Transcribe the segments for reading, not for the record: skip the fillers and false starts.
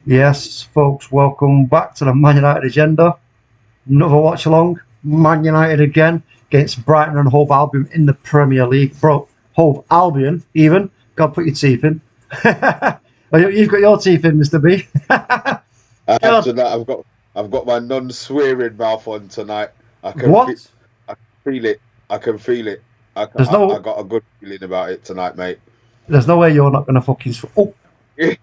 Yes, folks, welcome back to the Man United agenda. Another watch along. Man United again against Brighton and Hove Albion in the Premier League. Bro, Hove Albion, even. Got to put your teeth in. You've got your teeth in, Mr. B. I have God, tonight. I've got my non-swearing mouth on tonight. I can feel, what? I can feel it. I can feel it. There's I no, got a good feeling about it tonight, mate. there's no way you're not going to fucking. Oh, do you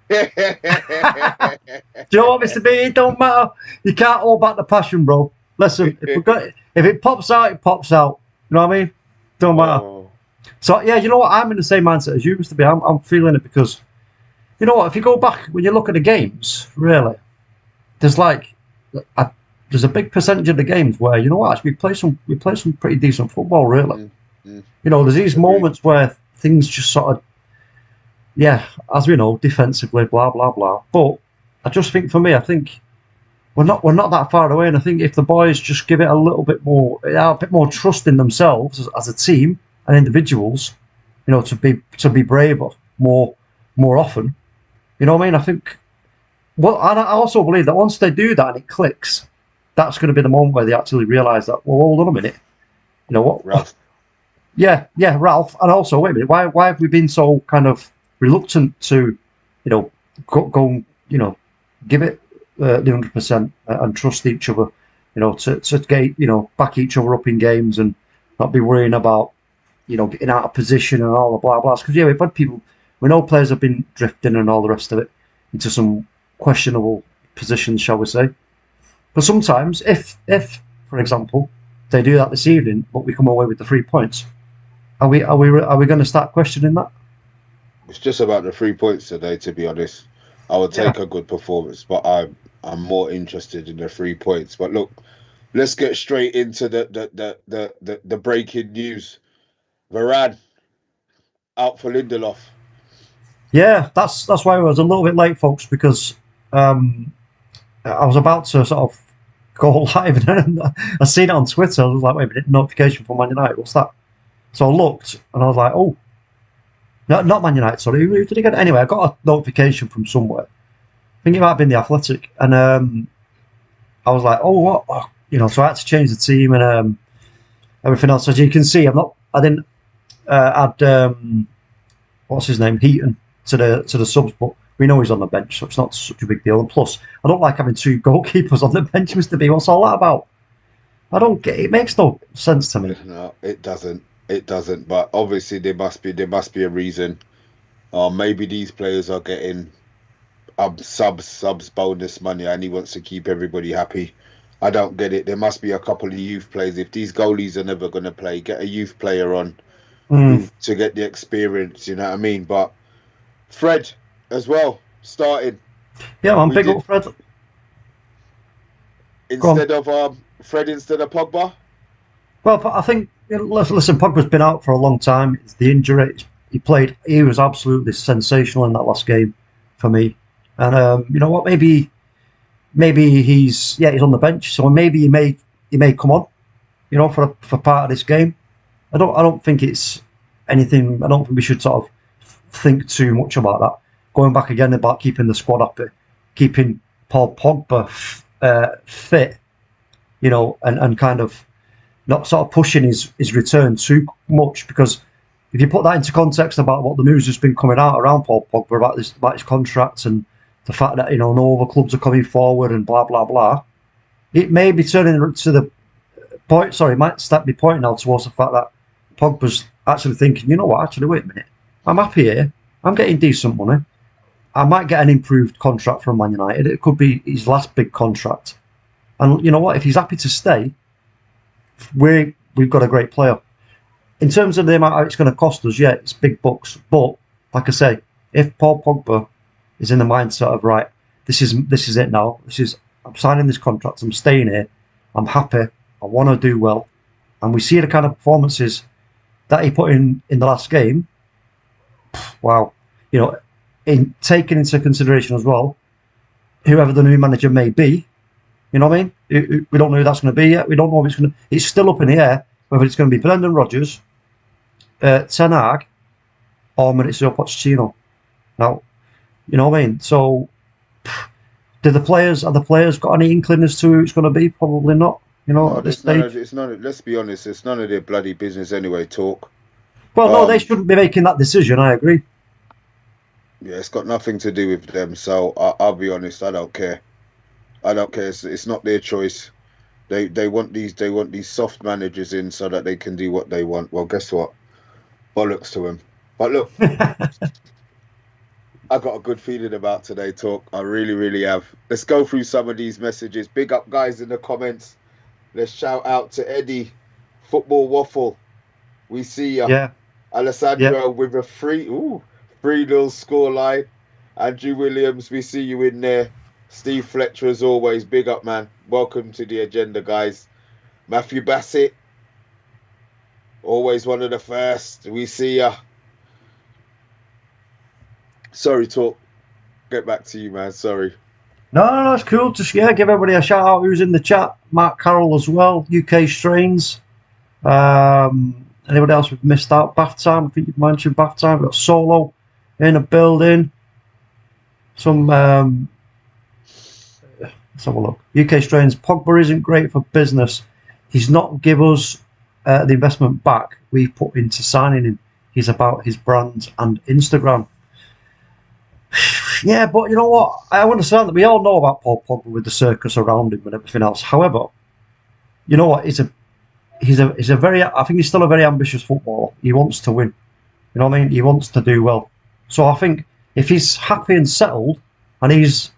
know what, Mr. B? It don't matter. You can't hold back the passion, bro. Listen, if it pops out, it pops out. You know what I mean? Don't matter. Oh, So yeah, you know what? I'm in the same mindset as you, Mr. B. I'm feeling it because you know what? If you go back when you look at the games, really, there's like a, there's a big percentage of the games where you know what? Actually, we play some pretty decent football, really. mm, mm, You know, there's these agreed. moments where things just sort of yeah, as we know, defensively, blah blah blah. But I just think for me, I think we're not that far away, and I think if the boys just give it a bit more trust in themselves as a team and individuals, you know, to be braver more often. You know what I mean? I think. Well, and I also believe that once they do that and it clicks, that's going to be the moment where they actually realise that. Well, hold on a minute. You know what? Ralph. Yeah, Ralph. And also, wait a minute. Why have we been so kind of reluctant to, you know, go you know, give it the 100% and trust each other, you know, to get back each other up in games and not be worrying about getting out of position and all the blah blahs. Because yeah, we've had people, we know players have been drifting and all the rest of it into some questionable positions, shall we say? But sometimes, if for example they do that this evening, but we come away with the 3 points, are we going to start questioning that? It's just about the 3 points today, to be honest. I would Yeah, take a good performance, but I'm more interested in the 3 points. But look, let's get straight into the breaking news. Varane out for Lindelof. yeah. That's why I was a little bit late, folks, because um, I was about to sort of go live and I seen it on Twitter. I was like, wait a minute, notification from Man United. What's that? So I looked and I was like, oh, no, not Man United. Sorry, who did I get? Anyway, I got a notification from somewhere. I think it might have been the Athletic, and I was like, oh, what? Oh, so I had to change the team and everything else. As you can see, I didn't add what's his name, Heaton, to the subs, but we know he's on the bench, so it's not such a big deal. And plus, I don't like having two goalkeepers on the bench, Mr. B. What's all that about? I don't get it. It makes no sense to me. No, it doesn't. It doesn't. But obviously there must be a reason. Or maybe these players are getting subs bonus money, and he wants to keep everybody happy. I don't get it. There must be a couple of youth players. If these goalies are never going to play, get a youth player on Mm. who to get the experience. You know what I mean? But Fred as well starting. Yeah, man, We big up did Fred. Go on. instead of Fred instead of Pogba. Well, I think listen, Pogba's been out for a long time. It's the injury. He played. He was absolutely sensational in that last game for me. And you know what? Maybe he's on the bench, so maybe he may come on. For part of this game. I don't think it's anything. I don't think we should sort of think too much about that. Going back again about keeping the squad happy, keeping Paul Pogba fit, and kind of not sort of pushing his return too much, because if you put that into context about what the news has been coming out around Paul Pogba about his contract and the fact that no other clubs are coming forward and blah blah blah, it may be turning to the point. Sorry, it might start be pointing now towards the fact that Pogba's actually thinking, you know what? Actually, wait a minute, I'm happy here. I'm getting decent money. I might get an improved contract from Man United. It could be his last big contract. And you know what? If he's happy to stay, we've got a great player. In terms of the amount it's going to cost us, yeah, it's big bucks. But like I say, if Paul Pogba is in the mindset of right, this is it now. I'm signing this contract. I'm staying here. I'm happy. I want to do well. And we see the kind of performances that he put in the last game. Wow, you know, in taking into consideration as well, whoever the new manager may be. You know what I mean? We don't know who that's going to be yet. We don't know if it's going to. It's still up in the air whether it's going to be Brendan Rodgers, Ten Hag, or Mauricio Pochettino. Now, you know what I mean? So Are the players got any inkling as to who it's going to be? Probably not. You know, No, at this there's none stage. of it's none. Let's be honest, it's none of their bloody business anyway. Talk. Well, no, they Um, shouldn't be making that decision. I agree. yeah, it's got nothing to do with them. So I'll be honest, I don't care. I don't care. It's not their choice. They want these soft managers in so that they can do what they want. Well, guess what? Bollocks to them. But look, I got a good feeling about today talk. I really, really have. Let's go through some of these messages. Big up guys in the comments. Let's shout out to Eddie, Football Waffle. We see ya. Yeah, yeah, Alessandro with a 3-0 scoreline. Andrew Williams, we see you in there. Steve Fletcher, as always, big up, man. Welcome to the agenda, guys. Matthew Bassett, always one of the first. We see ya. Sorry, talk. Get back to you, man. Sorry. no, it's cool. Just give everybody a shout out who's in the chat. Mark Carroll as well. UK Strains. Anybody else we've missed out? Bath Time. I think you've mentioned Bath Time. We've got Solo in a building. Some. Let's have a look. UK Strains. Pogba isn't great for business. He's not give us the investment back we put into signing him. He's about his brand and Instagram. Yeah, but you know what? I understand that we all know about Paul Pogba with the circus around him and everything else. However, you know what? He's a very. I think he's still a very ambitious footballer. He wants to win. You know what I mean? He wants to do well. So I think if he's happy and settled, and he's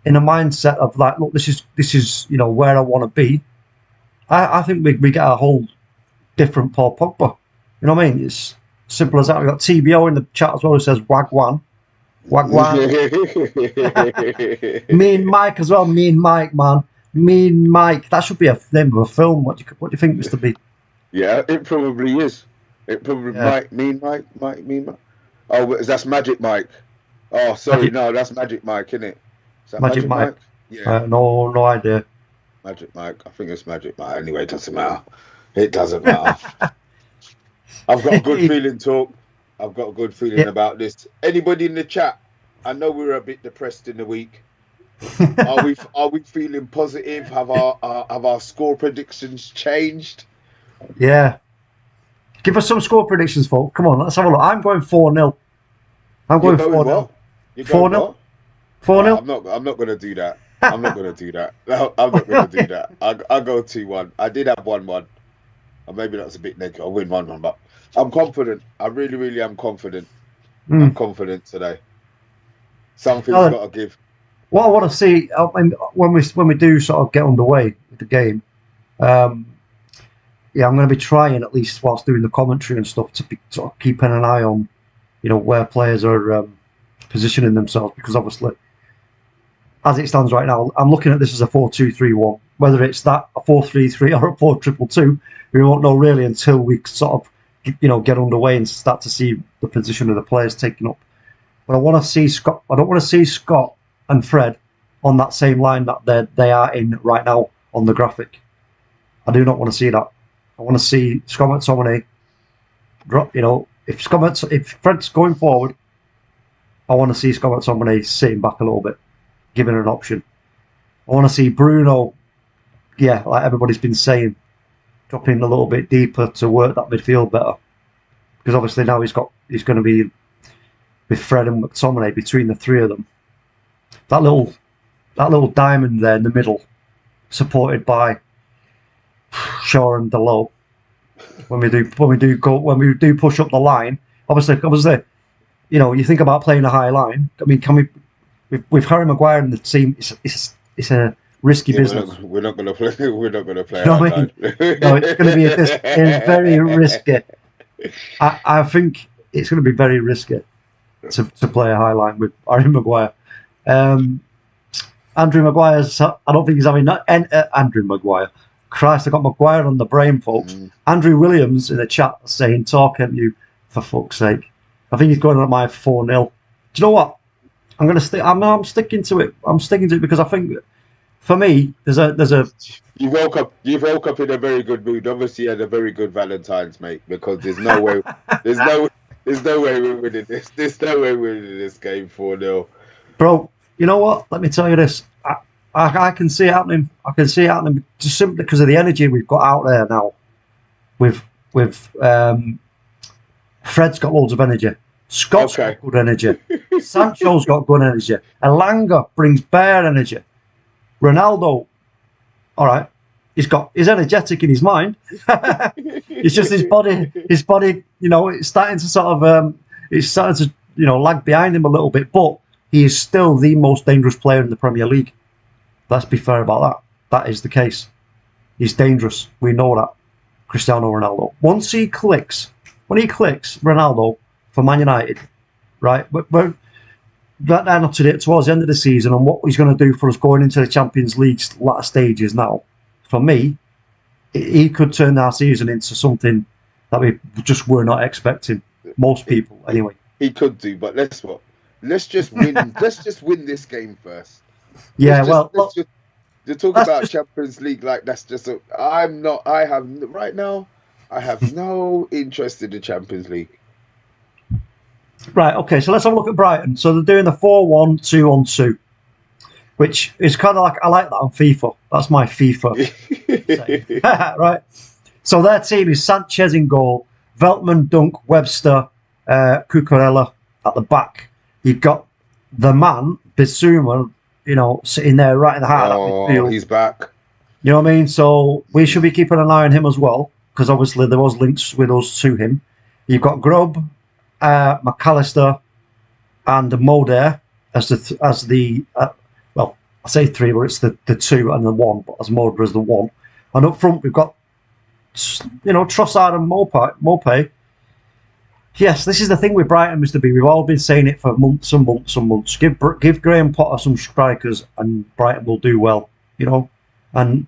in a mindset of like, look, this is where I want to be. I think we get a whole different Paul Pogba. You know what I mean? It's simple as that. We've got TBO in the chat as well who says Wagwan. Wagwan. Me and Mike as well. Me and Mike, man. Me and Mike. That should be a name of a film. What do you think, Mr. B? Yeah, it probably is. It probably might. Me and Mike. Oh, that's Magic Mike. Oh, sorry. No, that's Magic Mike, isn't it? Is that Magic Mike? Yeah. No idea. Magic Mike. I think it's Magic Mike. Anyway, it doesn't matter. It doesn't matter. I've got a good feeling, talk. I've got a good feeling about this. Anybody in the chat? I know we were a bit depressed in the week. Are we feeling positive? Have our score predictions changed? Yeah. Give us some score predictions, folks. Come on, let's have a look. I'm going 4-0. I'm going 4-0. 4-0. 4-0. I'm not going to do that. I'm not going to do that. No, I'm not going to do that. I'll go 2-1. I did have 1-1. Or maybe that's a bit negative. I'll win 1-1, but I'm confident. I really, really am confident. I'm confident today. Something's got to give. What I want to see when we do sort of get underway with the game, I'm going to be trying at least whilst doing the commentary and stuff to be sort of keeping an eye on, where players are positioning themselves, because obviously, as it stands right now, I'm looking at this as a 4-2-3-1. Whether it's that a 4-3-3 or a 4-2-2, we won't know really until we sort of get underway and start to see the position of the players taken up. But I want to see Scott. I don't want to see Scott and Fred on that same line that they are in right now on the graphic. I do not want to see that. I want to see Scott McTominay drop. If Fred's going forward, I want to see Scott McTominay sitting back a little bit, giving an option. I want to see Bruno, like everybody's been saying, dropping a little bit deeper to work that midfield better. Because obviously now he's going to be with Fred and McTominay between the three of them. That little diamond there in the middle, supported by Shaw and Dalot. When we do push up the line, obviously, you think about playing a high line. I mean, can we with Harry Maguire in the team? It's a risky business. We're not going to play. We're not going to play. You know what I mean? No, it's going to be it's very risky. I think it's going to be very risky to play a high line with Harry Maguire. Andrew Maguire's. I don't think he's having Andrew Maguire. Christ, I got Maguire on the brain, folks. Andrew Williams in the chat saying, "TalkMU, for fuck's sake." I think he's going on my 4-0. Do you know what? I'm going to stick. I'm sticking to it. I'm sticking to it because I think, for me, there's a. You woke up in a very good mood. Obviously, you had a very good Valentine's, mate. Because there's no way we're winning this. There's no way we're winning this game 4-0. Bro, you know what? Let me tell you this. I can see it happening. I can see it happening just simply because of the energy we've got out there now. With Fred's got loads of energy. Scott's got good energy. Sancho's got good energy. Elanga brings bare energy. Ronaldo, all right, he's energetic in his mind. It's just his body, it's starting to sort of, lag behind him a little bit, but he is still the most dangerous player in the Premier League. Let's be fair about that. That is the case. He's dangerous. We know that. Cristiano Ronaldo. Once he clicks, Ronaldo for Man United, right? We're down to it towards the end of the season and what he's going to do for us going into the Champions League's latter stages now. For me, he could turn our season into something that we just were not expecting. Most people, anyway. He could do, but let's just win. Let's just win this game first. Yeah, to talk about Champions League like that's just I have no interest in the Champions League. Right, okay, so let's have a look at Brighton. So they're doing the 4-1, 2-on-2, which is kind of like, I like that on FIFA. That's my FIFA. Right. So their team is Sanchez in goal, Veltman, Dunk, Webster, Cucurella at the back. You've got the man, Bissouma, sitting there right in the heart of midfield. He's back. You know what I mean? So we should be keeping an eye on him as well, because obviously there was links with us to him. You've got Grubb, McAllister, and Moder as the I say three, but it's the two and the one, but as Moder as the one. And up front we've got Trossard and Mopé. Yes, this is the thing with Brighton, Mr. B. We've all been saying it for months and months and months. Give Graham Potter some strikers and Brighton will do well, And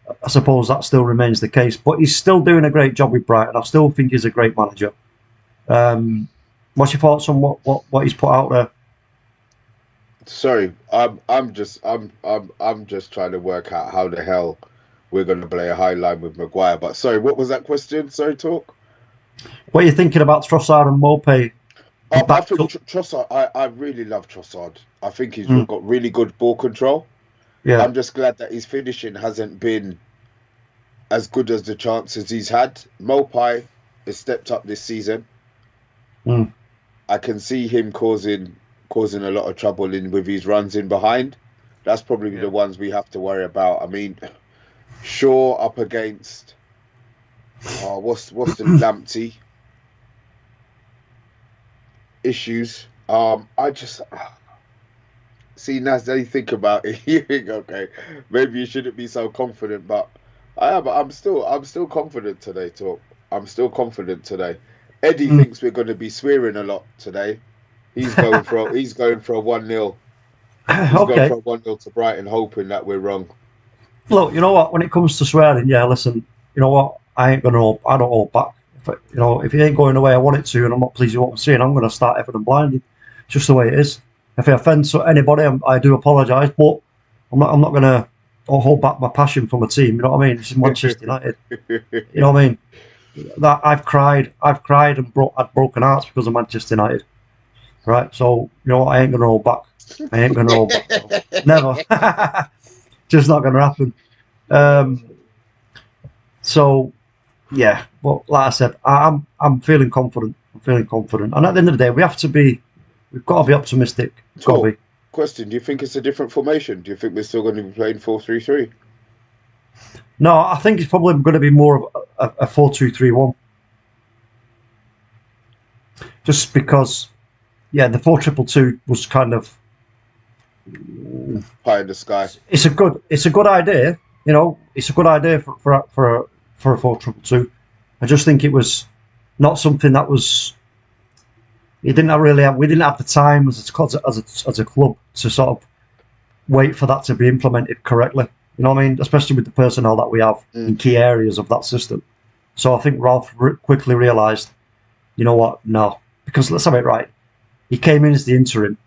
I suppose that still remains the case. But he's still doing a great job with Brighton. I still think he's a great manager. What's your thoughts on what he's put out there? Sorry, I'm just trying to work out how the hell we're going to play a high line with Maguire. But sorry, what was that question? Sorry, talk. What are you thinking about Trossard and Mopé? I think Trossard. I really love Trossard. I think he's got really good ball control. Yeah. I'm just glad that his finishing hasn't been as good as the chances he's had. Mopé has stepped up this season. I can see him causing a lot of trouble with his runs in behind. That's probably the ones we have to worry about. I mean, Shaw up against what's the Lamptey issues. I just see Naz. Then you think about it, you think, okay, maybe you shouldn't be so confident, but I'm still confident today. I'm still confident today. Eddie thinks we're going to be swearing a lot today. He's going for a 1-0. He's going for a 1-0 to Brighton, hoping that we're wrong. Look, you know what? When it comes to swearing, listen. You know what? I don't hold back. If it ain't going the way I want it to, and I'm not pleased with what I'm seeing, I'm going to start effing and blinded. It's just the way it is. If I offend anybody, I do apologise, but I'm not going to hold back my passion for my team. You know what I mean? This is Manchester United. You know what I mean? That I've cried and had broken hearts because of Manchester United. Right? So you know what? I ain't going to hold back. Never. Just not going to happen. So yeah, but like I said, I'm feeling confident. And at the end of the day, we've got to be optimistic. Question: do you think it's a different formation? Do you think we're still going to be playing 4-3-3? No, I think it's probably going to be more of a 4-2-3-1. Just because, the 4-2-2 was kind of pie in the sky. It's a good idea. It's a good idea for a 4-2-2. I just think it was not something that was. We didn't have the time as a club to sort of wait for that to be implemented correctly. You know what I mean? Especially with the personnel that we have in key areas of that system. So I think Ralph quickly realised, you know what? No, because let's have it right. He came in as the interim.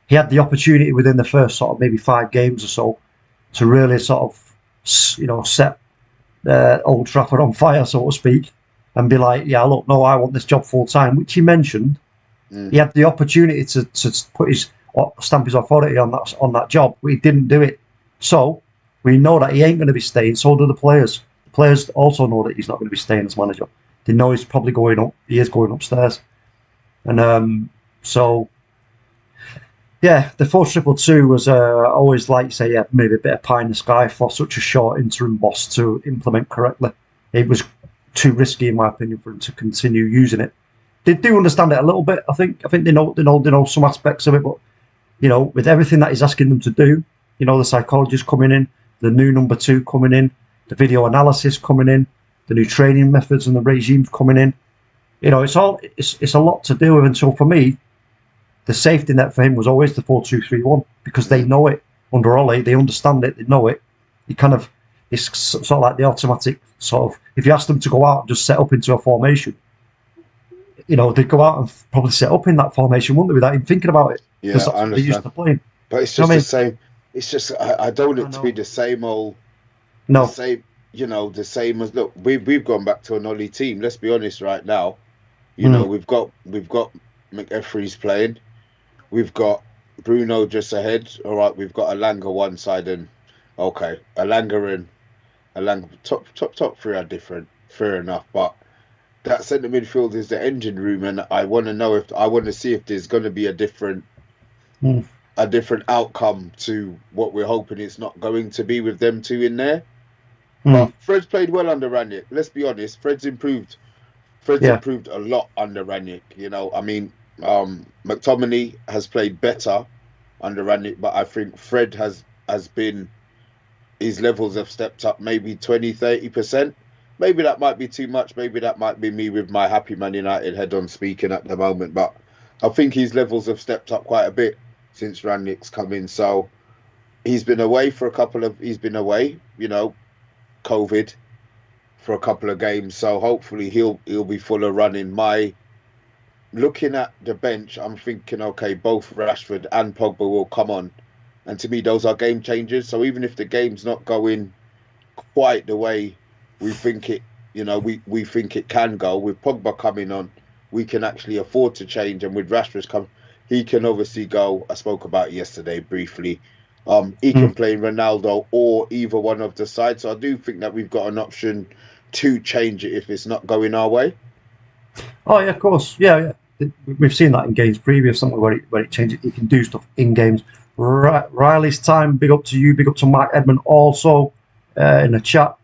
He had the opportunity within the first sort of maybe 5 games or so to really sort of, set Old Trafford on fire, so to speak, and be like, yeah, look, no, I want this job full time, which he mentioned. He had the opportunity to put stamp his authority on that job, but he didn't do it. So we know that he ain't going to be staying. So do the players. The players also know that he's not going to be staying as manager. They know he's probably going up. He is going upstairs, and so yeah, the 4-2-2 was always like say yeah maybe a bit of pie in the sky for such a short interim boss to implement correctly. It was too risky in my opinion for him to continue using it. They do understand it a little bit. I think they know some aspects of it, but with everything that he's asking them to do, the psychologist coming in, the new number 2 coming in, the video analysis coming in, the new training methods and the regimes coming in. It's a lot to do with. And so for me, the safety net for him was always the 4-2-3-1 because they know it under Ollie, they understand it, they know it. It's sort of like the automatic sort of. If you ask them to go out and just set up into a formation, they'd go out and probably set up in that formation, wouldn't they, without even thinking about it? Yeah, I understand. They're used to playing. But it's just the same. It's just I don't want it to be the same old. No. The same, the same as look. We've gone back to an Ollie team. Let's be honest, right now. We've got McEffrey's playing. We've got Bruno just ahead. All right, we've got Elanga one side and okay, Elanga top 3 are different. Fair enough, but that centre midfield is the engine room, and I want to see if there's going to be a different outcome to what we're hoping it's not going to be with them 2 in there. But Fred's played well under Ranić. Let's be honest, Fred's improved a lot under Ranić. McTominay has played better under Ranić, but I think Fred has been, his levels have stepped up maybe 20-30%. Maybe that might be too much. Maybe that might be me with my happy Man United head on speaking at the moment. But I think his levels have stepped up quite a bit since Ranić's come in. So he's been away, COVID for a couple of games. So hopefully he'll be full of running. Looking at the bench, I'm thinking, okay, both Rashford and Pogba will come on. And to me, those are game changers. So even if the game's not going quite the way we think it, we think it can go, with Pogba coming on, we can actually afford to change. And with Rashford come, he can obviously go. I spoke about it yesterday briefly. He can play Ronaldo or either one of the sides. So I do think that we've got an option to change it if it's not going our way. Oh yeah, of course, yeah. We've seen that in games previous, something where it changes. You can do stuff in games. Riley's time, big up to you, big up to Mark Edmund also in the chat.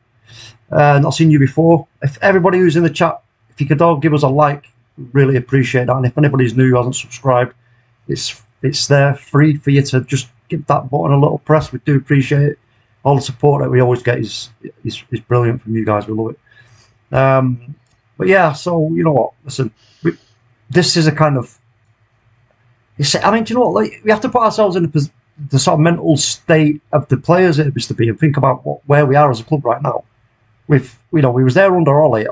Not seen you before. If everybody who's in the chat, if you could all give us a like, really appreciate that. And if anybody's new who hasn't subscribed, it's there free for you to just give that button a little press. We do appreciate it. All the support that we always get is brilliant from you guys. We love it. But yeah, so you know what? Listen, this is a kind of. Do you know what? Like, we have to put ourselves in the sort of mental state of the players at Mr. B and think about where we are as a club right now. We was there under Ollie.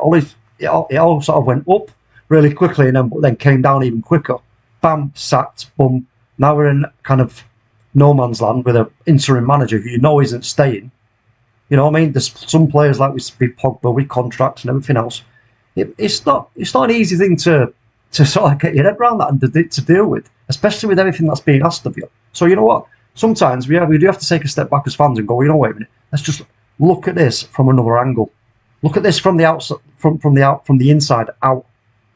It all sort of went up really quickly and then came down even quicker. Bam, sacked, boom. Now we're in kind of no man's land with an interim manager who isn't staying. You know what I mean? There's some players like we speak Pogba with contracts and everything else. It's not an easy thing to sort of get your head around that and to deal with, especially with everything that's being asked of you. So you know what? Sometimes we do have to take a step back as fans and go, wait a minute, let's just look at this from another angle. Look at this from the outside, from the inside out.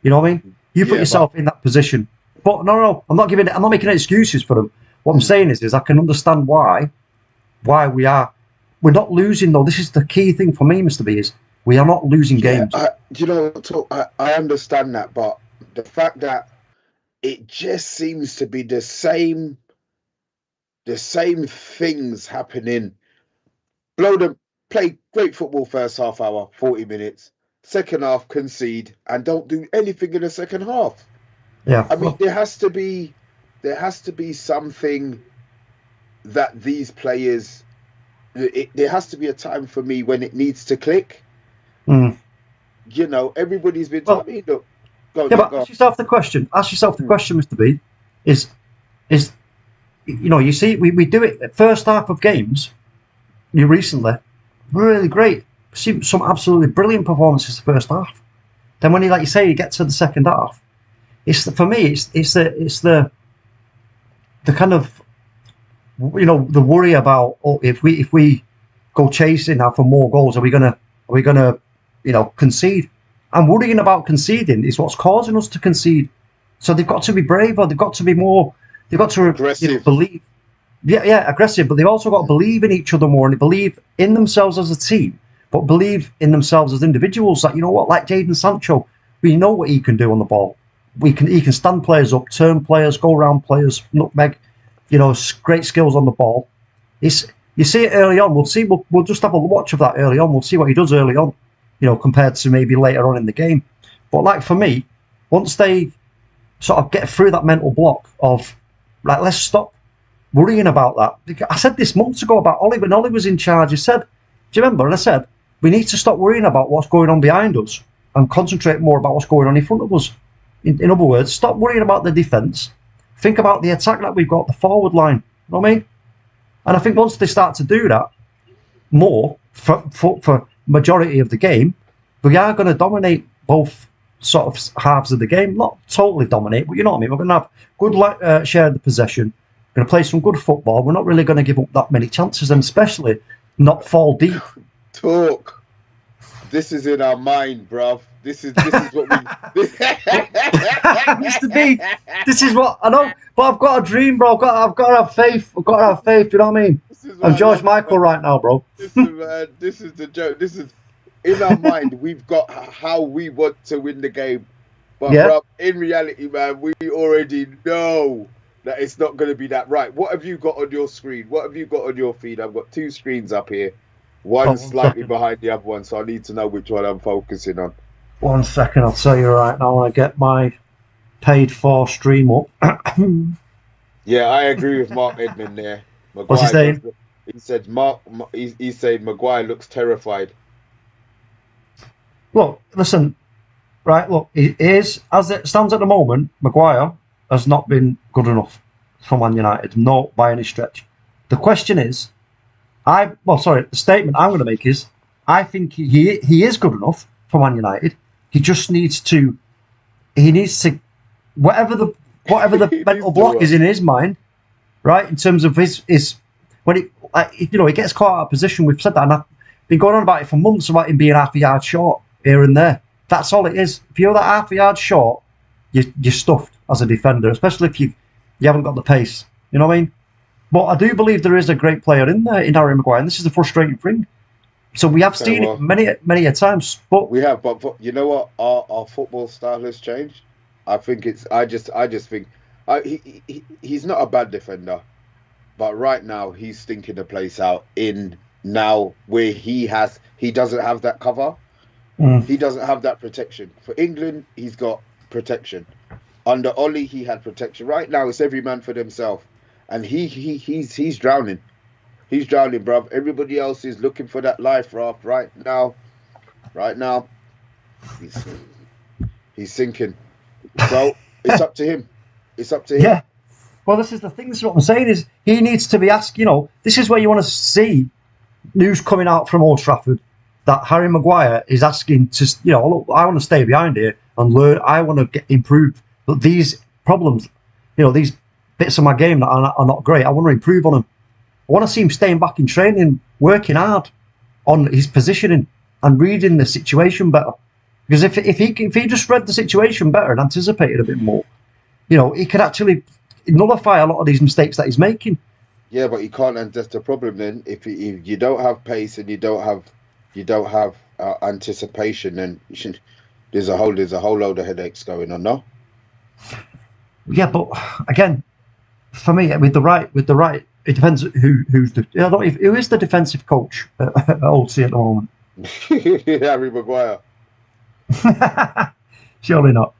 You know what I mean? You put yourself in that position. But no, I'm not making any excuses for them. What I'm saying is I can understand why we're not losing though. This is the key thing for me, Mr. B, is we are not losing games. I understand that, but the fact that it just seems to be the same things happening. Play great football first half hour, 40 minutes. Second half, concede and don't do anything in the second half. Yeah, I mean, there has to be something that these players. There has to be a time for me when it needs to click. Everybody's been telling me, look. Ask yourself the question. Mr. B, is you see we do it at first half of games. Recently, really great. See some absolutely brilliant performances the first half. Then when you get to the second half, it's the kind of the worry about if we go chasing now for more goals, are we gonna concede? And worrying about conceding is what's causing us to concede. So they've got to be braver. They've got to be more. They've got to aggressive. Believe. Yeah, aggressive. But they've also got to believe in each other more and believe in themselves as a team, but believe in themselves as individuals. Like, you know what, like Jadon Sancho, we know what he can do on the ball. He can stand players up, turn players, go around players, nutmeg. Great skills on the ball. You see it early on. We'll just have a watch of that early on. We'll see what he does early on, compared to maybe later on in the game. But like for me, once they sort of get through that mental block of, like, let's stop worrying about that. I said this months ago about Ollie when Ollie was in charge. He said, do you remember? And I said, we need to stop worrying about what's going on behind us and concentrate more about what's going on in front of us. In other words, stop worrying about the defence. Think about the attack that we've got, the forward line. You know what I mean? And I think once they start to do that more for majority of the game, we are going to dominate both sort of halves of the game. Not totally dominate, but you know what I mean? We're going to have good share of the possession. We're going to play some good football. We're not really going to give up that many chances, and especially not fall deep. Talk. This is in our mind, bruv. This is what we. Mr. B, this is what I know. But I've got a dream, bro. I've got to have faith. I've got to have faith. You know what I mean? I'm George Michael right now, bro. This is the joke. This is in our mind. We've got how we want to win the game, but bruv, in reality, man, we already know that it's not going to be that right. What have you got on your screen? What have you got on your feed? I've got two screens up here. One slightly behind the other one, so I need to know which one I'm focusing on. 1 second, I'll tell you right now. I get my paid-for stream up. Yeah, I agree with Mark Edmund there. Maguire, what's he saying? He said he's saying Maguire looks terrified. Look, listen, right? Look, it is as it stands at the moment. Maguire has not been good enough for Man United, no, by any stretch. The question is, the statement I'm going to make is, I think he is good enough for Man United. He just needs to, whatever the mental block is in his mind, right? In terms of his when he gets caught out of position. We've said that, and I've been going on about it for months about him being half a yard short here and there. That's all it is. If you're that half a yard short, you're stuffed as a defender, especially if you haven't got the pace. You know what I mean? But I do believe there is a great player in there in Harry Maguire, and this is the frustrating thing. So we have seen it many a times, but we have. But you know what? Our football style has changed. I think it's. I just think he's not a bad defender, but right now he's stinking the place out. In now where he doesn't have that cover. He doesn't have that protection. For England, he's got protection. Under Ollie, he had protection. Right now, it's every man for themselves, and he's drowning. He's drowning, bruv. Everybody else is looking for that life raft right now. Right now, he's sinking. So it's up to him. It's up to him. Yeah. Well, this is the thing. This is what I'm saying. Is he needs to be asked. This is where you want to see news coming out from Old Trafford that Harry Maguire is asking to. Look, I want to stay behind here and learn. I want to get improved. But these problems, these bits of my game that are not great, I want to improve on them. I want to see him staying back in training, working hard on his positioning and reading the situation better. Because if he just read the situation better and anticipated a bit more, he could actually nullify a lot of these mistakes that he's making. Yeah, but he can't, and that's the problem. Then, if you don't have pace and you don't have anticipation, then there's a whole load of headaches going on. No. Yeah, but again, for me, with the right, it depends who's who is the defensive coach at Old Sea at the moment. Harry Maguire. Surely not.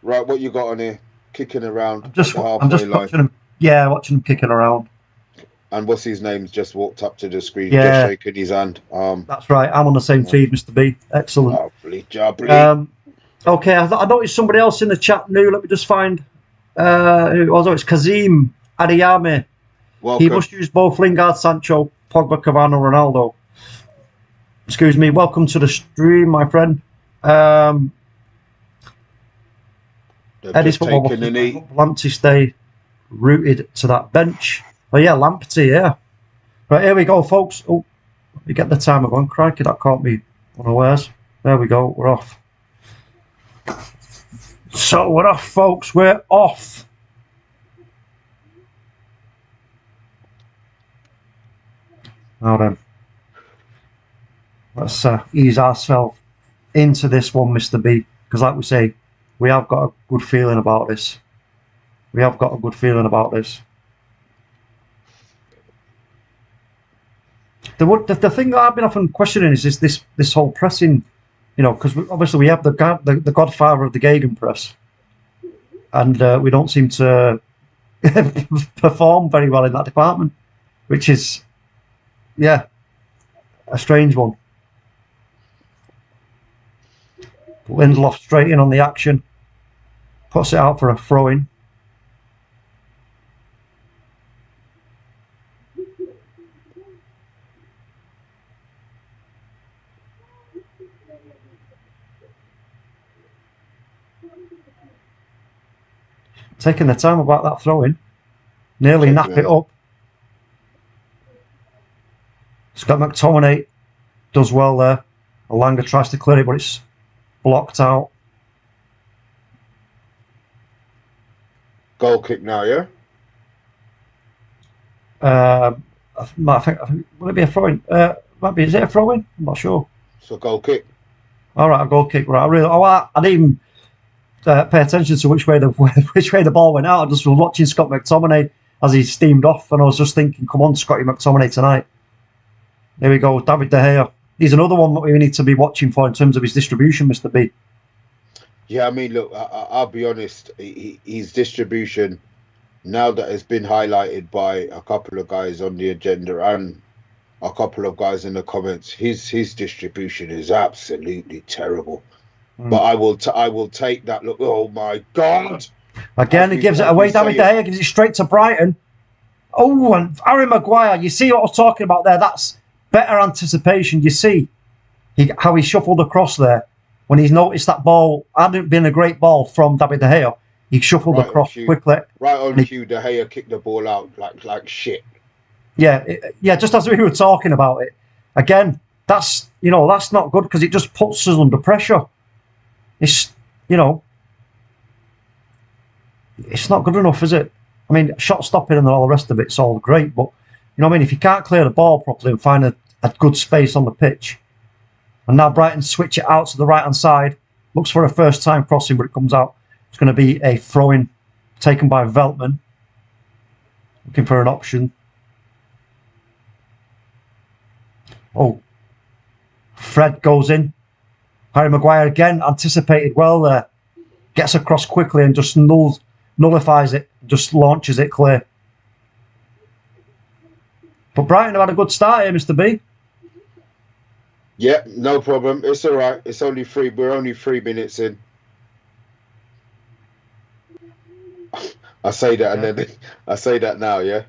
Right, what you got on here? Kicking around. I'm just watching him. Yeah, watching him kicking around. And what's his name? Just walked up to the screen, just shaking his hand. That's right. I'm on the same feed, Mr. B. Excellent. Jubbly. Okay, I noticed somebody else in the chat new. Let me just find. It's Kazim Adiyame. Welcome. He must use both Lingard, Sancho, Pogba, Cavani, Ronaldo. Excuse me. Welcome to the stream, my friend. Eddie's football. Lamptey stay. rooted to that bench. Oh yeah, Lamptey, yeah. Right, here we go, folks. Oh, let me get the timer going. Crikey, that caught me unawares. There we go, we're off. So we're off, folks, we're off. Now then, let's ease ourselves into this one, Mr. B, because like we say, we have got a good feeling about this. We have got a good feeling about this. The thing that I've been often questioning is this whole pressing, you know, because obviously we have the godfather of the gegenpress, and we don't seem to perform very well in that department, which is, yeah, a strange one. Lindelof straight in on the action, puts it out for a throw-in. Taking the time about that throw-in. Nearly nap it up. Scott McTominay does well there. Elanga tries to clear it, but it's blocked out. Goal kick now, yeah? I think will it be a throw-in? Might be. Is it a throw-in? I'm not sure. It's a goal kick. All right, a goal kick. Right. I didn't even pay attention to which way the ball went out. I just was watching Scott McTominay as he steamed off, and I was just thinking, come on, Scotty McTominay tonight. There we go, David De Gea. He's another one that we need to be watching for in terms of his distribution, Mr. B. Yeah, I mean, look, I'll be honest. His distribution, now that it's been highlighted by a couple of guys on the agenda and a couple of guys in the comments, his distribution is absolutely terrible. But I will take that. Look, oh my God! Again, he gives it away. David De Gea gives it straight to Brighton. Oh, and Harry Maguire. You see what I was talking about there? That's better anticipation. You see how he shuffled across there when he's noticed that ball hadn't been a great ball from David De Gea. He shuffled across quickly. Right on cue, De Gea kicked the ball out like shit. Yeah, just as we were talking about it. Again, that's not good because it just puts us under pressure. It's it's not good enough, is it? I mean, shot stopping and all the rest of it's all great, but if you can't clear the ball properly and find a good space on the pitch, and now Brighton switch it out to the right hand side, looks for a first time crossing, but it comes out. It's going to be a throw-in taken by Veltman, looking for an option. Oh, Fred goes in. Harry Maguire again anticipated well there. Gets across quickly and just nullifies it, just launches it clear. But Brighton have had a good start here, Mr. B. Yeah, no problem. It's all right. It's only we're only 3 minutes in. I say that and then I say that now, yeah?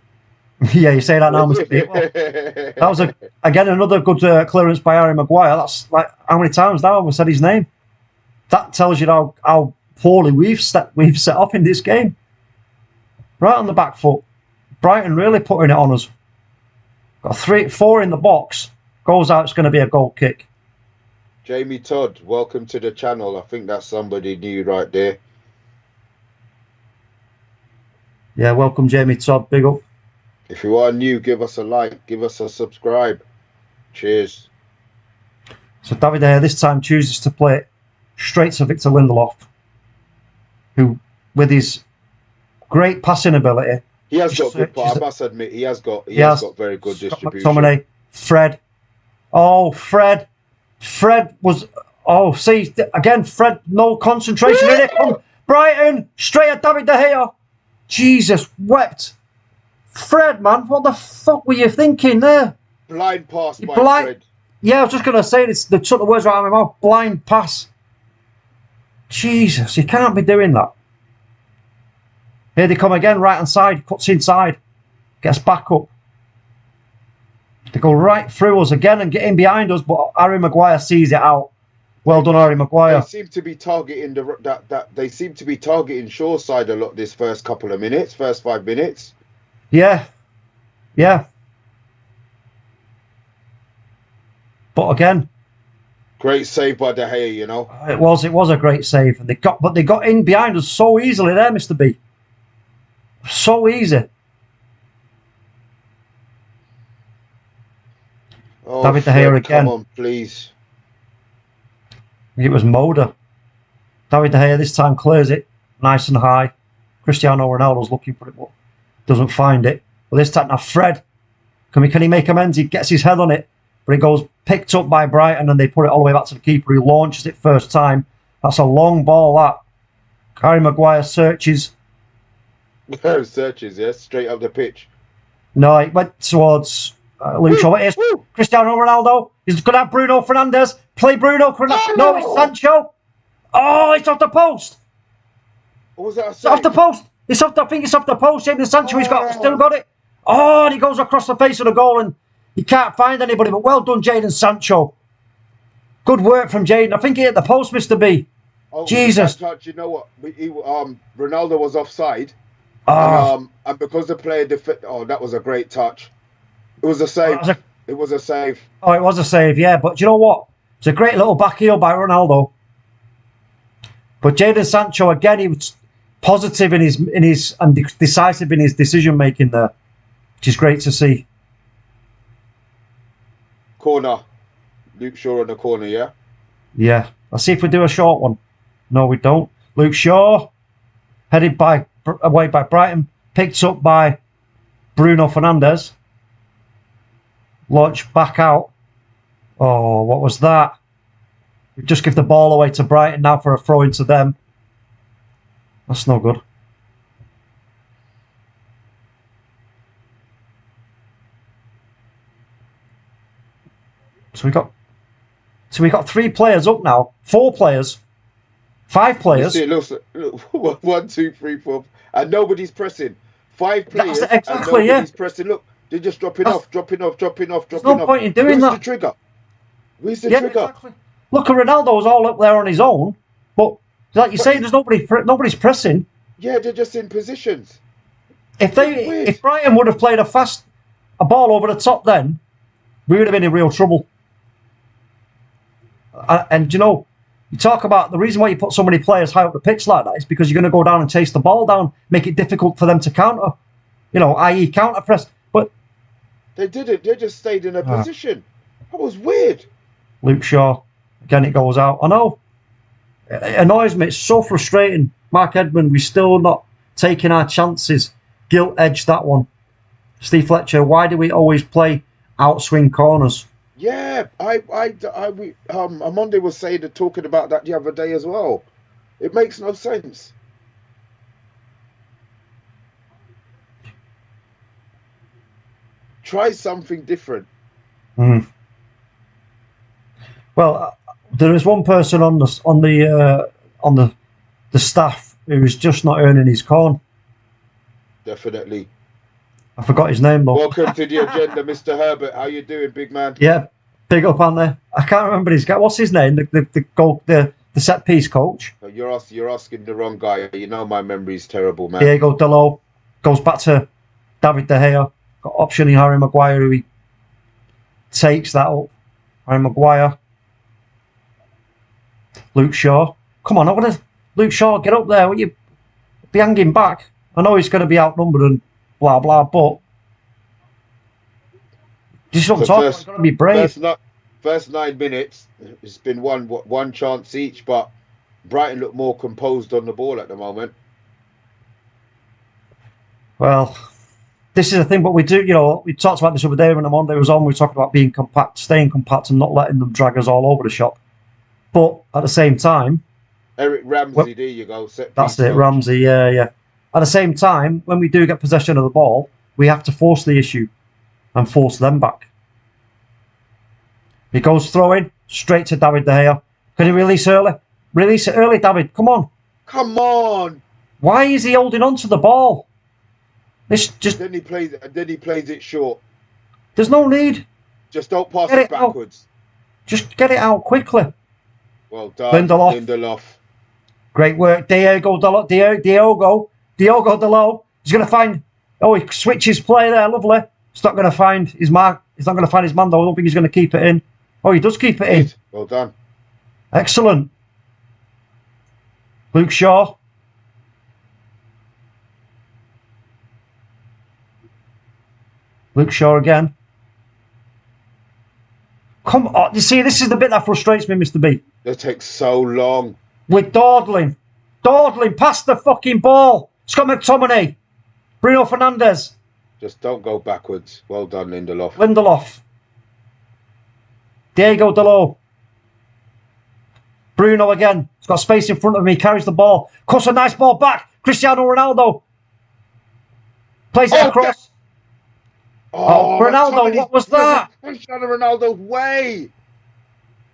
Yeah, you say that now, Mr. B. Well, that was again another good clearance by Harry Maguire. That's like how many times now we said his name. That tells you how poorly we've set off in this game. Right on the back foot. Brighton really putting it on us. Got 4 in the box. Goes out, it's going to be a goal kick. Jamie Todd, welcome to the channel. I think that's somebody new right there. Yeah, welcome Jamie Todd. Big up. If you are new, give us a like, give us a subscribe. Cheers. So David De Gea this time chooses to play it straight to Victor Lindelof, who, with his great passing ability, he has got good. I must admit, he has got very good distribution. McTominay, Fred. Oh, Fred was. Oh, see again, Fred. No concentration in it. Brighton straight at David De Gea. Jesus wept. Fred, man, what the fuck were you thinking there? Blind pass by Fred. Yeah, I was just going to say this. They took the words right out of my mouth. Blind pass. Jesus, you can't be doing that. Here they come again, right hand side, cuts inside, gets back up. They go right through us again and get in behind us, but Harry Maguire sees it out. Well done, Harry Maguire. They seem to be targeting they seem to be targeting Shaw's side a lot this first 5 minutes. Yeah. But again, great save by De Gea, you know. It was a great save, and they got in behind us so easily there, Mr. B. So easy. Oh, David De Gea again. Come on, please. It was Moda. David De Gea this time clears it nice and high. Cristiano Ronaldo's looking for it, but doesn't find it. But this time, now Fred, can he make amends? He gets his head on it, but it goes picked up by Brighton, and they put it all the way back to the keeper. He launches it first time. That's a long ball, that. Harry Maguire searches. Searches, yes, straight up the pitch. No, it went towards Luke Shaw. It is Cristiano Ronaldo. He's going to have Bruno Fernandes. Play Bruno Fernandes. No, it's Sancho. Oh, it's off the post. What was that? It's off the post. I think it's off the post. Jadon Sancho, he's still got it. Oh, and he goes across the face of the goal, and he can't find anybody. But well done, Jadon Sancho. Good work from Jadon. I think he hit the post, Mr. B. Oh, Jesus. Touch, you know what? Ronaldo was offside. Oh. And because the player that was a great touch. It was a save. It was a save. Oh, it was a save, yeah. But do you know what? It's a great little back heel by Ronaldo. But Jadon Sancho, again, he was positive in his and decisive in his decision making there, which is great to see. Corner. Luke Shaw on the corner, yeah? Yeah. Let's see if we do a short one. No, we don't. Luke Shaw, headed away by Brighton, picked up by Bruno Fernandes. Launched back out. Oh, what was that? We just give the ball away to Brighton now for a throw into them. That's no good. So we got 3 players up now. 4 players. 5 players. You see, look, 1, 2, 3, 4, and nobody's pressing. 5 players, exactly, and nobody's pressing. Look, they're just dropping off. There's no point in doing that. Where's the trigger? Where's the trigger? Exactly. Look, Ronaldo's all up there on his own, but like you say, there's nobody's pressing. Yeah, they're just in positions. If Brighton would have played a ball over the top, then we would have been in real trouble. And you know, you talk about the reason why you put so many players high up the pitch like that is because you're going to go down and chase the ball down, make it difficult for them to counter. You know, i.e. counter press. But they didn't. They just stayed in a position. That was weird. Luke Shaw, again, it goes out. I know. It annoys me. It's so frustrating. Mark Edmund, we're still not taking our chances. Gilt edge that one. Steve Fletcher, why do we always play outswing corners? Yeah, OMONDI was talking about that the other day as well. It makes no sense. Try something different. Mm. Well, there is one person on the staff who is just not earning his corn. Definitely. I forgot his name though. Welcome to the agenda, Mr. Herbert. How you doing, big man? Yeah, big up on there. I can't remember his guy. What's his name? The set piece coach. You're asking the wrong guy. You know my memory's terrible, man. Diego Dalot goes back to David De Gea. Got optioning Harry Maguire, who he takes that up. Harry Maguire. Luke Shaw. Come on, Luke Shaw, get up there. Will you be hanging back? I know he's going to be outnumbered and blah blah, but just what I'm talking about. Got to be brave. First 9 minutes, it's been one chance each, but Brighton look more composed on the ball at the moment. Well, this is the thing, but we do, you know, we talked about this other day when OMONDI was on. We talked about being compact, staying compact, and not letting them drag us all over the shop. But at the same time, Eric Ramsey, there you go. That's it, Ramsey. Yeah. At the same time, when we do get possession of the ball, we have to force the issue and force them back. He goes throwing straight to David De Gea. Can he release early? Release it early, David. Come on. Come on. Why is he holding on to the ball? Then he plays it short. There's no need. Just don't pass it backwards. Just get it out quickly. Well done, Lindelof. Great work, Diogo Dalot. He's going to find. Oh, he switches play there. Lovely. He's not going to find his mark. He's not going to find his man though. I don't think he's going to keep it in. Oh, he does keep it in. Well done. Excellent. Luke Shaw. Luke Shaw again. Come on. You see, this is the bit that frustrates me, Mr. B. It takes so long. We're dawdling. Dawdling past the fucking ball. Scott McTominay. Bruno Fernandes. Just don't go backwards. Well done, Lindelof. Diogo Dalot. Bruno again. He's got space in front of him. He carries the ball. Cuts a nice ball back. Cristiano Ronaldo. Plays it across. Oh, Ronaldo, what was that? Cristiano Ronaldo's way.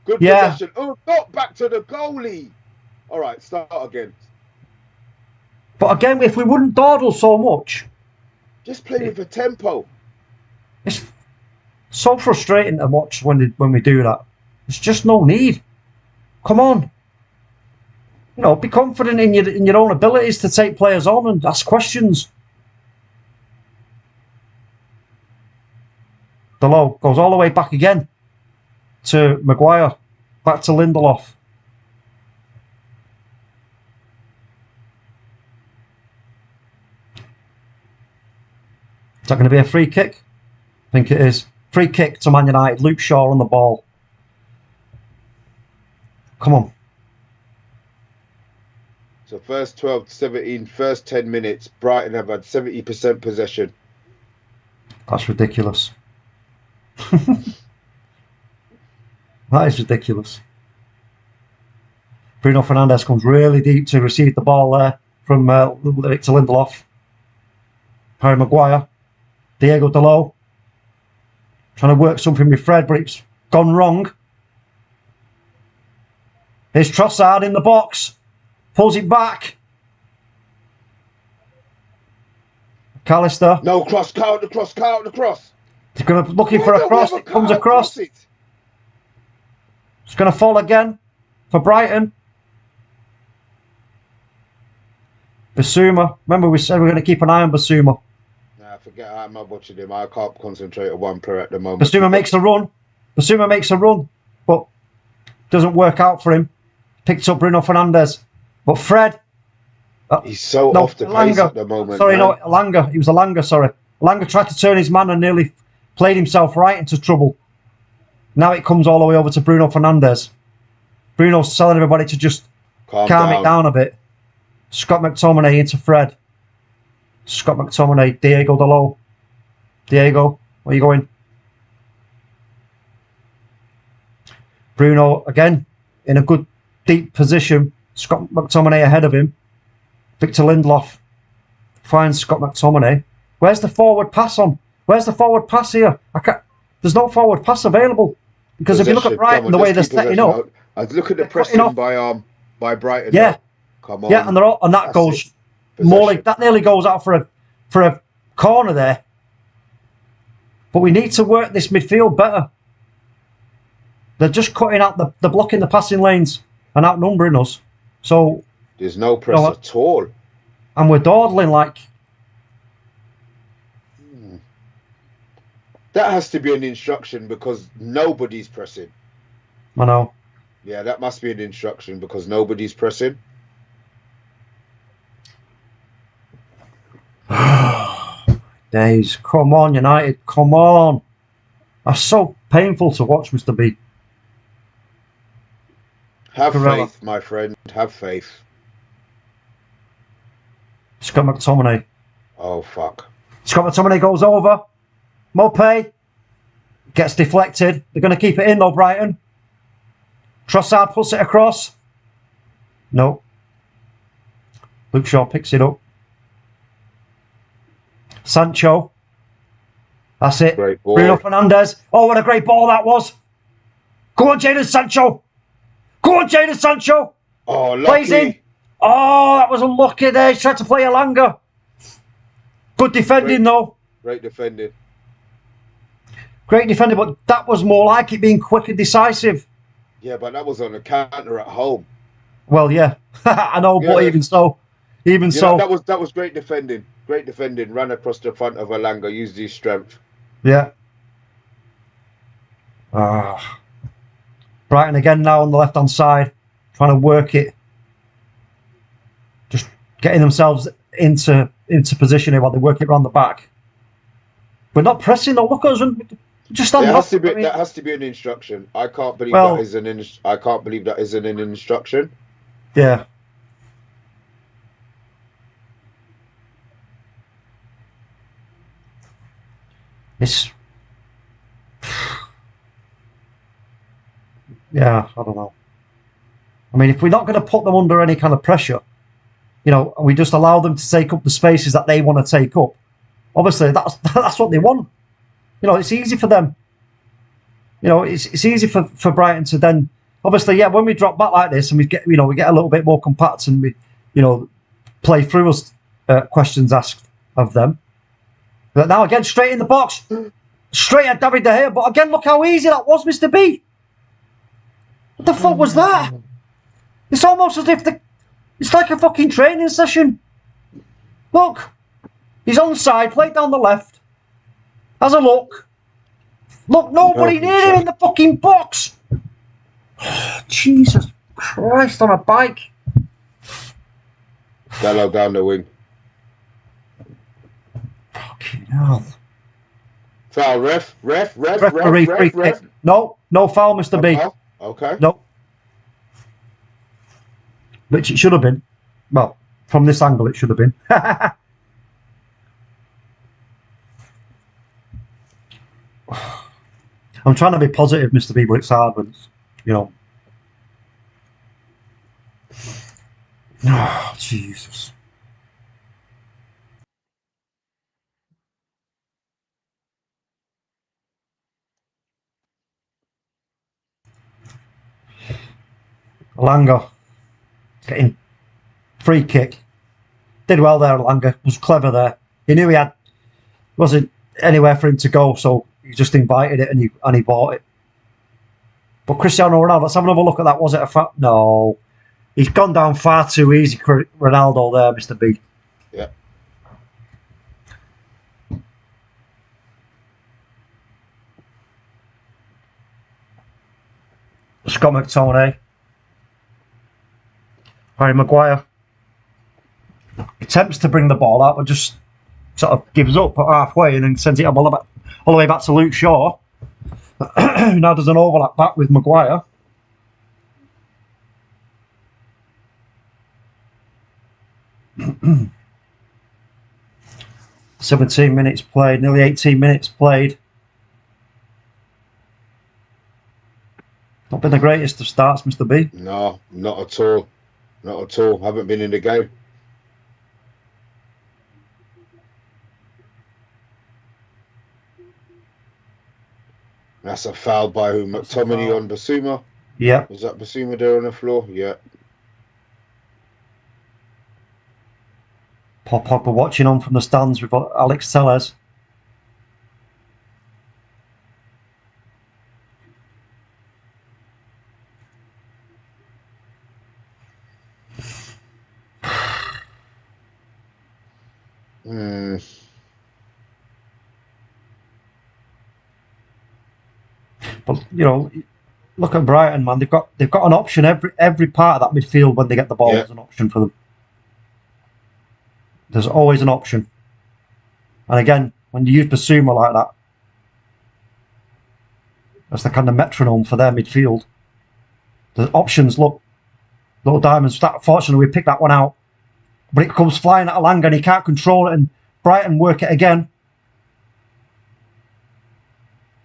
Good possession. Oh, not back to the goalie. All right, start again. But again, if we wouldn't dawdle so much. Just play with a tempo. It's so frustrating to watch when we do that. There's just no need. Come on. You know, be confident in your own abilities to take players on and ask questions. Dalot goes all the way back again to Maguire, back to Lindelof. Is that going to be a free kick? I think it is. Free kick to Man United. Luke Shaw on the ball. Come on. So first 12 to 17, first 10 minutes, Brighton have had 70% possession. That's ridiculous. That is ridiculous. Bruno Fernandes comes really deep to receive the ball there from Victor Lindelof. Harry Maguire. Diogo Dalot. Trying to work something with Fred, but it's gone wrong. Here's Trossard in the box. Pulls it back. McAllister. No, cross, count the cross. He's going to looking for a cross. It comes across. It's going to fall again for Brighton. Basuma. Remember, we said we're going to keep an eye on Basuma. Nah, forget I'm not watching him. I can't concentrate on one player at the moment. Basuma makes a run, but doesn't work out for him. Picks up Bruno Fernandes, but Fred. He's so off the pace at the moment. Sorry, man. No, Elanga. He was Elanga. Sorry, Elanga tried to turn his man and nearly played himself right into trouble. Now it comes all the way over to Bruno Fernandes. Bruno's telling everybody to just calm it down a bit. Scott McTominay into Fred. Scott McTominay, Diogo Dalot. Diego, where are you going? Bruno again in a good deep position. Scott McTominay ahead of him. Victor Lindelof finds Scott McTominay. Where's the forward pass on? Where's the forward pass here? There's no forward pass available. Because if you look at Brighton, the way they're setting up. I'd look at the pressing by Brighton. Yeah. Come on. Yeah, and that goes more like that nearly goes out for a corner there. But we need to work this midfield better. They're just cutting out they're blocking the passing lanes and outnumbering us. So there's no press at all. And we're dawdling like. That has to be an instruction because nobody's pressing. I know. Yeah, that must be an instruction because nobody's pressing. Days. Come on, United. Come on. That's so painful to watch, Mr. B. Have faith, my friend. Have faith. Scott McTominay. Oh, fuck. Scott McTominay goes over. Mopé gets deflected. They're going to keep it in, though, Brighton. Trossard puts it across. No. Luke Shaw picks it up. Sancho. That's it. Bruno Fernandes. Oh, what a great ball that was. Go on, Jadon Sancho. Go on, Jadon Sancho. Oh, lucky. Plays in. Oh, that was unlucky there. He tried to play Elanga. Good defending, though. Great defending. Great defending, but that was more like it being quick and decisive. Yeah, but that was on a counter at home. Well, yeah, I know, Yeah, but even so, that was great defending. Great defending. Ran across the front of Elanga, used his strength. yeah. Brighton again now on the left-hand side, trying to work it, just getting themselves into position here while they work it around the back. We're not pressing though. Look at us, just standing up. That has to be an instruction. I can't believe Well, I can't believe that isn't an instruction. Yeah. It's yeah, I don't know. I mean, if we're not going to put them under any kind of pressure, and we just allow them to take up the spaces that they want to take up, obviously that's what they want. It's easy for them. It's easy for Brighton to then, obviously, yeah, when we drop back like this and we get a little bit more compact and we, play through us questions asked of them. But now again, straight in the box, straight at David De Gea. But again, look how easy that was, Mr. B. What the fuck was that? It's almost as if it's like a fucking training session. Look, he's on the side, played down the left. Has a look. Look, nobody near him in the fucking box. Jesus Christ on a bike. Gallo down the wing. Fucking hell. Foul, ref. No foul, Mr. B. Foul? Okay. No. Which it should have been. Well, from this angle, it should have been. I'm trying to be positive, Mr. B, but it's hard when it's, Oh, Jesus. Elanga getting free kick. Did well there, Elanga. Was clever there. He knew wasn't anywhere for him to go, so he just invited it and he bought it. But Cristiano Ronaldo, let's have another look at that. Was it a fact? No. He's gone down far too easy, Ronaldo there, Mr. B. Yeah. Scott McTominay. Harry Maguire. Attempts to bring the ball out, but just sort of gives up at halfway and then sends it all the way back to Luke Shaw. Who now does an overlap back with Maguire. "17 minutes played, nearly 18 minutes played. Not been the greatest of starts, Mr. B. No, not at all. Not at all. Haven't been in the game. That's a foul by who? McTominay on Basuma? Yeah. Was that Basuma there on the floor? Yeah. Pogba watching on from the stands with Alex Telles. But look at Brighton, man. They've got an option every part of that midfield when they get the ball. There's an option for them. There's always an option. And again, when you use Basuma like that, that's the kind of metronome for their midfield. The options look little diamonds. Fortunately, we picked that one out, but it comes flying at Elanga and he can't control it. And Brighton work it again.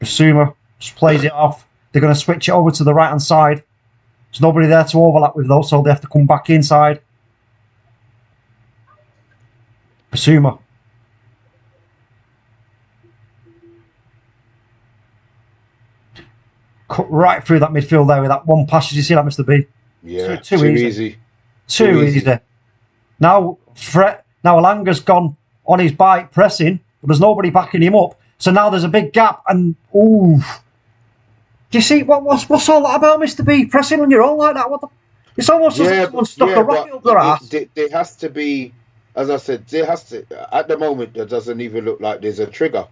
Basuma just plays it off. They're going to switch it over to the right hand side. There's nobody there to overlap with those, so they have to come back inside. Basuma. Cut right through that midfield there with that one pass. Did you see that, Mr. B? Yeah, too easy. Too easy. Now Elanga's gone on his bike pressing, but there's nobody backing him up. So now there's a big gap and Do you see what's all that about, Mr. B? Pressing on your own like that? It's almost as if someone stuck a rocket up their ass. There has to be, as I said, there has to. At the moment, there doesn't even look like there's a trigger.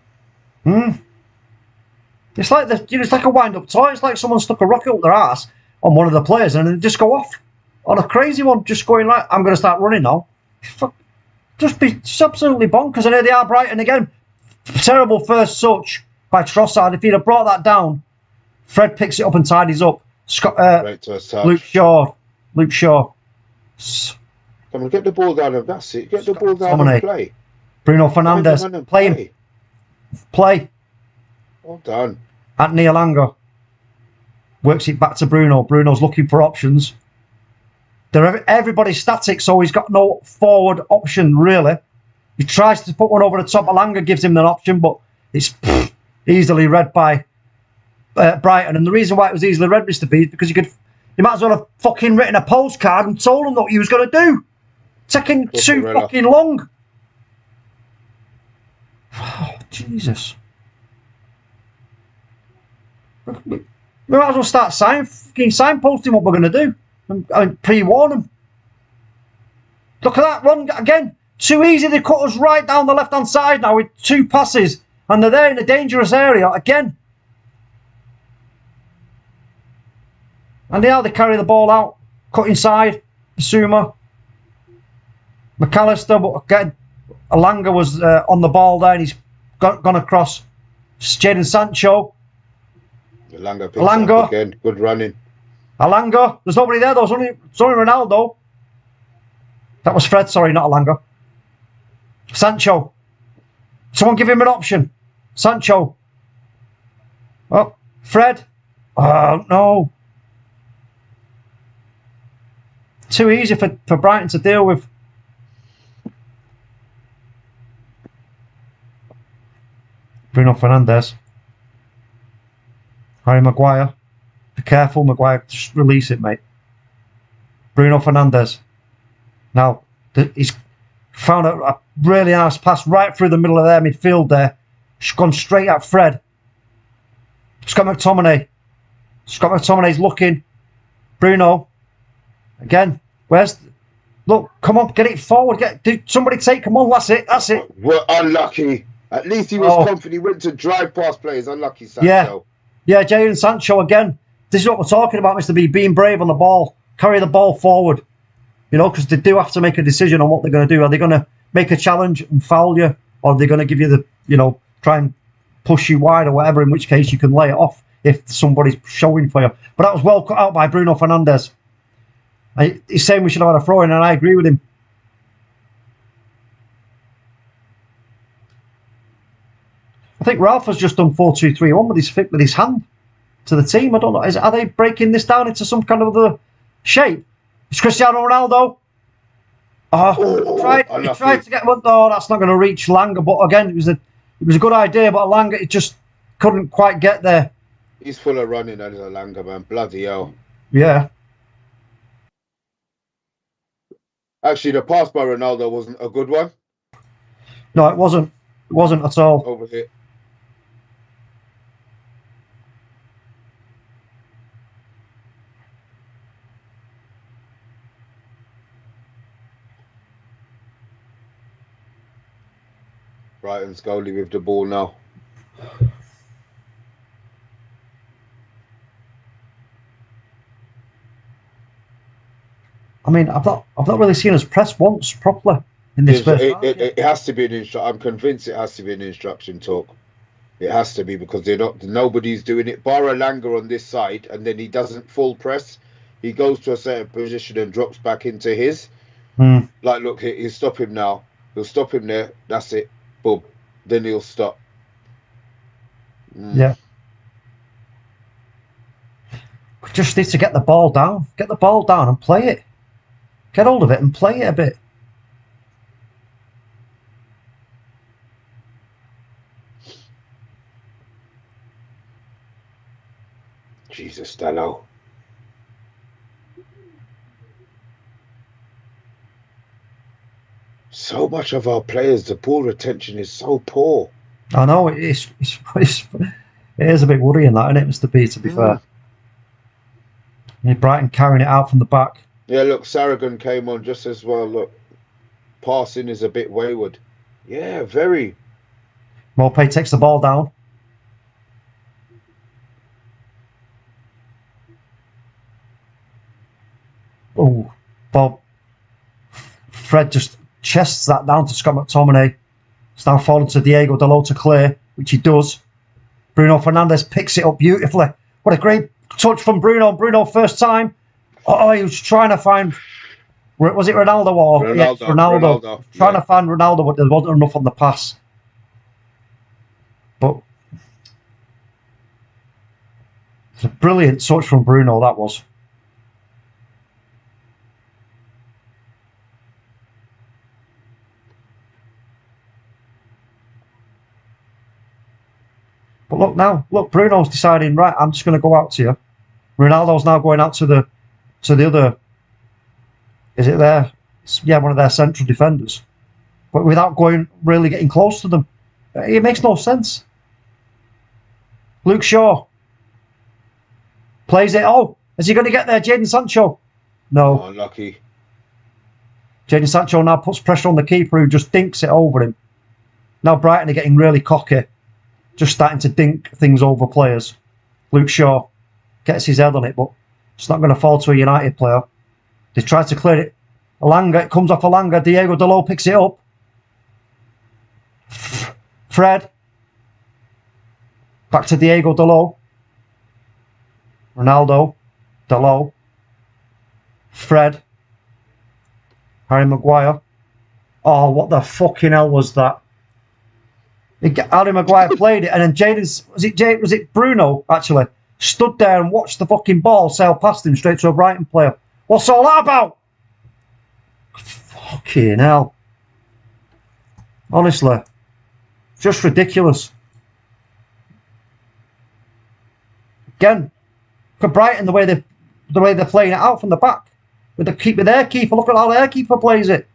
It's like it's like a wind-up toy. It's like someone stuck a rocket up their ass on one of the players and then just go off on a crazy one, just going like, I'm going to start running now. Just absolutely bonkers. And here they are, Brighton again. Terrible first touch by Trossard. If he'd have brought that down, Fred picks it up and tidies up. Luke Shaw. Come on, get the ball down and that's it. Get the ball down and play. Bruno Fernandes, play. Well done. Anthony Elanga works it back to Bruno. Bruno's looking for options. Everybody's static, so he's got no forward option, really. He tries to put one over the top. Elanga gives him an option, but it's easily read by Brighton. And the reason why it was easily read, Mr. B, is because you might as well have fucking written a postcard and told them what you was going to do. Taking too fucking long. Oh, Jesus. We might as well start signposting what we're going to do. And pre-warn them. Look at that run again. Too easy. They cut us right down the left-hand side now with 2 passes. And they're there in a dangerous area again. And now they carry the ball out. Cut inside. Basuma. McAllister. But again, Elanga was on the ball there and he's gone across. Jadon Sancho. Elanga again. Good running. Elanga. There's nobody there. There's only Ronaldo. That was Fred. Sorry, not Elanga. Sancho. Someone give him an option. Sancho. Oh, Fred. Oh, no. Too easy for Brighton to deal with. Bruno Fernandes. Harry Maguire. Be careful, Maguire. Just release it, mate. Bruno Fernandes. Now, he's found a really nice pass right through the middle of their midfield there. She's gone straight at Fred. Scott McTominay. Scott McTominay's looking. Bruno. Again. Look, come on, get it forward. Somebody take him on. That's it. We're unlucky. At least he was confident. He went to drive past players. Unlucky, Sancho. Yeah, Jadon Sancho again. This is what we're talking about, Mr. B. Being brave on the ball. Carry the ball forward. You know, because they do have to make a decision on what they're going to do. Are they going to make a challenge and foul you? Or are they going to give you try and push you wide or whatever, in which case you can lay it off if somebody's showing for you. But that was well cut out by Bruno Fernandes. He's saying we should have had a throw-in, and I agree with him. I think Ralph has just done 4-2-3-1 with his hand to the team. I don't know. Are they breaking this down into some kind of other shape? It's Cristiano Ronaldo. He tried to get one. No, that's not going to reach Elanga. But again, it was a good idea. But Elanga, it just couldn't quite get there. He's full of running, that is Elanga, man. Bloody hell. Yeah. Actually, the pass by Ronaldo wasn't a good one. No, it wasn't. It wasn't at all. Over here. Brighton's goalie with the ball now. I mean, I've not really seen us press once properly in this first half. It has to be an instruction. I'm convinced it has to be an instruction talk. It has to be, because nobody's doing it. Bar Elanga on this side, and then he doesn't full press. He goes to a certain position and drops back into his. Like, look, he'll stop him now. He'll stop him there. That's it. Boom. Then he'll stop. Yeah. We just need to get the ball down. Get the ball down and play it. Get hold of it and play it a bit. Jesus, Dallo. So much of our players, the ball retention is so poor. I know it's It is a bit worrying, that, isn't it, Mr. B, to be fair. Brighton carrying it out from the back. Yeah, look, Saragan came on just as well. Look, passing is a bit wayward. Yeah, very. Maupay takes the ball down. Oh, Bob. Fred just chests that down to Scott McTominay. It's now fallen to Diego Dalot to clear, which he does. Bruno Fernandes picks it up beautifully. What a great touch from Bruno. Bruno, first time. Oh, he was trying to find... Was it Ronaldo or... Ronaldo. Yes, Ronaldo. Trying to find Ronaldo, but there wasn't enough on the pass. But... It's a brilliant touch from Bruno, that was. But look now, look, Bruno's deciding, right, I'm just going to go out to you. Ronaldo's now going out to the other, is it there? Yeah, one of their central defenders. But without really getting close to them. It makes no sense. Luke Shaw plays it. Oh, is he going to get there, Jadon Sancho? No. Oh, unlucky. Jadon Sancho now puts pressure on the keeper, who just dinks it over him. Now Brighton are getting really cocky. Just starting to dink things over players. Luke Shaw gets his head on it, but it's not going to fall to a United player. They try to clear it. Elanga, it comes off Elanga. Diego Dalot picks it up. Fred. Back to Diego Dalot. Ronaldo. Dalot. Fred. Harry Maguire. Oh, what the fucking hell was that? Harry Maguire played it, and then was it Bruno, actually, stood there and watched the fucking ball sail past him straight to a Brighton player. What's all that about? Fucking hell. Honestly. Just ridiculous. Again, for Brighton, the way they're playing it out from the back. With their keeper, look at how their keeper plays it.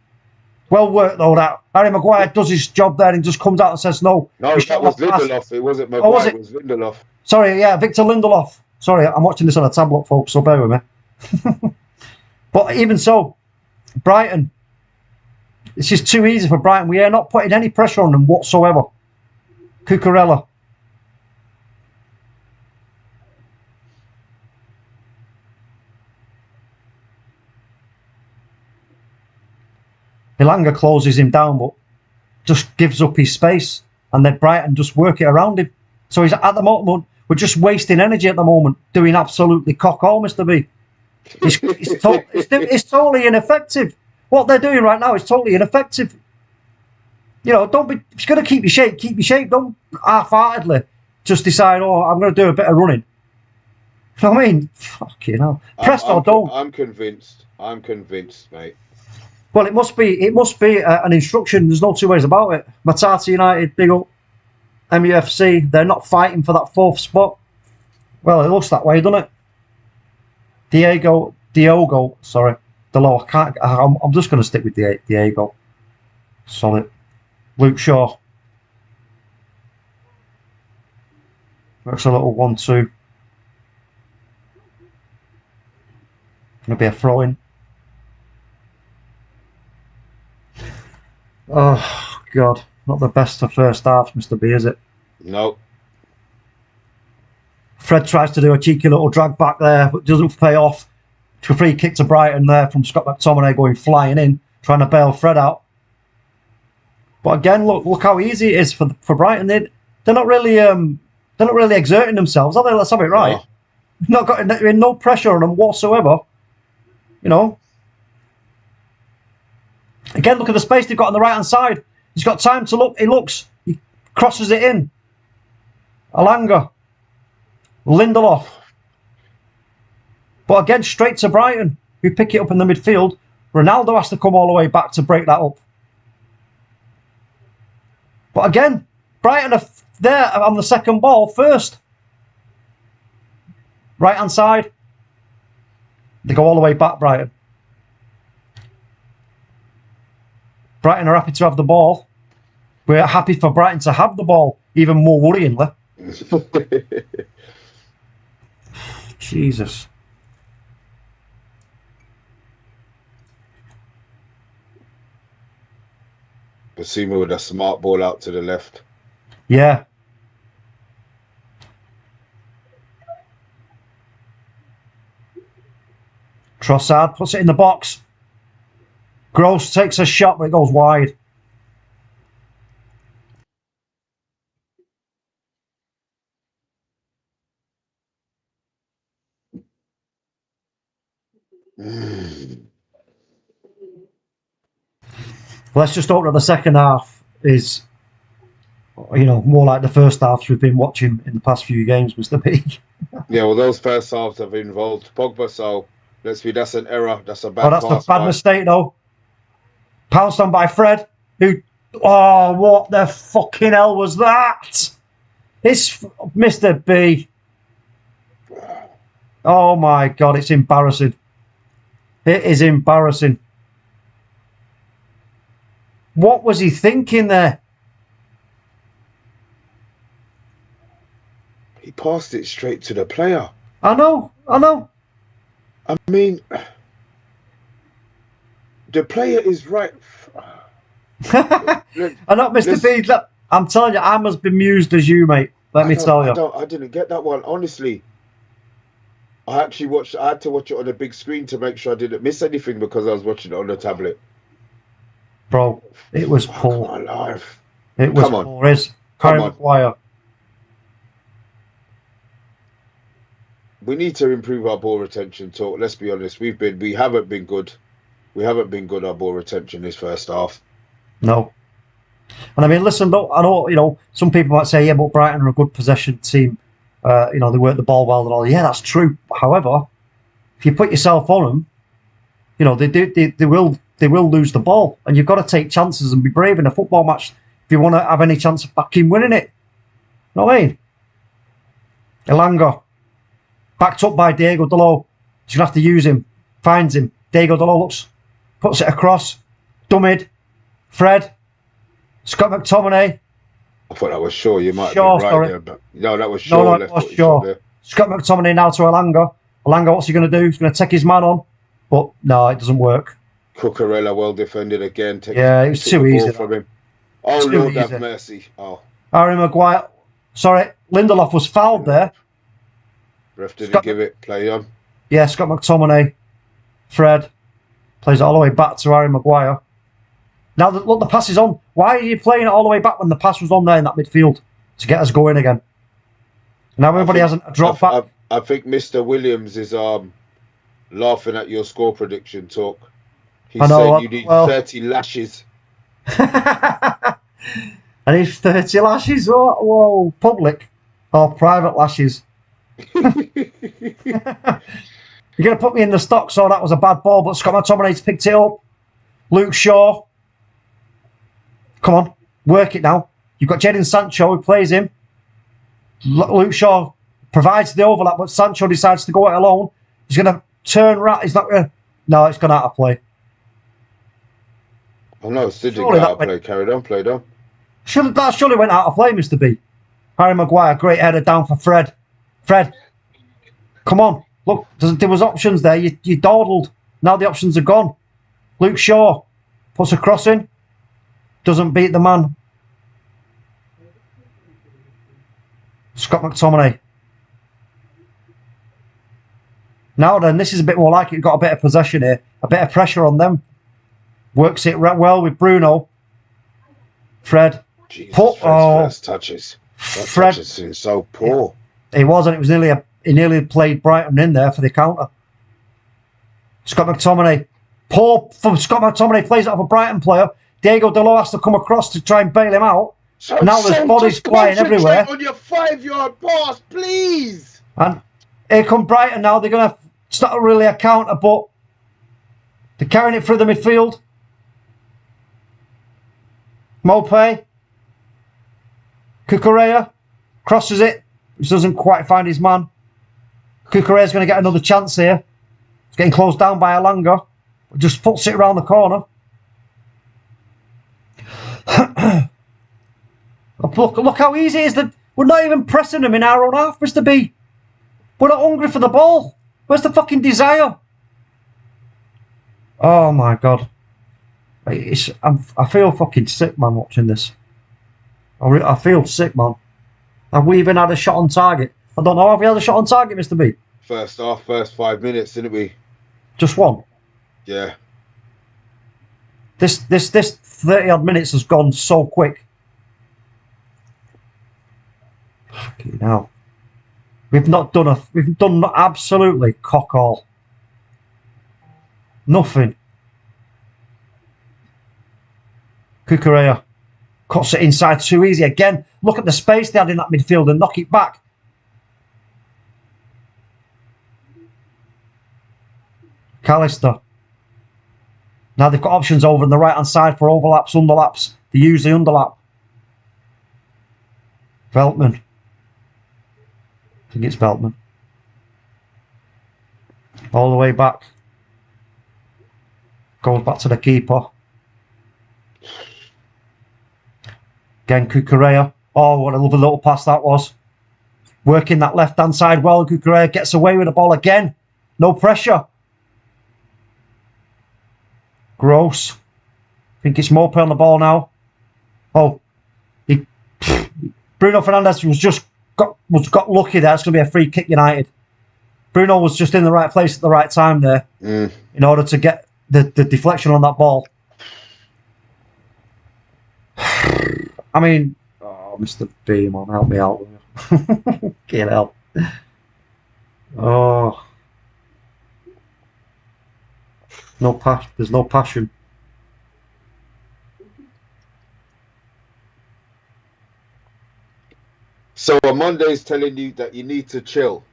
Well worked, though, that. Harry Maguire does his job there and just comes out and says no. No, that was Lindelof. It wasn't Maguire, it was Lindelof. Sorry, yeah, Victor Lindelof. Sorry, I'm watching this on a tablet, folks, so bear with me. But even so, Brighton, it's just too easy for Brighton. We are not putting any pressure on them whatsoever. Cucurella. Elanga closes him down, but just gives up his space, and then Brighton just work it around him. So he's at the moment, we're just wasting energy at the moment, doing absolutely cock all, Mr. B. It's totally ineffective. What they're doing right now is totally ineffective. You know, don't be. If you're going to keep your shape, keep your shape. Don't half-heartedly just decide, oh, I'm going to do a bit of running. You know what I mean? Fucking hell. Press or don't. I'm convinced, mate. Well, it must be an instruction. There's no two ways about it. Matata United, big up. MUFC, they're not fighting for that fourth spot. Well, it looks that way, doesn't it? Diogo, sorry. Dalot, I'm just going to stick with Diego. Solid. Luke Shaw. Works a little 1-2. Going to be a throw-in. Oh, God. Not the best for first half, Mr. B, is it? No. Fred tries to do a cheeky little drag back there, but doesn't pay off. To a free kick to Brighton there from Scott McTominay going flying in, trying to bail Fred out. But again, look how easy it is for Brighton. They're not really exerting themselves, are they? Let's have it right. No. Not got no pressure on them whatsoever. You know. Again, look at the space they've got on the right hand side. He's got time to look. He looks. He crosses it in. Elanga. Lindelof. But again, straight to Brighton, who pick it up in the midfield. Ronaldo has to come all the way back to break that up. But again, Brighton are there on the second ball first. Right hand side. They go all the way back, Brighton. Brighton are happy to have the ball. We're happy for Brighton to have the ball, even more worryingly. Jesus. Basuma with a smart ball out to the left. Yeah. Trossard puts it in the box. Gross takes a shot, but it goes wide. Let's just hope that the second half is, more like the first halves we've been watching in the past few games, Mr. B. Yeah, well, those first halves have involved Pogba, so that's an error. That's a bad That's pass. a bad mistake, though. Pounced on by Fred, who... Oh, what the fucking hell was that? It's Mr. B. Oh, my God, it's embarrassing. It is embarrassing. What was he thinking there? He passed it straight to the player. I know. I mean, the player is right. I know, Mr. B. Look, I'm telling you, I'm as bemused as you, mate. Let me tell you. I didn't get that one, honestly. I had to watch it on a big screen to make sure I didn't miss anything because I was watching it on the tablet. Bro, it was poor. My life. It was poor. Is Harry Maguire. We need to improve our ball retention talk. Let's be honest. We haven't been good. We haven't been good at ball retention this first half. No. And I mean, listen, I know, some people might say, yeah, but Brighton are a good possession team. They work the ball well and all. Yeah, that's true. However, if you put yourself on them, they will lose the ball, and you've got to take chances and be brave in a football match if you want to have any chance of back in winning it. You know what I mean? Elanga, backed up by Diego Dalot. He's gonna have to use him. Finds him. Diego Dalot puts it across. Dummied. Fred. Scott McTominay. I thought that was Shaw. You might have been right there, but no, that was Shaw. No, it was Shaw. Scott McTominay now to Elanga. Elanga, what's he going to do? He's going to take his man on, but no, it doesn't work. Cucurella well defended again. It was too easy from him. Oh, Lord have mercy. Oh, Harry Maguire. Sorry, Lindelof was fouled there. Ref didn't give it. Play on. Yeah, Scott McTominay. Fred plays it all the way back to Harry Maguire. Now, look, the pass is on. Why are you playing it all the way back when the pass was on there in that midfield to get us going again? Now everybody hasn't dropped back. I think Mr. Williams is laughing at your score prediction talk. He said you need 30 lashes. I need 30 lashes? Whoa, public or private lashes? You're going to put me in the stock, so that was a bad ball, but Scott McTominay's picked it up. Luke Shaw. Come on, work it now. You've got Jadon Sancho who plays him. Luke Shaw provides the overlap, but Sancho decides to go it alone. He's going to turn right. He's not going to... No, it's gone out of play. Oh, no, it didn't go out of play. Carried on, played on. That surely went out of play, Mr. B. Harry Maguire, great header down for Fred. Fred, come on. Look, there was options there. You dawdled. Now the options are gone. Luke Shaw puts a cross in. Doesn't beat the man. Scott McTominay. Now then, this is a bit more like it. You've got a bit of possession here. A bit of pressure on them. Works it well with Bruno. Fred. Jesus, first touches. Fred is so poor. He was, and it was he nearly played Brighton in there for the counter. Scott McTominay. Poor from Scott McTominay, plays it off a Brighton player. Diego Dalot has to come across to try and bail him out. Now there's bodies flying everywhere. On your 5-yard pass, please. And here come Brighton now. They're going to start really a counter, but they're carrying it through the midfield. Mopé. Cucurella crosses it, which doesn't quite find his man. Cucurella's going to get another chance here. It's getting closed down by Elanga. Just puts it around the corner. Look how easy it is. We're not even pressing them in our own half, Mr. B. We're not hungry for the ball. Where's the fucking desire? Oh my God. I feel fucking sick, man, watching this. I feel sick, man. Have we even had a shot on target? I don't know. Have we had a shot on target, Mr. B? First half, first 5 minutes, didn't we? Just one? Yeah. This 30-odd minutes has gone so quick. Fucking hell. We've done absolutely cock all. Nothing. Cucurella cuts it inside too easy again. Look at the space they had in that midfield and knock it back. Callister. Now they've got options over on the right hand side for overlaps, underlaps. They use the underlap. Veltman. I think it's Veltman. All the way back. Goes back to the keeper. Again, Cucurella. Oh, what a lovely little pass that was. Working that left-hand side well. Cucurella gets away with the ball again. No pressure. Gross. I think it's Mope on the ball now. Oh. Bruno Fernandes got lucky there. It's going to be a free kick United. Bruno was just in the right place at the right time there in order to get the deflection on that ball. I mean, oh, Mr. B, man, help me out. Get help. Oh. No passion. There's no passion. So Monday's telling you that you need to chill.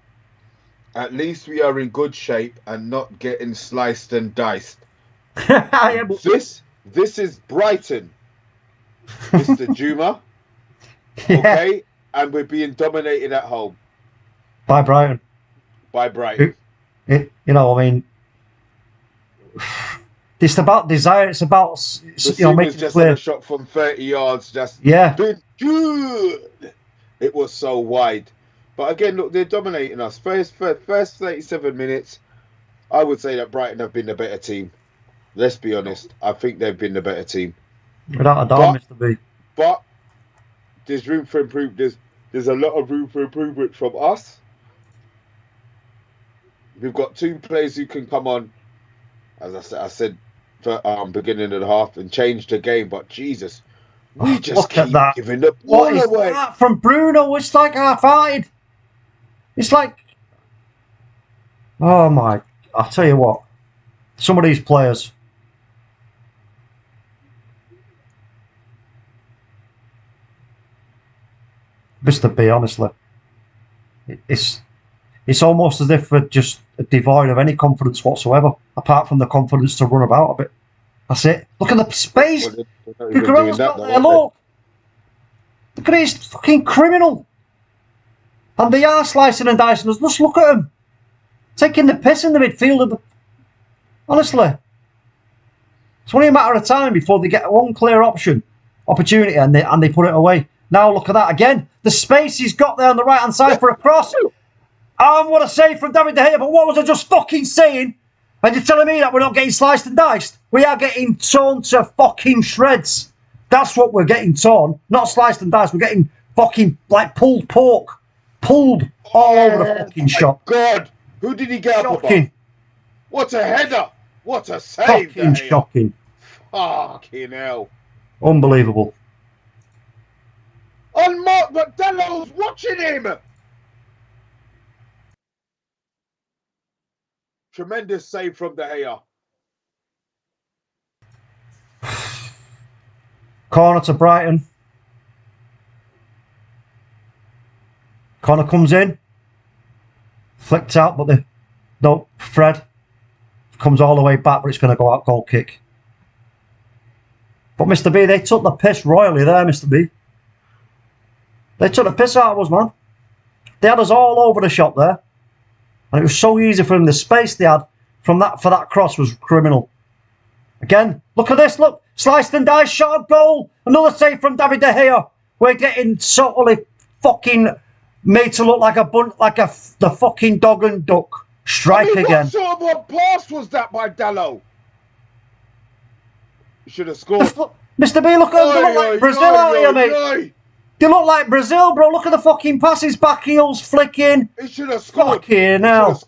At least we are in good shape and not getting sliced and diced. This is Brighton, Mr. Juma. Okay? And we're being dominated at home. By Brighton. By Brighton. You know, I mean, it's about desire. It's about, making just clear. A shot from 30 yards. Just been good. It was so wide. But again, look, they're dominating us. First 37 minutes, I would say that Brighton have been the better team. Let's be honest. I think they've been the better team. Without a doubt, Mr. B. But there's room for improvement. There's a lot of room for improvement from us. We've got two players who can come on, as I said for beginning of the half, and change the game. But Jesus, we just keep giving the ball away. What is that from Bruno? It's like half-hearted. It's like, oh my! I'll tell you what. Some of these players. Mr. B, honestly, it's almost as if we're just devoid of any confidence whatsoever, apart from the confidence to run about a bit. That's it. Look at the space. Cucurella's got there. Look at it. It's fucking criminal. And they are slicing and dicing us. Just look at them. Taking the piss in the midfield. Honestly. It's only a matter of time before they get one clear opportunity and they put it away. Now look at that again. The space he's got there on the right-hand side for a cross. What a save from David De Gea. But what was I just fucking saying? And you're telling me that we're not getting sliced and diced? We are getting torn to fucking shreds. That's what we're getting torn. Not sliced and diced. We're getting fucking like pulled pork. Pulled all over the fucking shop. God, who did he get up above? What a header! What a save! Fucking shocking. Fucking hell. Unbelievable. And Mark McDellow's watching him. Tremendous save from De Gea. Corner to Brighton. Corner comes in. Flicked out, but Fred comes all the way back, but it's going to go out goal kick. But Mr. B, they took the piss royally there, Mr. B. They took the piss out of us, man. They had us all over the shop there. And it was so easy for them. The space they had for that cross was criminal. Again, look at this, look. Sliced and diced, shot of goal. Another save from David De Gea. We're getting totally fucking made to look like the fucking dog and duck. Strike again. What sort of a pass was that by Dalot? You should have scored. Mr. B, look at them. They look like Brazil out here, mate. They look like Brazil, bro. Look at the fucking passes, back heels, flicking. He should have scored. Fucking hell.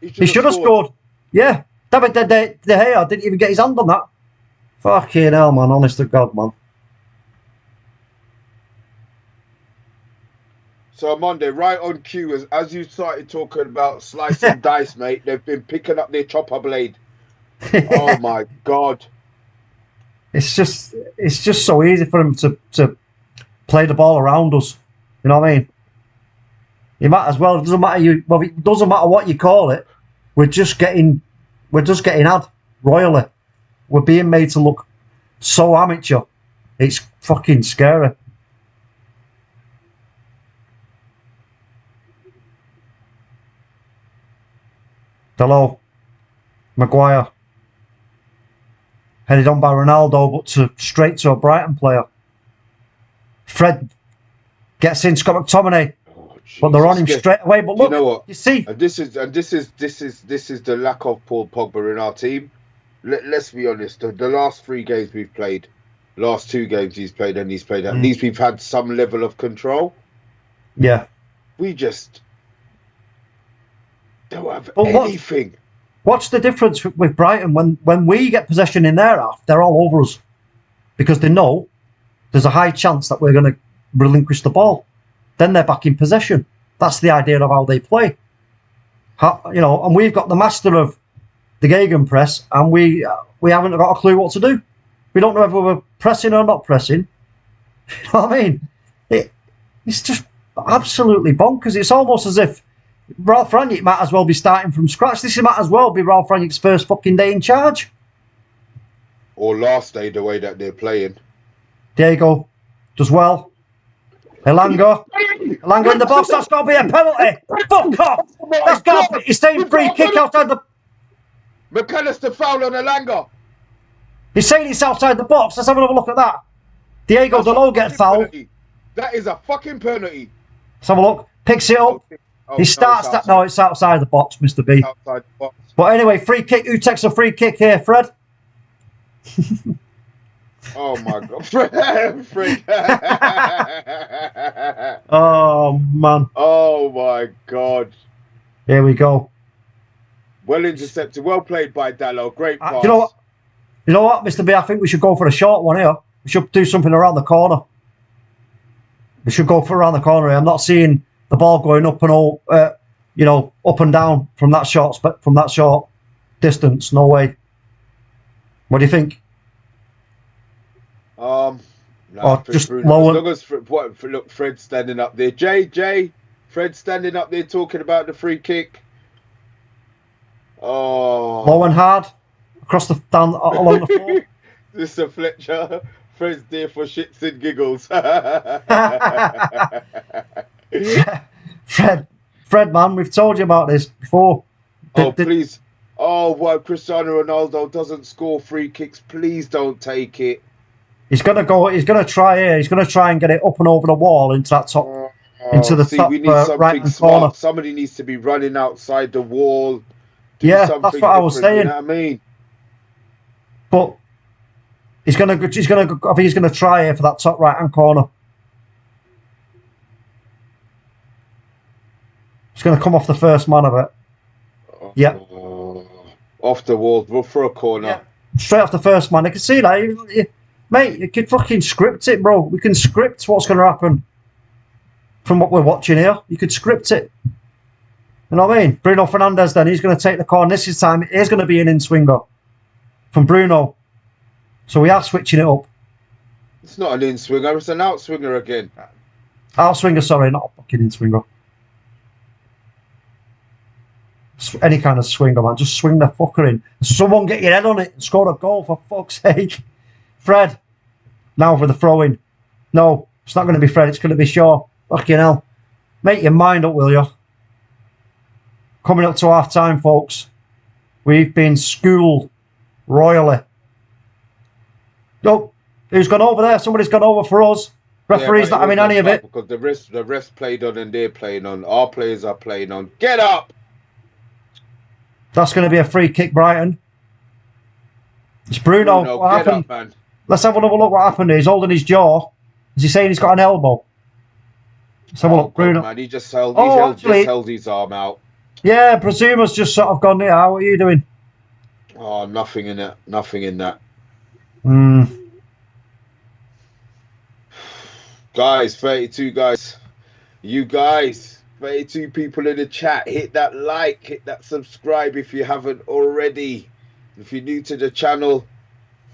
He should have scored. Yeah. David De Gea didn't even get his hand on that. Fucking hell, man. Honest to God, man. So, Monday, right on cue, as you started talking about slice and dice, mate, they've been picking up their chopper blade. Oh, my God. It's just so easy for them to play the ball around us. You know what I mean? It might as well. It doesn't matter it doesn't matter what you call it. We're just getting had royally. We're being made to look so amateur. It's fucking scary. Hello, Maguire. Headed on by Ronaldo, but straight to a Brighton player. Fred gets in, Scott McTominay, but they're on him straight away. But look, you know what? You see, and this is the lack of Paul Pogba in our team. Let's be honest. The last 3 games we've played, last 2 games he's played, and he's played. At least we've had some level of control. Yeah, we just don't have anything. What's the difference with Brighton? When we get possession in their half, they're all over us because they know there's a high chance that we're going to relinquish the ball. Then they're back in possession. That's the idea of how they play. And we've got the master of the gegenpress, and we haven't got a clue what to do. We don't know whether we're pressing or not pressing. You know what I mean? It's just absolutely bonkers. It's almost as if Ralph Rangnick might as well be starting from scratch. This might as well be Ralph Rangnick's first fucking day in charge. Or last day, the way that they're playing. Diego does well. Elanga in the box. That's got to be a penalty. Fuck off. That's got to be. He's saying free kick outside the. McAllister foul on Elanga. He's saying it's outside the box. Let's have another look at that. Diego Dalot gets fouled. Penalty. That is a fucking penalty. Let's have a look. Picks it up. He starts that. No, it's outside the box, Mr. B. Outside the box. But anyway, free kick. Who takes a free kick here, Fred? Oh my God, Fred. Oh man. Oh my God. Here we go. Well intercepted. Well played by Dalot. Great pass. You know what, Mr. B? I think we should go for a short one here. We should do something around the corner. We should go for around the corner here. I'm not seeing the ball going up and all, up and down from that short distance. No way. What do you think? Just lower. As long as look, Fred's standing up there. Jay, Fred's standing up there talking about the free kick. Oh, low and hard across down along the floor. This is a Fletcher. Fred's there for shits and giggles. Fred, man, we've told you about this before. Please. Oh, why Cristiano Ronaldo doesn't score free kicks? Please don't take it. He's gonna go. He's gonna try here. He's gonna try and get it up and over the wall into that top, top we need something right hand smart. corner. Somebody needs to be running outside the wall. That's what I was saying. You know what I mean? But he's gonna. I think he's gonna try here for that top right hand corner. He's gonna come off the first man of it. Yeah. Off the wall, for a corner. Yeah. Straight off the first man. I can see that. Mate, you could fucking script it, bro. We can script what's going to happen from what we're watching here. You could script it. You know what I mean? Bruno Fernandes then, he's going to take the corner. This time it is going to be an in-swinger from Bruno. So we are switching it up. It's not an in-swinger, it's an out-swinger again. Out-swinger, sorry, not a fucking in-swinger. Any kind of swinger, man. Just swing the fucker in. Someone get your head on it and score a goal, for fuck's sake. Fred, now for the throw-in. No, it's not going to be Fred, it's going to be Shaw. Fucking hell. Make your mind up, will you? Coming up to half-time, folks. We've been schooled royally. Oh, who's gone over there? Somebody's gone over for us. Yeah, Referee's but it not was having no any of foul it. because the rest played on and they're playing on. Our players are playing on. Get up! That's going to be a free kick, Brighton. It's Bruno. Bruno, What get happened? up, man. Let's have another look. What happened? He's holding his jaw. Is he saying he's got an elbow? Let's have a Oh look, God, Bruno. man, he just Oh, actually, held his arm out. yeah, Presumer's just sort of gone, yeah, what are you doing? Oh, nothing in it. Nothing in that. Guys, 32 guys. You guys, 32 people in the chat. Hit that like, hit that subscribe if you haven't already. If you're new to the channel,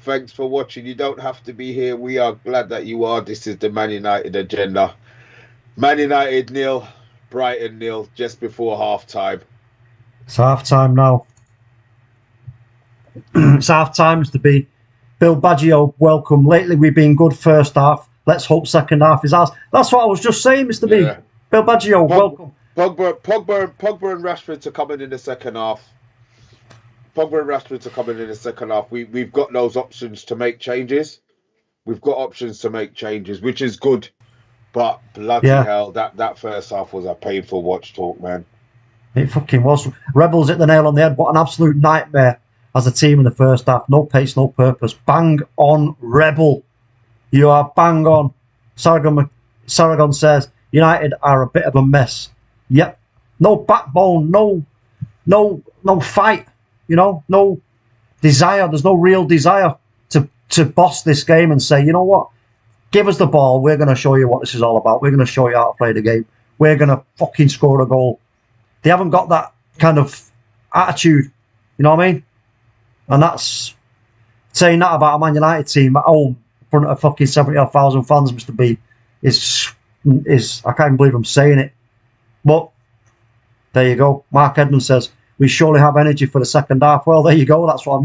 thanks for watching. You don't have to be here. We are glad that you are. This is the Man United agenda. Man United nil, Brighton nil, just before half time. It's half time now. It's half time to be. Bill Baggio, welcome. Lately we've been good first half. Let's hope second half is ours. That's what I was just saying, Mr. B. Bill Baggio, welcome. Pogba and Rashford to come in the second half. Pogba and Rashford to come in the second half. We've got those options to make changes. We've got options to make changes, which is good. But bloody hell, that first half was a painful watch talk, man. It fucking was. Rebels hit the nail on the head. What an absolute nightmare as a team in the first half. No pace, no purpose. Bang on, Rebel. You are bang on. Saragon says United are a bit of a mess. Yep. No backbone, no fight. You know, no desire. There's no real desire to boss this game and say, you know what? Give us the ball. We're going to show you what this is all about. We're going to show you how to play the game. We're going to fucking score a goal. They haven't got that kind of attitude. You know what I mean? And that's saying that about a Man United team at home in front of fucking 70,000 fans, Mr. B, is I can't even believe I'm saying it. But there you go. Mark Edmonds says, we surely have energy for the second half. Well, there you go. That's what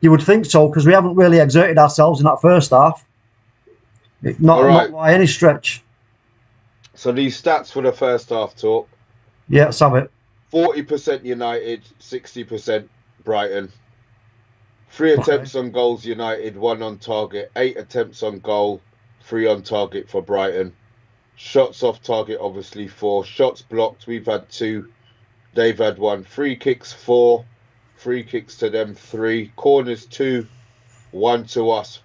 you would think so, because we haven't really exerted ourselves in that first half. Not by any stretch. So these stats for the first half talk. Yeah, let's have it. 40% United, 60% Brighton. 3 attempts on goals United, 1 on target. 8 attempts on goal, 3 on target for Brighton. Shots off target, obviously 4. Shots blocked, we've had 2. They've had 1. Free kicks 4. Free kicks to them 3. Corners 2. 1 to us.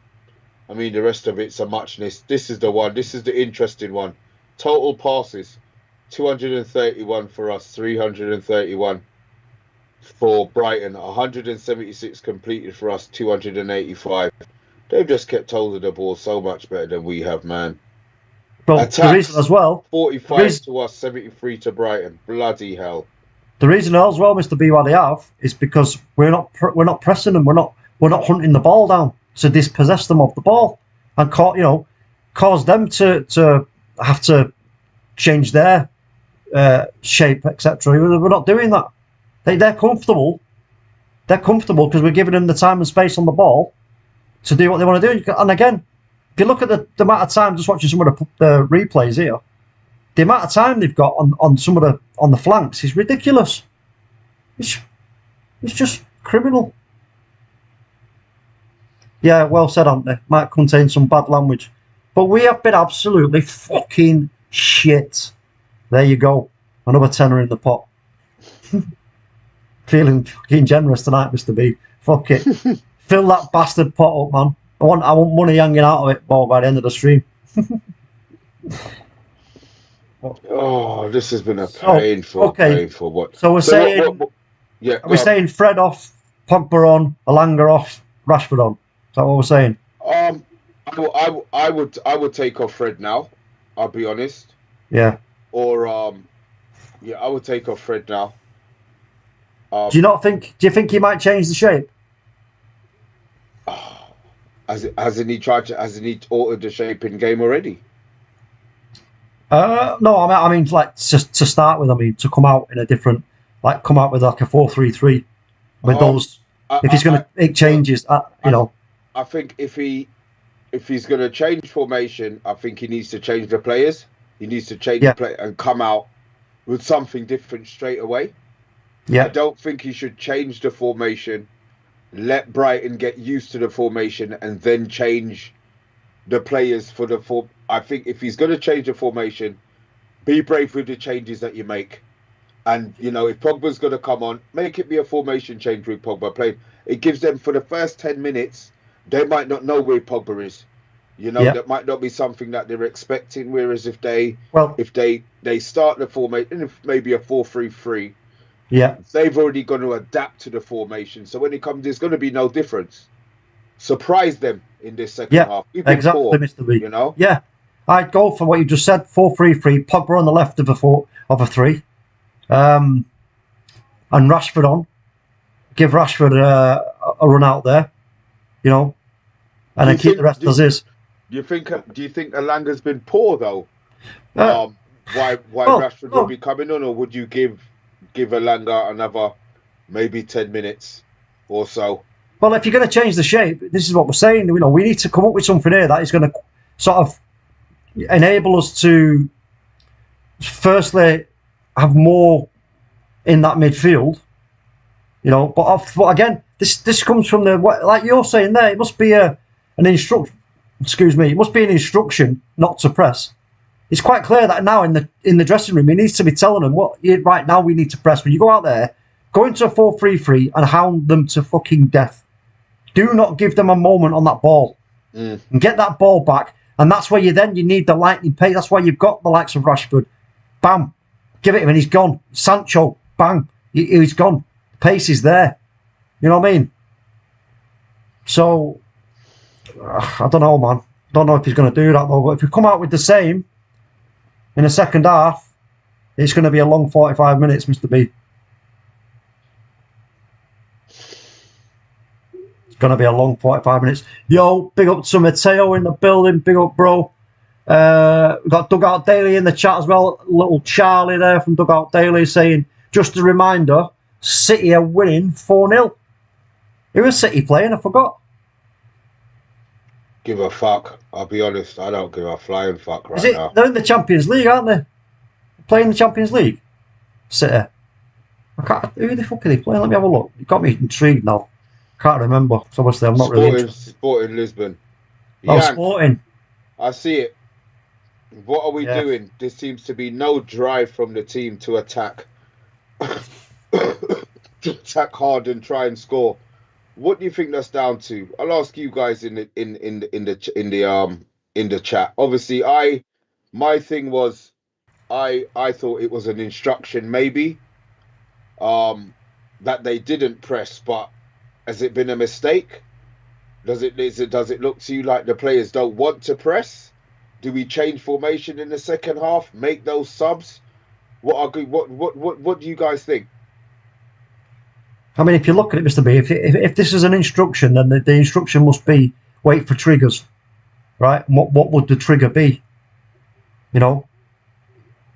I mean, the rest of it's a muchness. This is the one. This is the interesting one. Total passes. 231 for us. 331 for Brighton. 176 completed for us. 285. They've just kept hold of the ball so much better than we have, man. Well, attacks, the reason as well. 45 to us, 73 to Brighton. Bloody hell. The reason as well, Mr. B, why they have is because we're not pressing them. We're not hunting the ball down to dispossess them of the ball and cause them to have to change their shape, etc. We're not doing that. They're comfortable. They're comfortable because we're giving them the time and space on the ball to do what they want to do. And again, if you look at the amount of time, just watching some of the replays here, the amount of time they've got on some of the flanks is ridiculous. It's just criminal. Yeah, well said, Anthony. Might contain some bad language, but we have been absolutely fucking shit. There you go, another tenner in the pot. Feeling fucking generous tonight, Mr. B. Fuck it, fill that bastard pot up, man. I want money hanging out of it by the end of the stream. Oh, this has been a painful. What? So we're saying, are we saying Fred off, Pogba on, Elanga off, Rashford on? Is that what we're saying? I would take off Fred now. I'll be honest. Yeah. Or I would take off Fred now. Do you think he might change the shape? Hasn't he altered the shape in game already? No, I mean, like to start with. I mean, to come out in a different, come out with like a 4-3-3 with those. If he's going to make changes, I think if he's going to change formation, I think he needs to change the players. He needs to change the play and come out with something different straight away. Yeah. I don't think he should change the formation. Let Brighton get used to the formation and then change the players for the form. I think if he's going to change the formation, be brave with the changes that you make. And, you know, if Pogba's going to come on, make it be a formation change with Pogba playing. It gives them, for the first 10 minutes, they might not know where Pogba is. You know, Yeah. that might not be something that they're expecting. Whereas if they Well, start the formation, maybe a 4-3-3, yeah. they've already got to adapt to the formation. So when it comes, there's going to be no difference. Surprise them in this second Yeah. half. We've been Exactly, poor, Mr. B. you know. Yeah. I'd go for what you just said, 4-3-3, Pogba on the left of a three. And Rashford on. Give Rashford a run out there, you know, and then keep the rest as is. Do you think Elanga's been poor though? Uh, Why Rashford will be coming on, or would you give Elanga another maybe 10 minutes or so? Well, if you're going to change the shape, this is what we're saying. You know, we need to come up with something here that is going to sort of enable us to, firstly, have more in that midfield. You know, but again, this comes from the, like you're saying there. It must be an instruction. Excuse me. It must be an instruction not to press. It's quite clear that now in the dressing room, he needs to be telling them what right now we need to press. When you go out there, go into a 4-3-3 and hound them to fucking death. Do not give them a moment on that ball and get that ball back. And that's where you need the lightning pace. That's why you've got the likes of Rashford. Bam, give it him and he's gone. Sancho, bang, he's gone. Pace is there. You know what I mean? So, I don't know, man. Don't know if he's going to do that, though. But if we come out with the same in the second half, it's going to be a long 45 minutes, Mr. B. It's going to be a long 45 minutes. Yo, big up to Mateo in the building. Big up, bro. We've got Dugout Daily in the chat as well. Little Charlie there from Dugout Daily saying, just a reminder, City are winning 4-0. Who was City playing? I forgot. Give a fuck. I'll be honest. I don't give a flying fuck right now. They're in the Champions League, aren't they? Playing the Champions League. City. Who the fuck are they playing? Let me have a look. You got me intrigued now. Can't remember. So obviously, I'm not really interested. Sporting Lisbon. Oh, Sporting. I see it. What are we doing? There seems to be no drive from the team to attack. To attack hard and try and score. What do you think that's down to? I'll ask you guys in the chat. Obviously, my thing was, I thought it was an instruction maybe, that they didn't press. But has it been a mistake? Does it look to you like the players don't want to press? Do we change formation in the second half? Make those subs? What do you guys think? I mean, if you look at it, Mr. B, if this is an instruction, then the instruction must be wait for triggers, right? What would the trigger be? You know,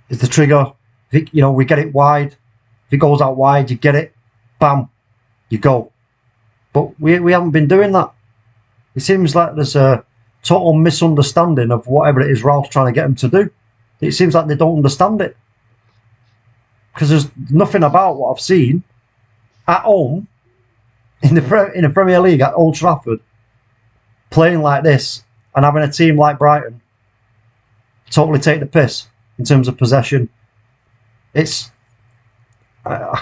is the trigger? We get it wide. If it goes out wide, you get it, bam, you go. But we haven't been doing that. It seems like there's a total misunderstanding of whatever it is Ralph's trying to get them to do. It seems like they don't understand it because there's nothing about what I've seen at home in the Premier League at Old Trafford playing like this and having a team like Brighton totally take the piss in terms of possession. I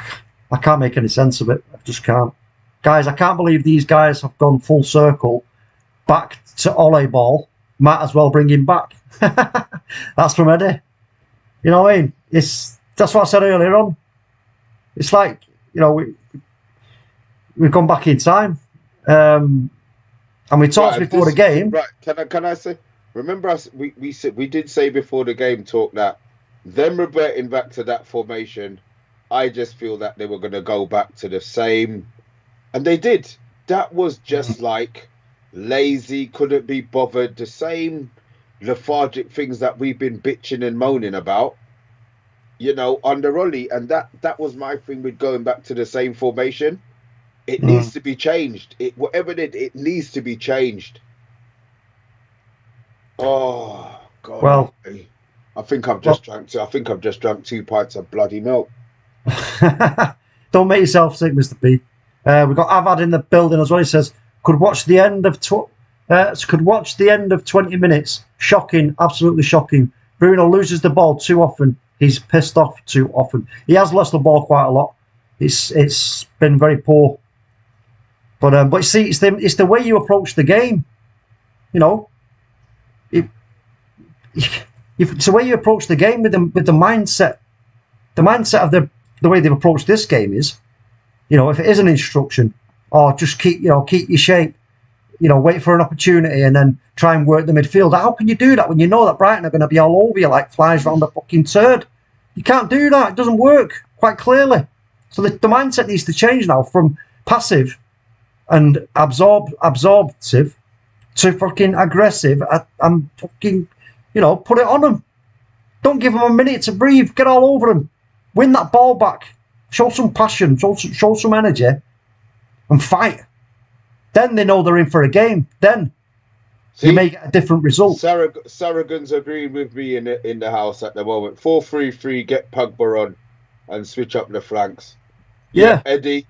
can't make any sense of it. I just can't. Guys, I can't believe these guys have gone full circle back to Ole ball. Might as well bring him back. That's from Eddie. You know what I mean? That's what I said earlier on. It's like, we've gone back in time. And we talked before the game. Right, can I say, remember we did say before the game talk that them reverting back to that formation, I just feel that they were going to go back to the same, and they did. That was just like lazy, couldn't be bothered, the same lethargic things that we've been bitching and moaning about, under Ollie. And that was my thing with going back to the same formation. It needs to be changed. Whatever it needs to be changed. Oh God! Well, I think I've just drank 2 pints of bloody milk. Don't make yourself sick, Mr. B. We've got Avad in the building as well. He says, could watch the end of Could watch the end of 20 minutes. Shocking, absolutely shocking. Bruno loses the ball too often. He's pissed off too often. He has lost the ball quite a lot. It's been very poor. But see, it's the way you approach the game. You know, it's the way you approach the game with the mindset. The mindset of the way they've approached this game is, if it is an instruction, or just keep your shape. Wait for an opportunity and then try and work the midfield. How can you do that when you know that Brighton are going to be all over you like flies around the fucking turd? You can't do that. It doesn't work, quite clearly. So the mindset needs to change now from passive and absorptive to fucking aggressive and fucking, put it on them. Don't give them a minute to breathe. Get all over them. Win that ball back. Show some passion. Show some energy and fight. Then they know they're in for a game. Then you may get a different result. Sarragon's agreeing with me in the house at the moment. 4-3-3, get Pogba on and switch up the flanks. Yeah. Eddie,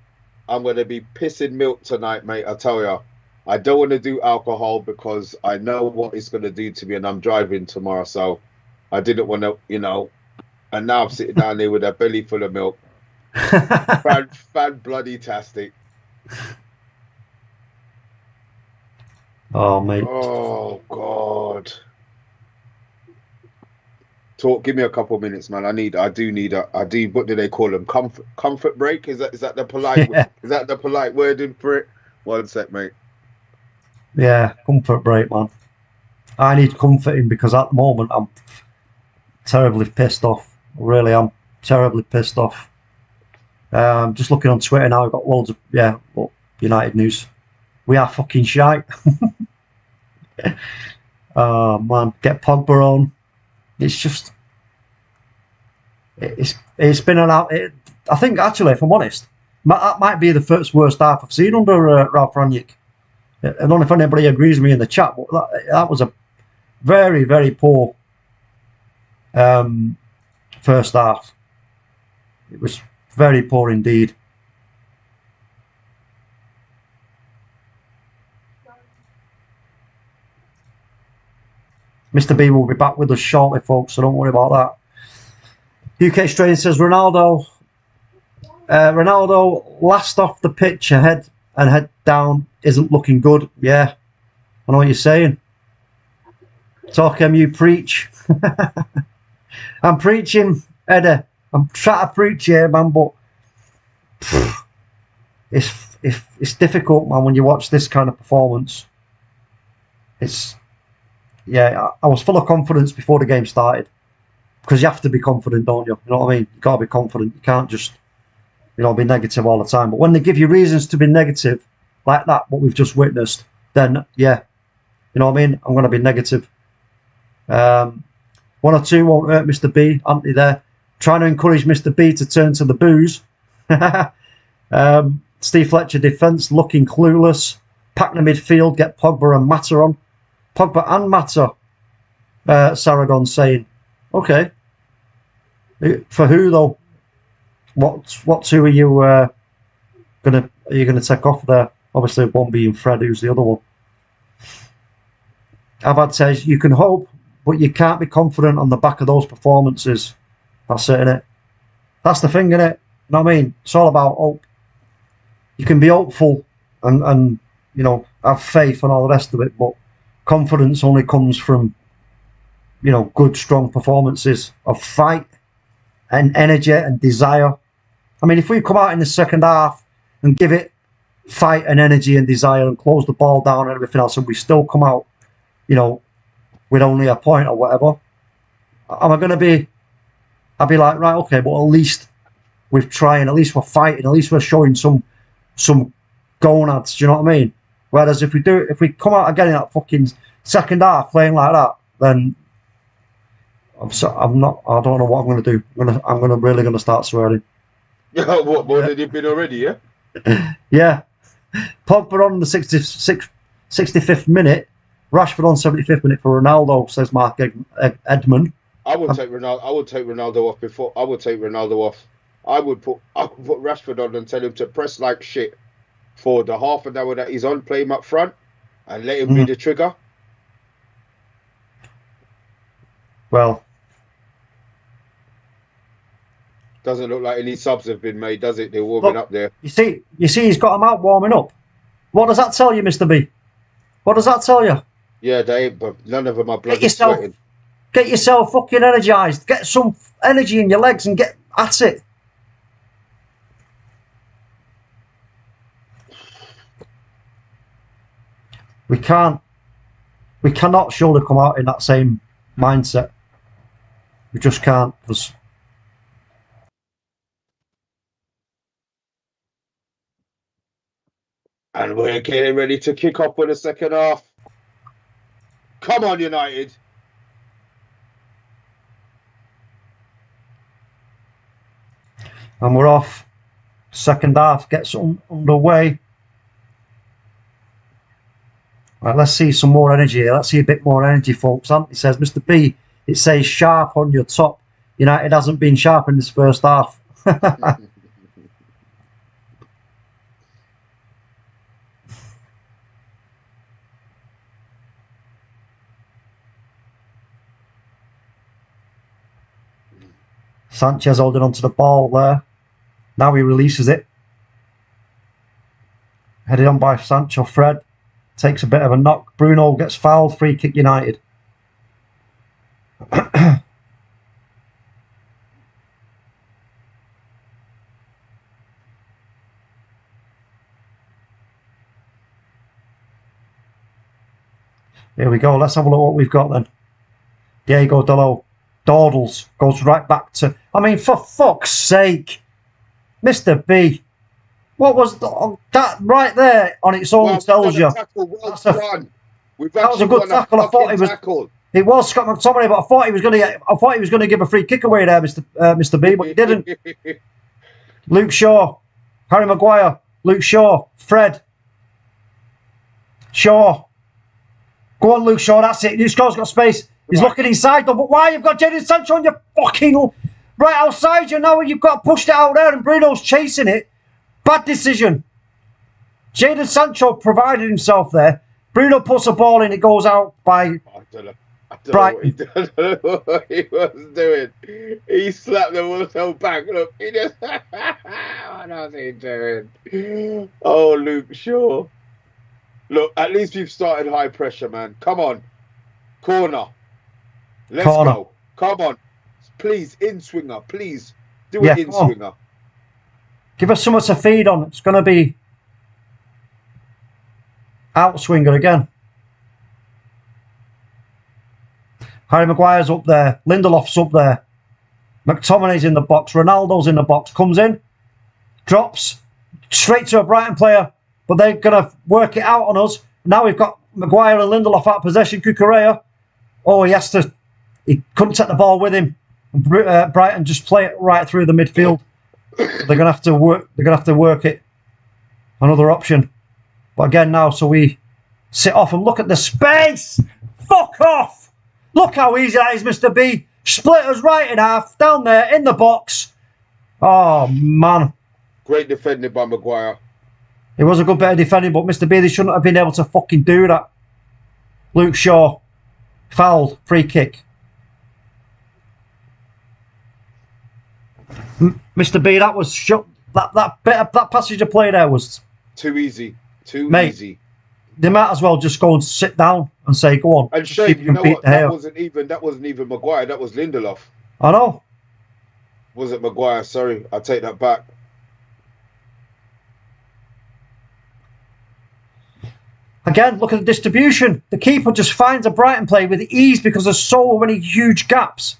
I'm going to be pissing milk tonight, mate. I tell you. I don't want to do alcohol because I know what it's going to do to me and I'm driving tomorrow. So I didn't want to, and now I'm sitting down there with a belly full of milk. fan bloody tastic. Oh, mate. Oh, God. Give me a couple of minutes, man. I do. What do they call them? Comfort break? Is that the polite? Yeah. Is that the polite wording for it? One sec, mate. Yeah, comfort break, man. I need comforting because at the moment I'm terribly pissed off. I really am terribly pissed off. Just looking on Twitter now, I've got loads of United news. We are fucking shite. Oh man, get Pogba on. It's just, it's been an out. I think actually, if I'm honest, that might be the first worst half I've seen under Ralph Rangnick. I don't know if anybody agrees with me in the chat, but that was a very, very poor first half. It was very poor indeed. Mr. B will be back with us shortly, folks, so don't worry about that. UK Strain says Ronaldo last off the pitch, head down, isn't looking good. Yeah, I know what you're saying. TalkMU, preach. I'm preaching, Eddie. I'm trying to preach here, man, but it's difficult, man, when you watch this kind of performance. I was full of confidence before the game started because you have to be confident, don't you? You know what I mean? You got to be confident. You can't just, be negative all the time. But when they give you reasons to be negative like that, what we've just witnessed, then, yeah, you know what I mean? I'm going to be negative. 1 or 2 won't hurt Mr. B, aren't they there? Trying to encourage Mr. B to turn to the booze. Steve Fletcher defence, looking clueless. Packner midfield, get Pogba and Mata on. Pogba and Mata, Sarragon saying, okay. For who though? What 2 are you gonna take off there? Obviously, one being Fred, who's the other one. Abad says you can hope, but you can't be confident on the back of those performances. That's it, innit? That's the thing, innit? You know what I mean? It's all about hope. You can be hopeful and have faith and all the rest of it, but confidence only comes from, good, strong performances of fight and energy and desire. I mean, if we come out in the second half and give it fight and energy and desire and close the ball down and everything else, and we still come out, with only a point or whatever, am I going to be? I'll be like, right, okay, but at least we're trying, at least we're fighting, at least we're showing some gonads. Do you know what I mean? Whereas if we come out again in that fucking second half playing like that, then I don't know what I'm going to do. I'm really going to start swearing. What, more than you've been already, yeah? Yeah. Pogba on the 65th minute, Rashford on 75th minute for Ronaldo, says Mark Edmund. I would take Ronaldo off before. I would take Ronaldo off. I would put Rashford on and tell him to press like shit for the half an hour that he's on, play him up front, and let him be the trigger. Well, doesn't look like any subs have been made, does it? They're warming look, up there. You see, he's got them out warming up. What does that tell you, Mr. B? What does that tell you? Yeah, but none of them are bloody sweating. Get yourself fucking energised. Get some energy in your legs and get at it. We cannot surely come out in that same mindset. We just can't. And we're getting ready to kick off with the second half. Come on, United. And we're off. Second half gets underway. Right, let's see some more energy here. Let's see a bit more energy, folks. It says, Mr. B, it says sharp on your top. United hasn't been sharp in this first half. Sanchez holding onto the ball there. Now he releases it. Headed on by Sancho. Fred takes a bit of a knock. Bruno gets fouled. Free kick United. Here we go. Let's have a look what we've got then. Diego Dalot. Dawdles goes right back to... I mean, for fuck's sake. Mr. B. What was that right there on its own tells you. That was a good tackle. I thought it was Scott McTominay, but I thought he was going to give a free kick away there, Mr. B, but he didn't. Luke Shaw, Harry Maguire, Luke Shaw, Fred, Shaw. Go on, Luke Shaw. That's it. Luke Shaw's got space. He's looking inside though. But why you've got Jadon Sancho on your fucking right outside you now? You've got pushed it out there, and Bruno's chasing it. Bad decision. Jadon Sancho provided himself there. Bruno puts a ball in, it goes out by... I don't know what he was doing. He slapped the ball back. Look, he just... what was he doing? Oh, Luke Shaw. Look, at least we've started high pressure, man. Come on. Corner. Let's go. Come on. Please, in-swinger. Please. Do an in-swinger. Give us someone to feed on. It's going to be out-swinger again. Harry Maguire's up there. Lindelof's up there. McTominay's in the box. Ronaldo's in the box. Comes in. Drops. Straight to a Brighton player. But they're going to work it out on us. Now we've got Maguire and Lindelof out of possession. Cucurella. Oh, he couldn't take the ball with him. And Brighton just play it right through the midfield. They're going to have to work. They're going to have to work it. Another option. But again now, so we sit off and look at the space. Fuck off. Look how easy that is, Mr. B. Split us right in half. Down there in the box. Oh, man. Great defending by Maguire. It was a good bit of defending, but Mr. B, they shouldn't have been able to fucking do that. Luke Shaw. Fouled. Free kick. Mr. B, that was that passage of play there was too easy. Easy. They might as well just go and sit down and say, "Go on." And Shane, you know what? That wasn't even Maguire. That was Lindelof. I know. Was it Maguire? Sorry, I take that back. Again, look at the distribution. The keeper just finds a Brighton play with ease because there's so many huge gaps.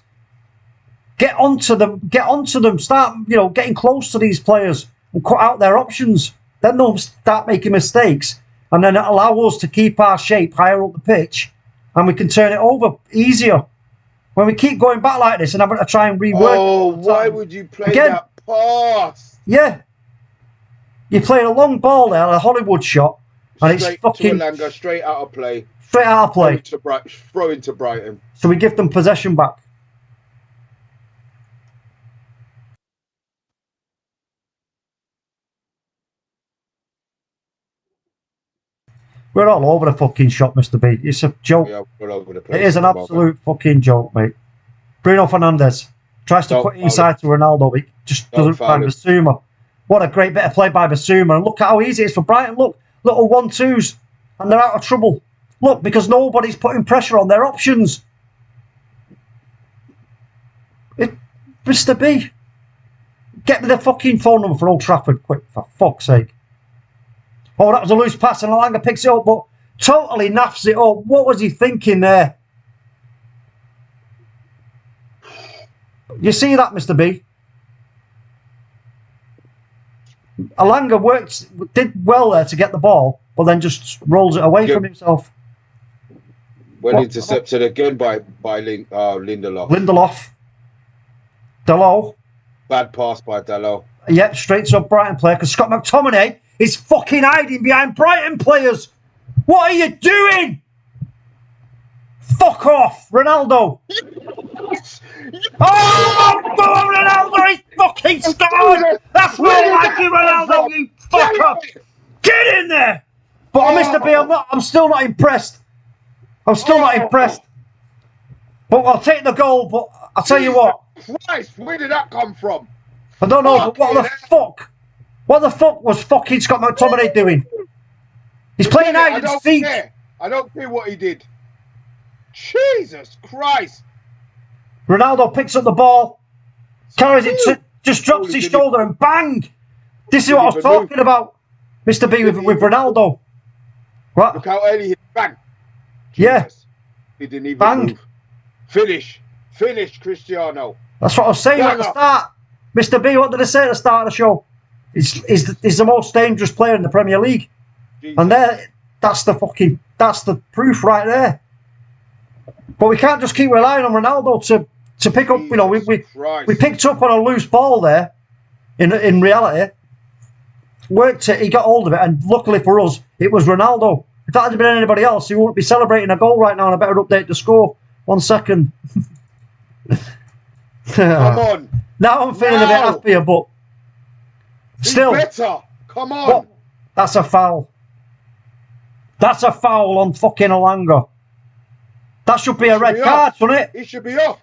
Get onto them. Start, getting close to these players and cut out their options. Then they'll start making mistakes, and then allow us to keep our shape higher up the pitch, and we can turn it over easier. When we keep going back like this and having to try and rework. Oh, why would you play that pass? Yeah, you played a long ball there, a Hollywood shot, and straight it's fucking to Elanga, straight out of play. Throw into Brighton. So we give them possession back. We're all over the fucking shop, Mr. B. It's a joke. Yeah, all over the place. It is an absolute fucking joke, mate. Bruno Fernandes tries to put it inside to Ronaldo. He just doesn't find Basuma. What a great bit of play by Basuma. And look at how easy it is for Brighton. Look, little 1-2s. And they're out of trouble. Look, because nobody's putting pressure on their options. Mr. B, get me the fucking phone number for Old Trafford, quick, for fuck's sake. Oh, that was a loose pass and Elanga picks it up, but totally naffs it up. What was he thinking there? You see that, Mr. B? Elanga did well there to get the ball, but then just rolls it away from himself. Well intercepted again by Lindelof. Lindelof. Dalot. Bad pass by Dalot. Yep, straight to a Brighton player because Scott McTominay is fucking hiding behind Brighton players. What are you doing? Fuck off, Ronaldo. Oh, go on, Ronaldo, he's fucking scored. That's what I like you, Ronaldo, you fucker. Get in there. But Mr. B, I'm still not impressed. I'm still not impressed. But I'll take the goal, but I'll tell you what. Christ, where did that come from? I don't know, but what the fuck? What the fuck was fucking Scott McTominay doing? He's playing hide and seek. I don't care what he did. Jesus Christ. Ronaldo picks up the ball, carries it, just drops his shoulder and bang. This is what I was talking about, Mr. B, with Ronaldo. What? Look how early he bang. Yeah. He didn't even move. Finish, Cristiano. That's what I was saying at the start. Mr. B, what did I say at the start of the show? He's the most dangerous player in the Premier League. Jesus. And that's the proof right there. But we can't just keep relying on Ronaldo to pick up. You know, we picked up on a loose ball there. In reality, worked it. He got hold of it, and luckily for us, it was Ronaldo. If that had been anybody else, he wouldn't be celebrating a goal right now. And I better update the score. 1 second. Come on. Now I'm feeling a bit happier, but still. Better. Come on. What? That's a foul. That's a foul on fucking Elanga. That should be a red card, shouldn't it? He should be off.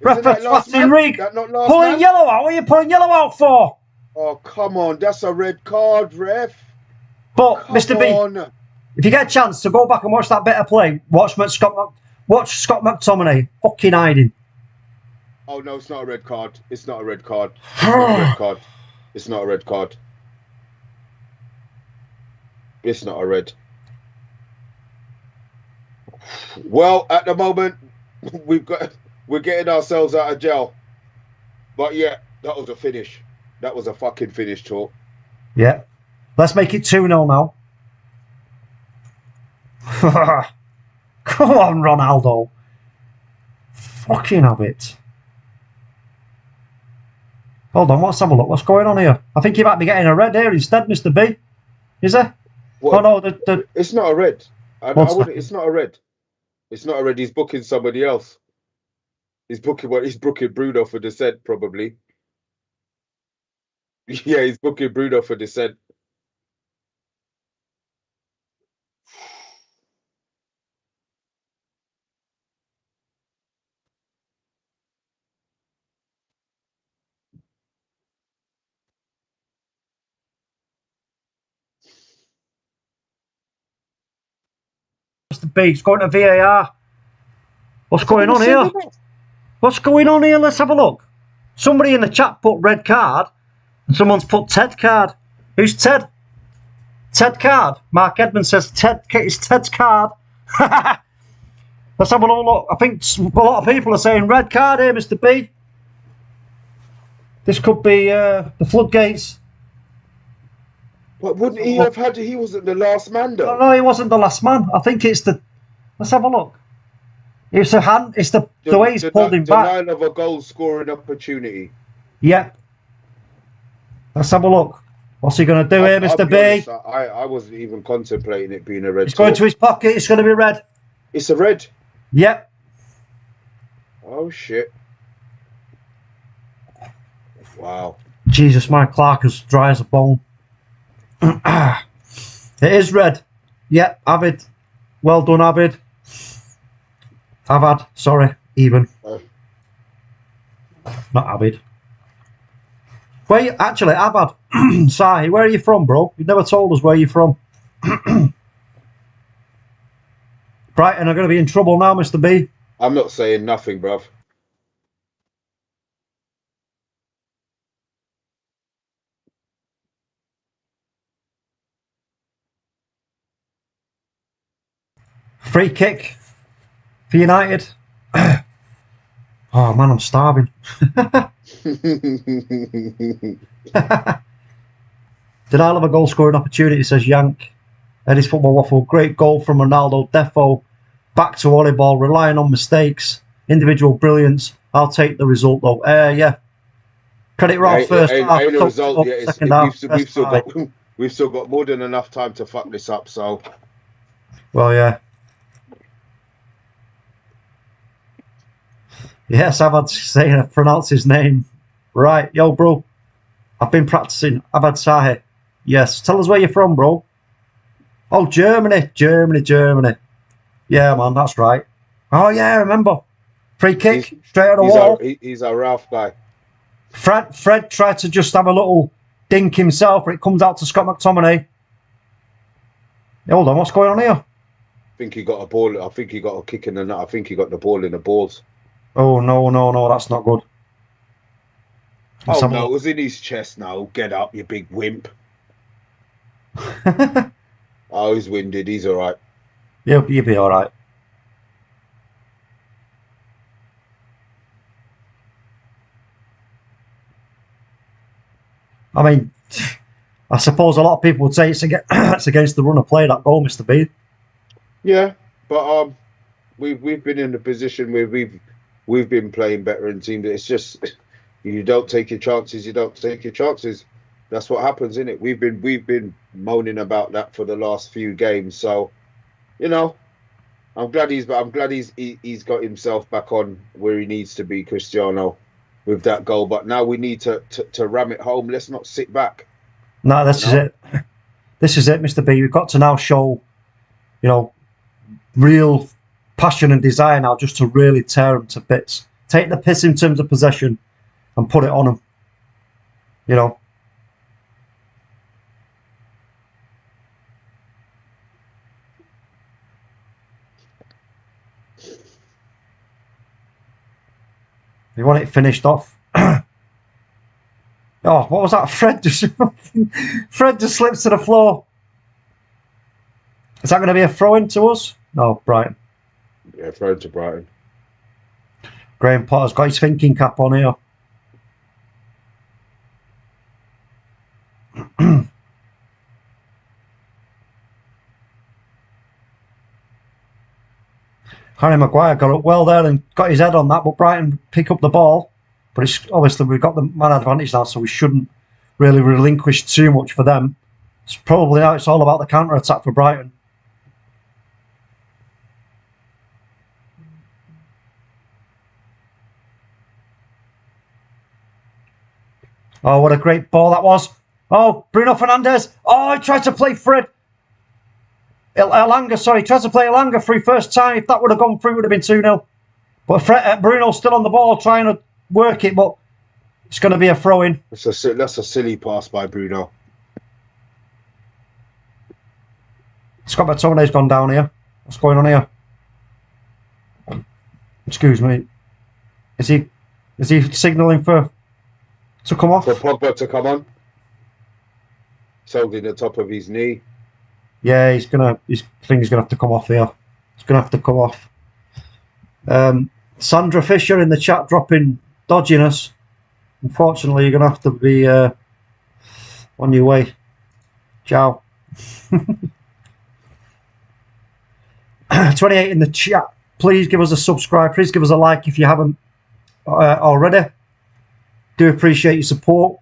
Referee pulling yellow out. What are you pulling yellow out for? Oh, come on. That's a red card, ref. But, Mr. B, if you get a chance to go back and watch that bit of play, watch Scott McTominay fucking hiding. Oh, no, it's not a red card. It's not a red card. It's not a red card. It's not a red card. It's not a red. Well, at the moment, we're getting ourselves out of jail. But yeah, that was a finish. That was a fucking finish, talk. Yeah. Let's make it 2-0 now. Come on, Ronaldo. Fucking habit. Hold on, let's have a look. What's going on here? I think he might be getting a red here instead, Mr. B. Is there? What? Oh, no. It's not a red. It's not a red. It's not a red. He's booking somebody else. He's booking Bruno for dissent, probably. Yeah, he's booking Bruno for dissent. Mr. B, it's going to VAR. What's going on here? What's going on here? Let's have a look. Somebody in the chat put red card, and someone's put Ted card. Who's Ted? Ted card. Mark Edmonds says it's Ted's card. Let's have a look. I think a lot of people are saying red card here, Mr. B. This could be the floodgates. But wouldn't he have had? He wasn't the last man, though. No, he wasn't the last man. I think it's the. Let's have a look. It's a hand. It's the way he's pulled him back. Denial of a goal scoring opportunity. Yep. Let's have a look. What's he going to do here, Mr. B? Honest, I wasn't even contemplating it being a red. He's going to his pocket. It's going to be red. It's a red. Yep. Oh shit! Wow. Jesus, my Clark is dry as a bone. It is red. Yeah, Abid. Well done, Abid. Avad, sorry, even. Not Abid. Where you, actually, Abad, Sahi, where are you from, bro? You've never told us where you're from. Brighton are going to be in trouble now, Mr. B. I'm not saying nothing, bruv. Free kick for United. Oh, man, I'm starving. Did I love a goal scoring opportunity, says Yank. Eddie's Football Waffle. Great goal from Ronaldo. Defo. Back to volleyball. Relying on mistakes. Individual brilliance. I'll take the result, though. Yeah. Credit Ralph first half. Ain't a result yet. Second half. We've still got more than enough time to fuck this up, so. Well, yeah. Yes, I've saying to pronounce his name. Right. Yo, bro. I've been practicing. Abad Sahi. Yes. Tell us where you're from, bro. Oh, Germany. Germany. Yeah, man, that's right. Oh, yeah, I remember. Free kick, straight on the wall. He's a Ralph guy. Fred tried to just have a little dink himself, but it comes out to Scott McTominay. Hold on, what's going on here? I think he got a ball. I think he got a kick in the nut. I think he got the ball in the balls. Oh, no, that's not good. Oh, no, it was in his chest now. Get up, you big wimp. Oh, he's winded. He's all right. You'll be all right. I mean, I suppose a lot of people would say it's against the run of play, that goal, Mr. B. Yeah, but we've been in a position where we've been playing better in teams. It's just you don't take your chances. You don't take your chances. That's what happens, isn't it? We've been moaning about that for the last few games. So, you know, I'm glad he's got himself back on where he needs to be, Cristiano, with that goal. But now we need to ram it home. Let's not sit back. No, this is it. This is it, Mr. B. We've got to now show, real passion and desire now, just to really tear them to bits. Take the piss in terms of possession and put it on them. We want it finished off. Oh, what was that? Fred just slips to the floor. Is that going to be a throw-in to us? No, Brighton. Yeah, throw to Brighton. Graham Potter's got his thinking cap on here. Harry Maguire got up well there and got his head on that, but Brighton pick up the ball. But it's obviously we've got the man advantage now, so we shouldn't really relinquish too much for them. It's probably now it's all about the counter attack for Brighton. Oh, what a great ball that was. Oh, Bruno Fernandes. Oh, he tried to play Fred. Elanga, sorry, tried to play Elanga through first time. If that would have gone through, it would have been 2-0. But Bruno's still on the ball trying to work it, but it's going to be a throw-in. That's a silly pass by Bruno. Scott McTominay's gone down here. What's going on here? Excuse me. Is he signalling to come off? For Pogba to come on. He's holding the top of his knee. Yeah, his finger's gonna have to come off here. It's gonna have to come off. Sandra Fisher in the chat dropping dodginess. Unfortunately, you're gonna have to be on your way. Ciao. 28 in the chat. Please give us a subscribe. Please give us a like if you haven't already. Do appreciate your support.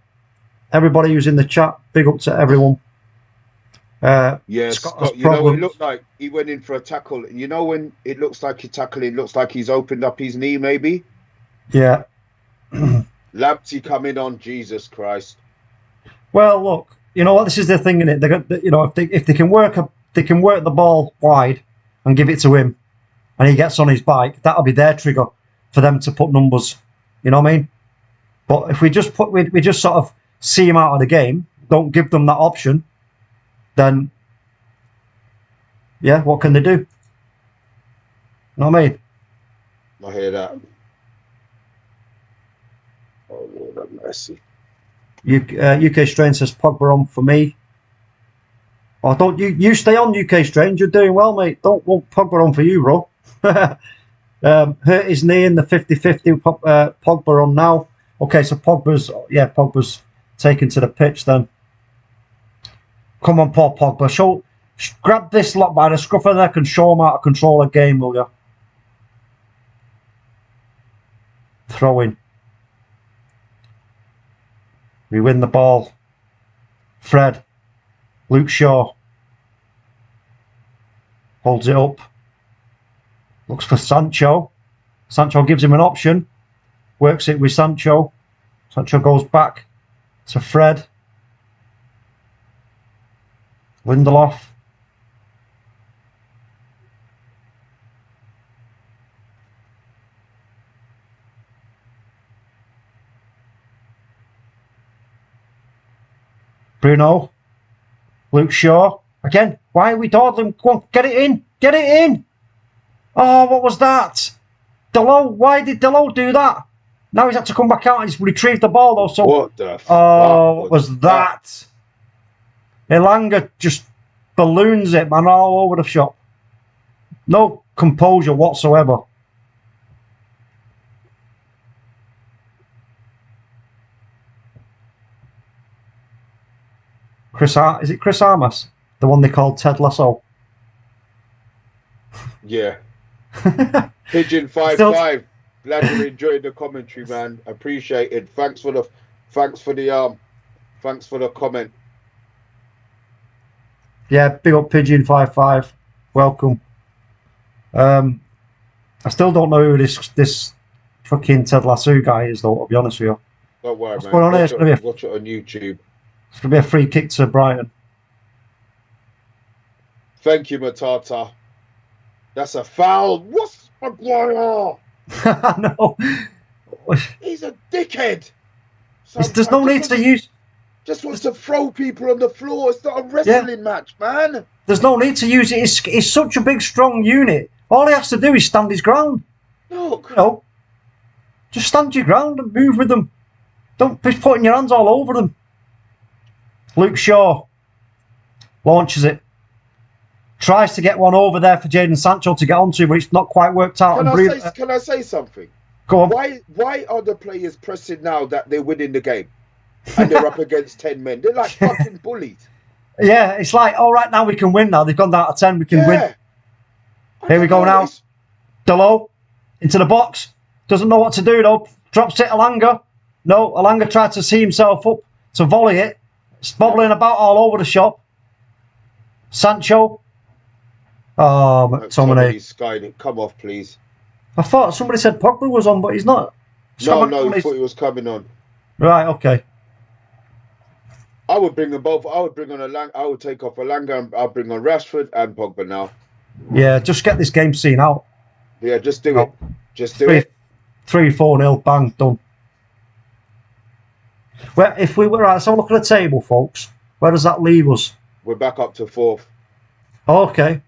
Everybody who's in the chat, big up to everyone. Scott, it looked like he went in for a tackle. You know when it looks like he's tackling, looks like he's opened up his knee, maybe? Yeah. Lamptey coming on, Jesus Christ. Well, look, you know what? This is the thing, innit? If they can work they can work the ball wide and give it to him, and he gets on his bike, that'll be their trigger for them to put numbers. You know what I mean? But if we just sort of see him out of the game, don't give them that option, then yeah, what can they do? You know what I mean? I hear that. Oh Lord have mercy. UK Strain says Pogba on for me. Oh, don't you stay on, UK Strain? You're doing well, mate. Don't want Pogba on for you, bro. Hurt his knee in the 50-50. Pogba on now. Okay, so Pogba's taken to the pitch then. Come on, poor Pogba. Grab this lot by the scruff of the neck and show him how to control a game, will you? Throw in. We win the ball. Fred. Luke Shaw. Holds it up. Looks for Sancho. Sancho gives him an option. Works it with Sancho. Sancho goes back to Fred. Lindelof. Bruno. Luke Shaw. Again, why are we dawdling? Go on, get it in. Get it in. Oh, what was that? Delo, why did Delo do that? Now he's had to come back out and he's retrieved the ball though. So what the what was that? Elanga just balloons it, man, all over the shop. No composure whatsoever. Is it Chris Armas? The one they called Ted Lasso? Yeah. Pigeon 5-5. Glad you enjoyed the commentary, man. Appreciate it. Thanks for the comment. Yeah, big up Pigeon 5-5. Welcome. I still don't know who this fucking Ted Lasso guy is, though, to be honest with you. Don't worry, What's man. going on here? Watch it on YouTube. It's going to be a free kick to Brighton. Thank you, Matata. That's a foul. What's Maguire? No. He's a dickhead. There's no need to use... Just wants to throw people on the floor. It's not a wrestling match, man. There's no need to use it. He's such a big, strong unit. All he has to do is stand his ground. Look. You know, just stand your ground and move with them. Don't be putting your hands all over them. Luke Shaw launches it. Tries to get one over there for Jadon Sancho to get onto, but it's not quite worked out. Can I say something? Go on. Why are the players pressing now that they're winning the game? And they're up against 10 men. They're like fucking bullies. Yeah, it's like, all right, now we can win now. They've gone down to 10, we can win. Here we go now. Delo into the box. Doesn't know what to do, though. Drops it, Elanga. No, Elanga tried to see himself up to volley it. It's bobbling about all over the shop. Sancho. Oh, McTominay. Come off, please. I thought somebody said Pogba was on, but he's not. No, he thought he was coming on. Right, okay. I would bring them both. I would bring on Elanga. I would take off Elanga and I'll bring on Rashford and Pogba now. Yeah, just get this game seen out. Yeah, just do it. Just do it. 3-4-0, bang, done. Well, if we were right, so look at the table, folks. Where does that leave us? We're back up to 4th. Okay.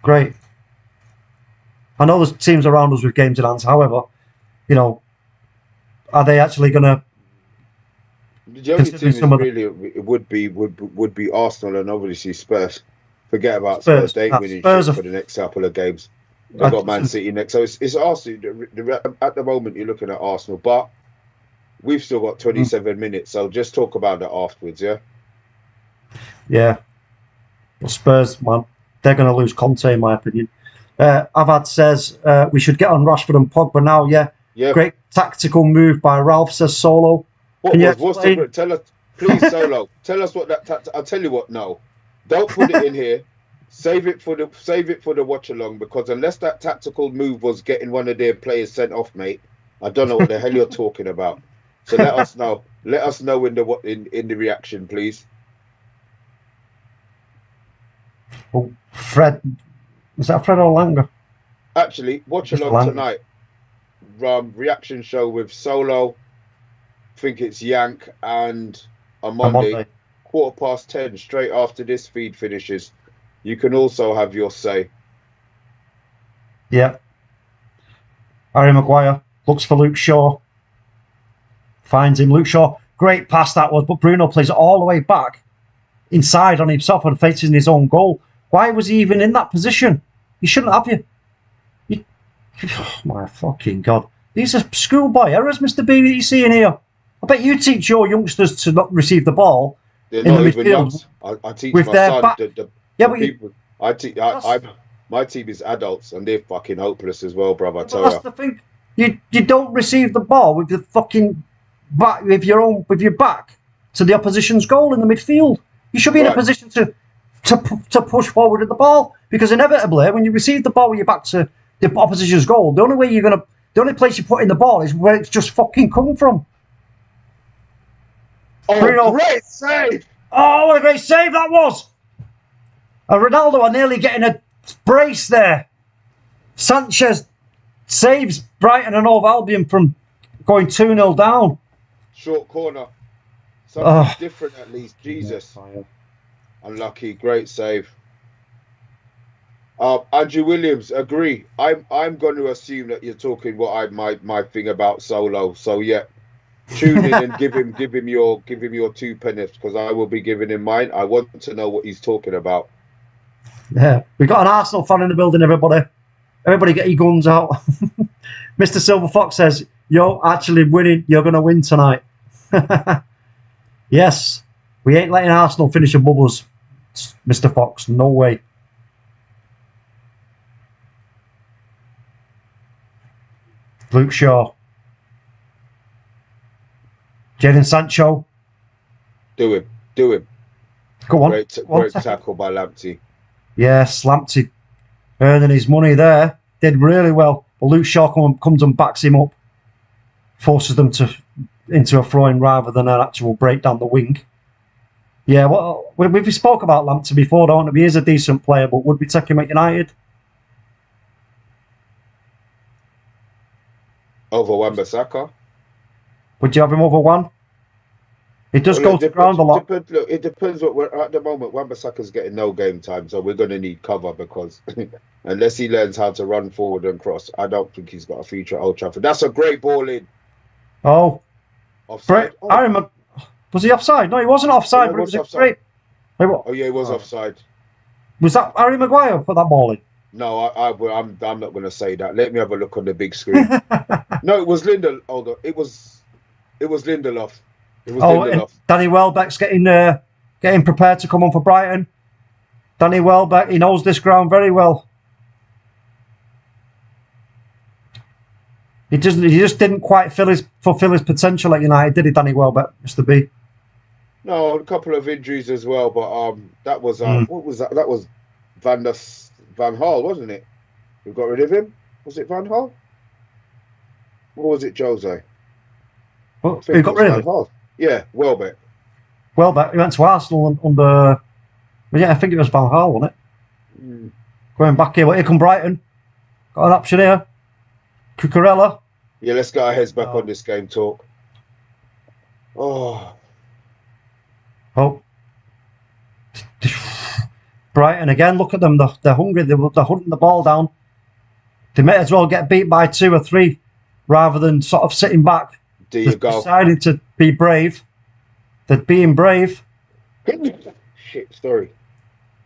Great. I know there's teams around us with games in hand. However, you know, are they actually going to? The only team really would be Arsenal and obviously Spurs. Forget about Spurs. They ain't winning shit for the next couple of games. They've got Man City next, so it's Arsenal. At the moment, you're looking at Arsenal, but we've still got 27 minutes. So just talk about that afterwards, yeah. Yeah. Well, Spurs, man, they're going to lose Conte, in my opinion. Avad says we should get on Rashford and Pogba now. Yeah. Great tactical move by Ralph, says Solo. Tell us, please, Solo. Tell us what that. I'll tell you what. No, don't put it in here. Save it for the Watchalong, because unless that tactical move was getting one of their players sent off, mate, I don't know what the hell you're talking about. So let us know. Let us know in the reaction, please. Oh, Fred. Is that Fred or Elanga? Actually, watch along tonight. Reaction show with Solo. I think it's Yank and OMONDI. 10:15, straight after this feed finishes. You can also have your say. Yeah. Harry Maguire looks for Luke Shaw. Finds him. Luke Shaw. Great pass that was, but Bruno plays it all the way back inside on himself and facing his own goal. Why was he even in that position? He shouldn't have you. Oh my fucking God. These are schoolboy errors, Mr. B, that you're seeing here. I bet you teach your youngsters to not receive the ball. They're not even youngs. I teach my son. My team is adults and they're fucking hopeless as well, brother. That's the thing. You don't receive the ball with the fucking back with your back to the opposition's goal in the midfield. You should be in a position to push forward at the ball, because inevitably when you receive the ball with your back to the opposition's goal, the only place you put in the ball is where it's just fucking coming from. Oh, Bruno. Great save! Oh, what a great save that was! Ronaldo are nearly getting a brace there. Sanchez saves Brighton and Hove Albion from going 2-0 down. Short corner. Something different at least. Jesus. Unlucky. Great save. Andrew Williams, agree. I'm going to assume that you're talking my thing about Solo. So yeah, tune in and give him your 2 pennies, because I will be giving him mine. I want to know what he's talking about. Yeah, we've got an Arsenal fan in the building. Everybody get your guns out. Mr. Silver Fox says, "You're actually winning. You're going to win tonight." Yes, we ain't letting Arsenal finish above us, Mr. Fox. No way. Luke Shaw. Jadon Sancho. Do him. Go on. Great tackle by Lamptey. Yes, Lamptey earning his money there. Did really well. But Luke Shaw comes and backs him up. Forces them into a throw-in rather than an actual break down the wing. Yeah, well, we spoke about Lamptey before, don't we? He is a decent player, but would we take him at United? Over Wan-Bissaka? Would you have him over one? It does go to ground a lot. It depends what we're at the moment. Wan-Bissaka's getting no game time, so we're going to need cover, because unless he learns how to run forward and cross, I don't think he's got a future at Old Trafford. That's a great ball in. Oh. Offside? Was he offside? No, he wasn't offside, but it was offside. Great. Oh yeah, he was offside. Was that Harry Maguire put that ball in? No, I'm not going to say that. Let me have a look on the big screen. No, it was Lindelof. Hold on. It was Lindelof. It was Lindelof. Danny Welbeck's getting prepared to come on for Brighton. Danny Welbeck, he knows this ground very well. He just didn't quite fulfill his potential at United, did he, Danny Welbeck, Mr. B? No, a couple of injuries as well, but that was what was that? That was Van Gaal, wasn't it? We got rid of him. Was it Van Gaal? Or was it Jose? Well, we got rid of him. Yeah, Welbeck. Welbeck, he went to Arsenal under. Well, yeah, I think it was Van Gaal, wasn't it? Going back here, here come Brighton. Got an option here. Cucurella. Yeah, let's get our heads back on this game talk. Oh. Brighton again, look at them. They're hungry. They're hunting the ball down. They may as well get beat by 2 or 3 rather than sort of sitting back. They're deciding to be brave. They're being brave. Shit, sorry.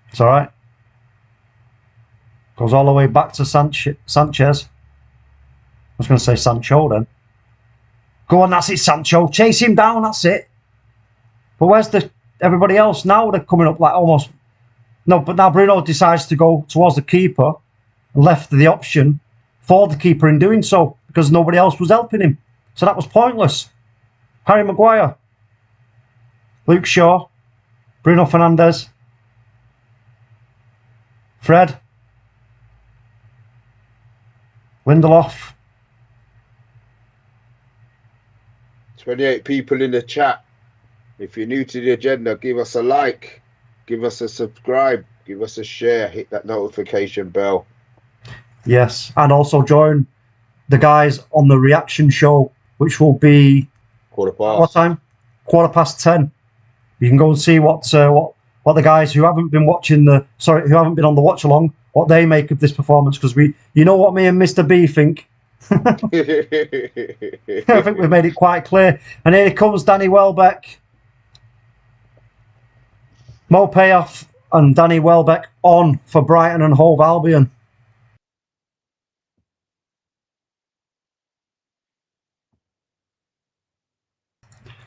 It's all right. Goes all the way back to Sanchez. I was going to say Sancho then. Go on, that's it, Sancho. Chase him down, that's it. But where's everybody else now? They're coming up like almost. No, but now Bruno decides to go towards the keeper and left the option for the keeper in doing so because nobody else was helping him. So that was pointless. Harry Maguire, Luke Shaw, Bruno Fernandes, Fred, Lindelof. 28 people in the chat. If you're new to the agenda, give us a like, give us a subscribe, give us a share, hit that notification bell. Yes, and also join the guys on the reaction show, which will be what time? 10:15. You can go and see what the guys who haven't been watching who haven't been on the watch along, what they make of this performance, because you know what me and Mr. B think. I think we've made it quite clear. And here comes Danny Welbeck. Mo Payoff and Danny Welbeck on for Brighton and Hove Albion.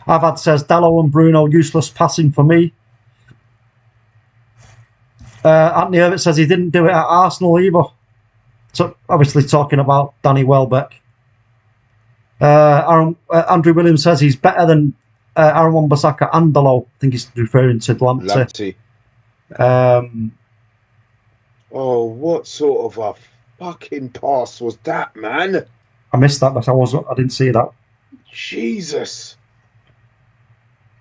Avad says Dallo and Bruno useless passing for me. Anthony Herbert says he didn't do it at Arsenal either. So obviously talking about Danny Welbeck. Andrew Williams says he's better than Aaron Wan-Bissaka and Dallo. I think he's referring to Lamptey. Oh, what sort of a fucking pass was that, man? I missed that, but I didn't see that. Jesus.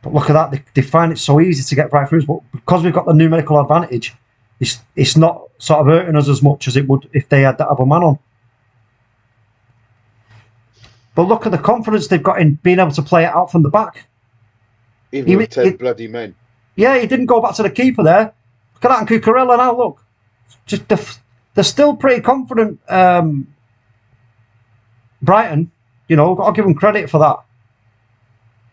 But look at that, they find it so easy to get right through, but because we've got the numerical advantage, it's not sort of hurting us as much as it would if they had that other man on. But look at the confidence they've got in being able to play it out from the back. Even with 10 bloody men. Yeah, he didn't go back to the keeper there. Look at that, and Cucurella now, look. Just they're still pretty confident. Brighton, you know, got to give them credit for that.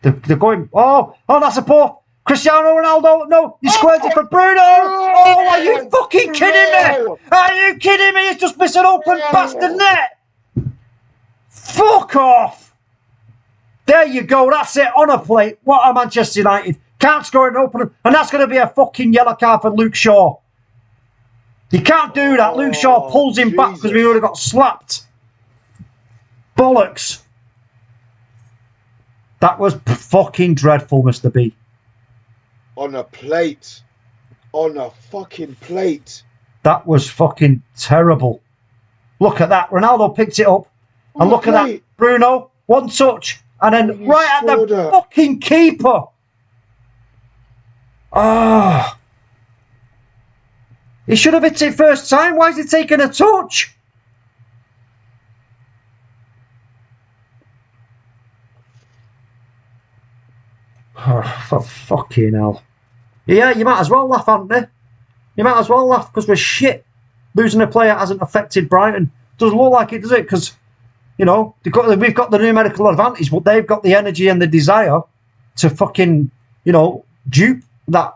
They're going, oh, that's a poor Cristiano Ronaldo. No, he squared it for Bruno. Oh, are you fucking kidding me? Are you kidding me? He's just missed an open bastard net. Fuck off. There you go. That's it on a plate. What a Manchester United. Can't score an open. And that's going to be a fucking yellow card for Luke Shaw. You can't do that. Luke Shaw pulls him back because we would have got slapped. Bollocks. That was fucking dreadful, Mr. B. On a plate. On a fucking plate. That was fucking terrible. Look at that. Ronaldo picked it up. And look at that. Bruno, one touch. And then right at the fucking keeper. Ah. Oh. He should have hit it first time. Why is he taking a touch? Oh, for fucking hell. Yeah, you might as well laugh, Anthony. You might as well laugh because we're shit. Losing a player hasn't affected Brighton. Doesn't look like it, does it? Because, you know, we've got the numerical advantage, but they've got the energy and the desire to fucking, you know, dupe that.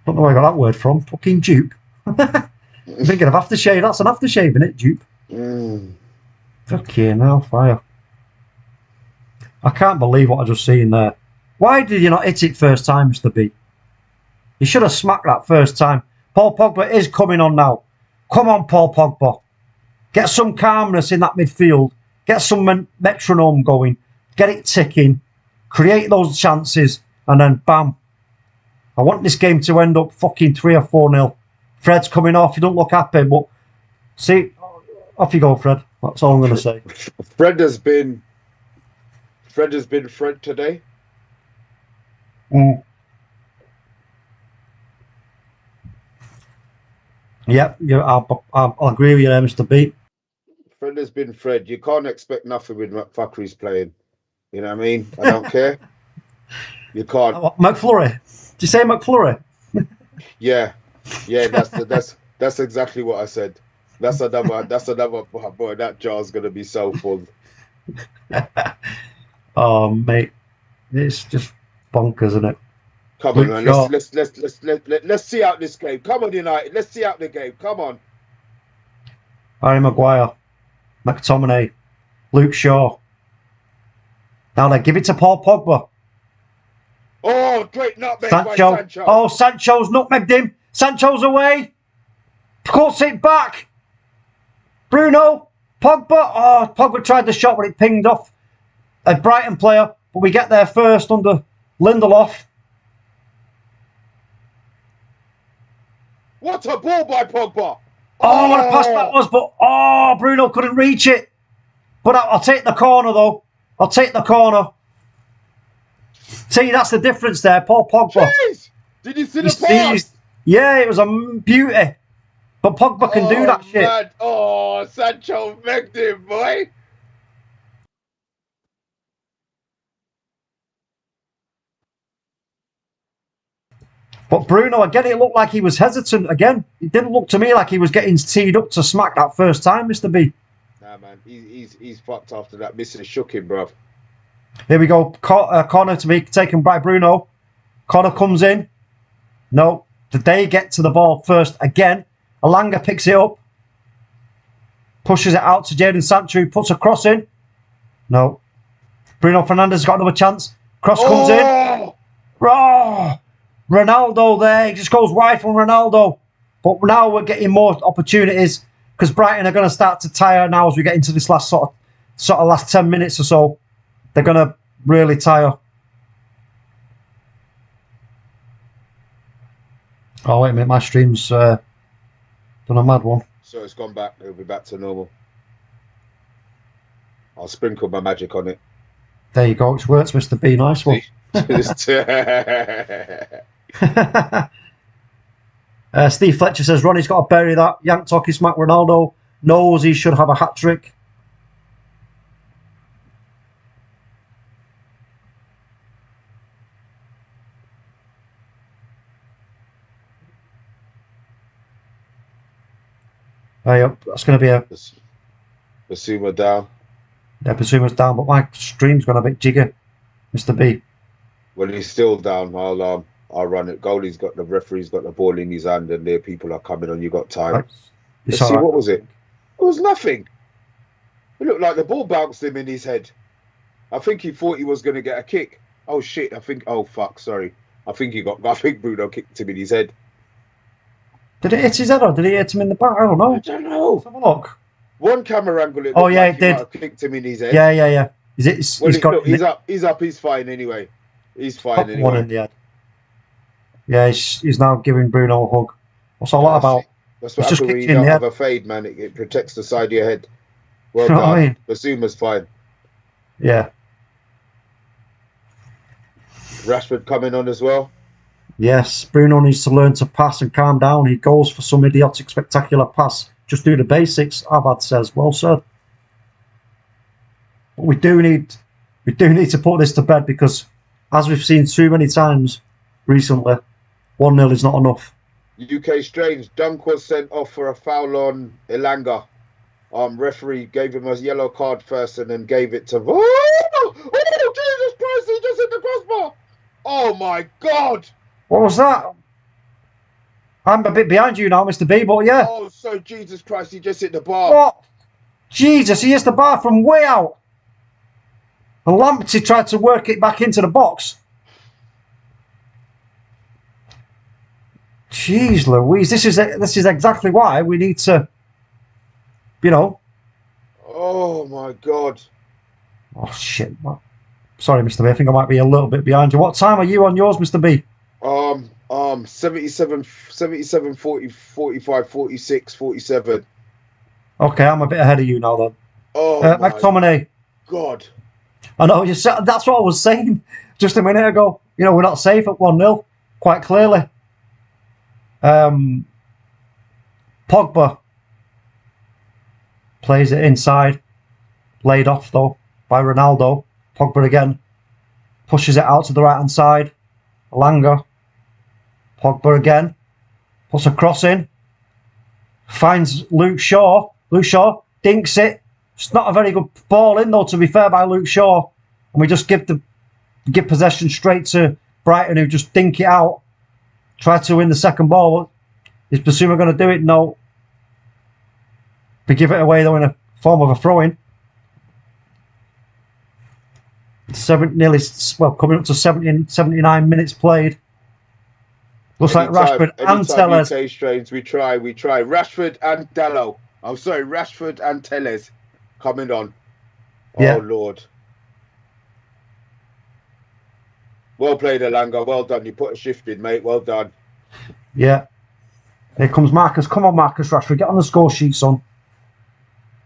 Don't know where I got that word from. Fucking dupe. I'm thinking of aftershave. That's an aftershave, isn't it? Dupe. Fucking hell, fire. I can't believe what I just seen there. Why did you not hit it first time, Mr. B? You should have smacked that first time. Paul Pogba is coming on now. Come on, Paul Pogba. Get some calmness in that midfield. Get some metronome going. Get it ticking. Create those chances. And then bam. I want this game to end up fucking 3 or 4-0. Fred's coming off. You don't look happy, but see, off you go, Fred. That's all I'm going to say. Fred has been Fred today. Yep, I'll agree with you there, Mr. B. Fred has been Fred. You can't expect nothing with McFuckery's playing. You know what I mean? I don't care. You can't. McFlurry. Did you say McFlurry? Yeah, that's exactly what I said. That's another boy. That jar's gonna be so full. Oh mate, it's just bonkers, isn't it? Come on, man. Let's see out this game. Come on, United. Let's see out the game. Come on. Harry Maguire, McTominay, Luke Shaw. Now they give it to Paul Pogba. Oh, great nutmeg by Sancho. Oh, Sancho's nutmegged him. Sancho's away. Cuts it back. Bruno, Pogba. Oh, Pogba tried the shot, but it pinged off a Brighton player. But we get there first under Lindelof. What a ball by Pogba. Oh, what a pass that was. But, Bruno couldn't reach it. But I'll take the corner, though. I'll take the corner. See, that's the difference there. Paul Pogba. Jeez! Did you see the pass? Yeah, it was a beauty. But Pogba can do that shit. Man. Oh, Sancho megged him, boy. But Bruno, again, it looked like he was hesitant again. It didn't look to me like he was getting teed up to smack that first time, Mr. B. Nah, man, he's fucked after that. Missing shook him, bruv. Here we go. Corner to be taken by Bruno. Corner comes in. No. Did they get to the ball first again? Elanga picks it up. Pushes it out to Jadon Sancho, who puts a cross in. No. Bruno Fernandes got another chance. Cross comes in. Oh! Ronaldo there. He just goes wide from Ronaldo. But now we're getting more opportunities because Brighton are going to start to tire now as we get into this last sort of last 10 minutes or so. They're going to really tire. Oh, wait a minute. My stream's done a mad one. So it's gone back. It'll be back to normal. I'll sprinkle my magic on it. There you go. It works, Mr. B. Nice one. Steve Fletcher says Ronnie's got to bury that. Yank talking smack. Ronaldo knows he should have a hat-trick. That's going to be a... Basuma down. Yeah, Basuma's down, but my stream's gone a bit jigger, Mr. B. When he's still down, I'll run it. The referee's got the ball in his hand, and there people are coming on. You got time. Right. Let's see, what was it? It was nothing. It looked like the ball bounced him in his head. I think he thought he was going to get a kick. Oh shit! Oh fuck! Sorry. I think Bruno kicked him in his head. Did it hit his head or did it hit him in the back? I don't know. I don't know. Let's have a look. One camera angle. Oh yeah, it did. Kicked him in his head. Yeah. He's up. He's fine anyway. He's fine anyway. One in the head. Yeah, he's now giving Bruno a hug. What's all that about? That's what happens when you don't have a fade, man. It protects the side of your head. Well done. I mean? Basuma's fine. Yeah. Rashford coming on as well. Yes, Bruno needs to learn to pass and calm down. He goes for some idiotic, spectacular pass. Just do the basics, Abad says. Well said. But we do need to put this to bed because, as we've seen too many times recently, 1-0 is not enough. UK Strange, Dunk was sent off for a foul on Elanga. Referee gave him a yellow card first and then gave it to... Oh, Jesus Christ, he just hit the crossbar. Oh, my God. What was that? I'm a bit behind you now, Mr. B, but yeah. Oh, so Jesus Christ, he just hit the bar. What? Jesus, he hits the bar from way out. And Lamptey tried to work it back into the box. Jeez Louise, this is exactly why we need to, Oh, my God. Oh, shit. Sorry, Mr. B, I think I might be a little bit behind you. What time are you on yours, Mr. B? 77, 40, 45, 46, 47. Okay, I'm a bit ahead of you now then. Oh, McTominay. God. I know, that's what I was saying just a minute ago. We're not safe at 1-0, quite clearly. Pogba plays it inside. Laid off, though, by Ronaldo. Pogba again. Pushes it out to the right-hand side. Elanga. Pogba again. Puts a cross in. Finds Luke Shaw. Luke Shaw dinks it. It's not a very good ball in, though, to be fair, by Luke Shaw. And we just give possession straight to Brighton, who just dink it out. Try to win the second ball. Is Basuma going to do it? No. We give it away, though, in a form of a throw-in. Coming up to 79 minutes played. Looks like Rashford and Telles. UK strains, we try. Rashford and Dallo. I'm sorry, Rashford and Telles coming on. Yeah. Oh, Lord. Well played, Elanga. Well done. You put a shift in, mate. Well done. Yeah. Here comes Marcus. Come on, Marcus Rashford. Get on the score sheet, son.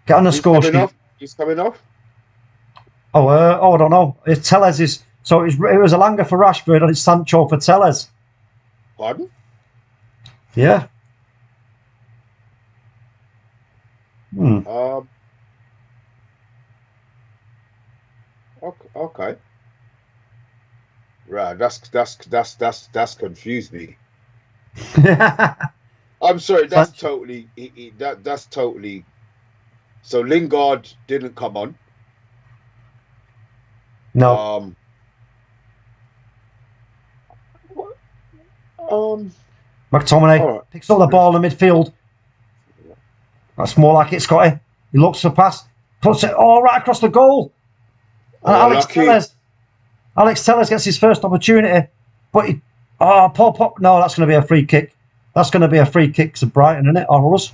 Get on the score sheet. He's coming off? I don't know. Telles is... So it was Elanga for Rashford and it's Sancho for Telles. Pardon? Yeah. Okay. Right. That's confused me. I'm sorry. That's totally that's totally. So Lingard didn't come on. No. What? McTominay All right. picks up the ball in midfield. That's more like it, Scotty. He looks for pass, puts it all right across the goal. And Alex Tellers gets his first opportunity, but Paul Pogba. No, that's going to be a free kick. That's going to be a free kick to Brighton, isn't it, or us?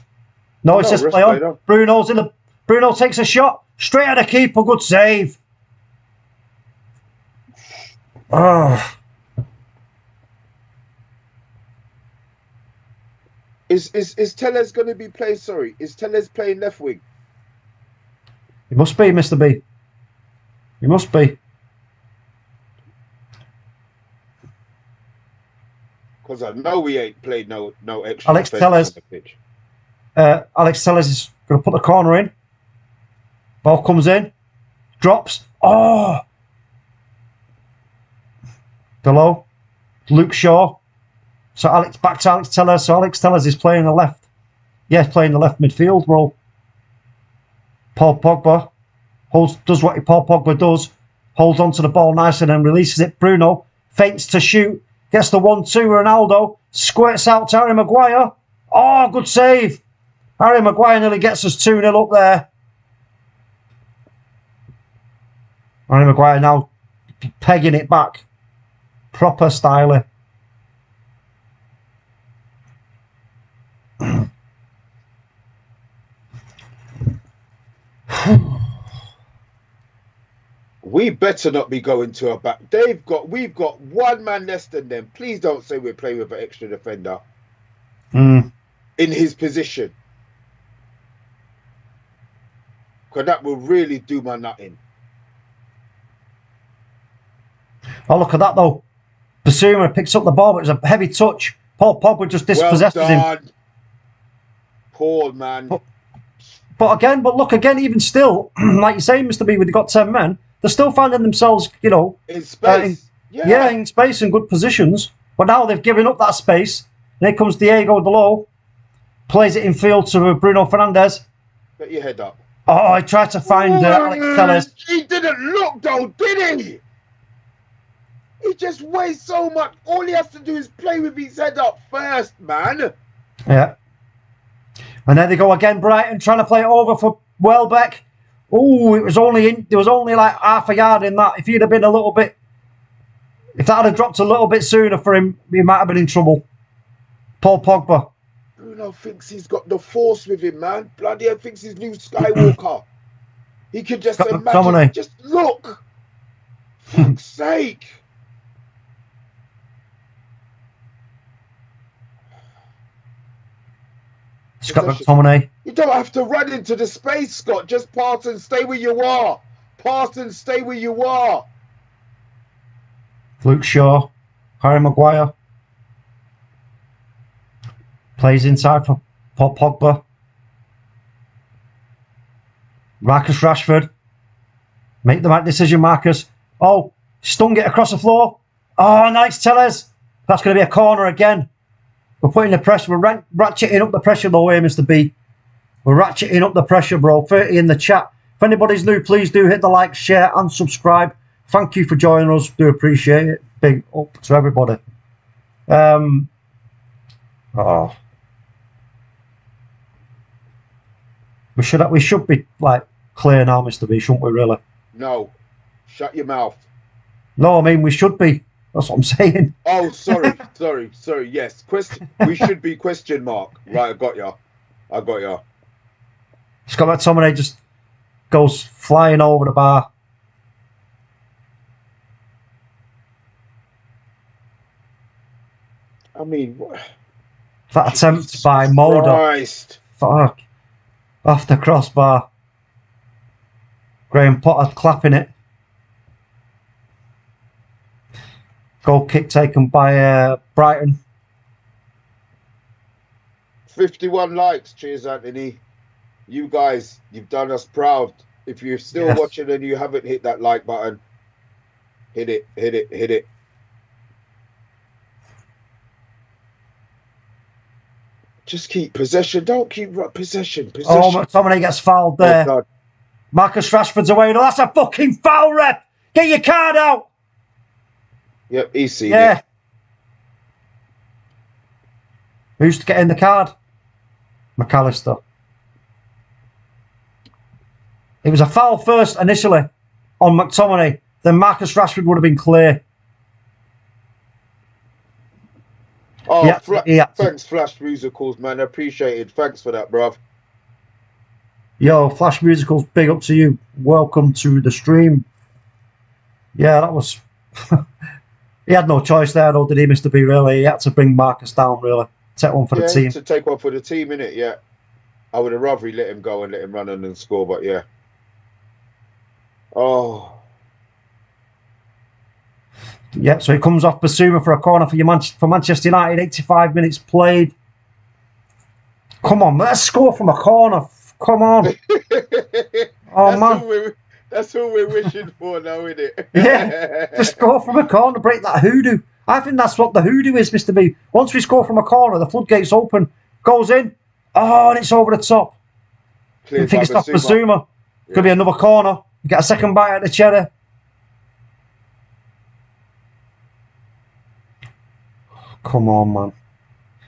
No, it's just play on. Bruno takes a shot straight at the keeper. Good save. Oh. Is Tellez going to be playing? Sorry, is Tellez playing left wing? He must be, Mr. B. He must be. Because I know we ain't played no extra Alex Tellez on the pitch. Alex Tellez is going to put the corner in. Ball comes in, drops. Oh, below Luke Shaw. So back to Alex Tellez. So Alex Tellez is playing the left. Yeah, playing the left midfield role. Paul Pogba does what Paul Pogba does. Holds onto the ball nice and then releases it. Bruno feints to shoot. Gets the 1-2. Ronaldo squirts out to Harry Maguire. Oh, good save. Harry Maguire nearly gets us 2-0 up there. Harry Maguire now pegging it back. Proper styling. We better not be going to a back. We've got one man less than them. Please don't say we're playing with an extra defender in his position, because that will really do my nutting. Oh, look at that though. Basuma picks up the ball, but it's a heavy touch. Paul Pogba just dispossesses him. Poor man. But look again, even still, like you say, Mr. B, they've got 10 men. They're still finding themselves, in space. In space and good positions. But now they've given up that space. And here comes Diego Dalot. Plays it in field to Bruno Fernandes. Get your head up. Oh, I tried to find Alex Tellez. He didn't look though, did he? He just weighs so much. All he has to do is play with his head up first, man. Yeah. And then they go again, Brighton, trying to play it over for Welbeck. Oh, there was only like half a yard in that. If that had dropped a little bit sooner for him, he might have been in trouble. Paul Pogba. Bruno thinks he's got the force with him, man. Bloody hell, thinks he's new Skywalker. He could just imagine. Just look. For fuck's sake. Scott McTominay. You don't have to run into the space, Scott. Just pass and stay where you are. Pass and stay where you are. Luke Shaw. Harry Maguire. Plays inside for Paul Pogba. Marcus Rashford. Make the right decision, Marcus. Oh, stung it across the floor. Oh, nice Tellez. That's going to be a corner again. We're putting the pressure. We're ratcheting up the pressure though, here, Mr. B. We're ratcheting up the pressure, bro. 30 in the chat. If anybody's new, please do hit the like, share, and subscribe. Thank you for joining us. Do appreciate it. Big up to everybody. We should be like clear now, Mr. B, shouldn't we? Really? No. Shut your mouth. No, I mean we should be. That's what I'm saying. Oh, sorry. Yes, we should be question mark. Right, I got ya. Scott McTominay just goes flying over the bar. I mean, that attempt by Mulder. Fuck. Off the crossbar. Graham Potter clapping it. Goal kick taken by Brighton. 51 likes. Cheers, Anthony. You guys, you've done us proud. If you're still watching and you haven't hit that like button, hit it, hit it, hit it. Just keep possession. Don't keep possession. Oh, McTominay gets fouled there. Oh, Marcus Rashford's away. No, that's a fucking foul, ref. Get your card out. Yep, he's seen it. Who's getting the card? McAllister. It was a foul first initially on McTominay. Then Marcus Rashford would have been clear. Oh, thanks, Flash Musicals, man. Appreciated. Thanks for that, bruv. Yo, Flash Musicals, big up to you. Welcome to the stream. Yeah, that was... he had no choice there, though, did he, Mr. B, really? He had to bring Marcus down, really. Take one for the team. To take one for the team, innit? Yeah. I would have rather let him go and let him run and score, but yeah. Oh. Yeah, so it comes off Basuma for a corner for Manchester United. 85 minutes played. Come on, let's score from a corner. Come on. Oh, man. That's who we're wishing for now, isn't it? Yeah, just score from a corner, break that hoodoo. I think that's what the hoodoo is, Mr. B. Once we score from a corner, the floodgates open, goes in, oh, and it's over the top. I think it's off Basuma. Yeah. Could be another corner. You get a second bite at the cherry. Come on, man.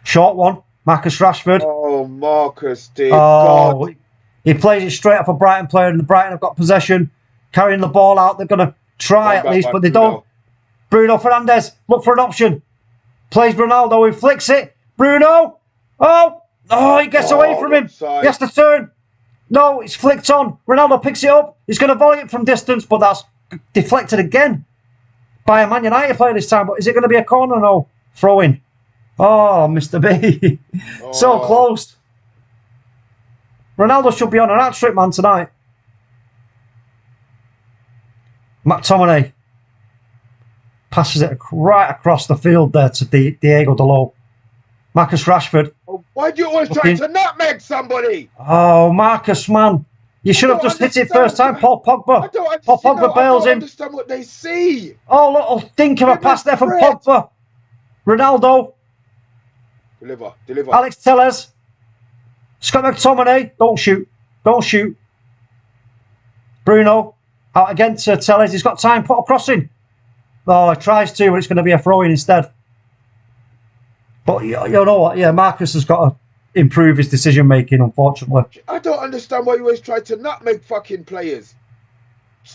Short one. Marcus Rashford. Oh, Marcus, dear God. He plays it straight off a Brighton player, and the Brighton have got possession, carrying the ball out. They're going to try at least, but they don't. Bruno Fernandes, look for an option. Plays Ronaldo, he flicks it. Bruno. Oh, he gets away from him. Offside. He has to turn. No, it's flicked on. Ronaldo picks it up. He's going to volley it from distance, but that's deflected again by a Man United player this time. But is it going to be a corner? No. Throw in. Oh, Mr. B. So close. Ronaldo should be on an hat-trick, man, tonight. McTominay passes it right across the field there to Diego Dalot. Marcus Rashford. Why do you always try to nutmeg somebody? Oh, Marcus, man. You should have just hit it first time. Paul Pogba. Paul Pogba bails him. I don't understand what they see. Oh, little dink of a pass there from Pogba. Ronaldo. Deliver. Alex Telles. Scott McTominay. Don't shoot. Bruno. Out again to Telles. He's got time. Put a cross in. Oh, he tries to, but it's going to be a throw-in instead. But you know what? Yeah, Marcus has got to improve his decision-making, unfortunately. I don't understand why you always try to nutmeg fucking players.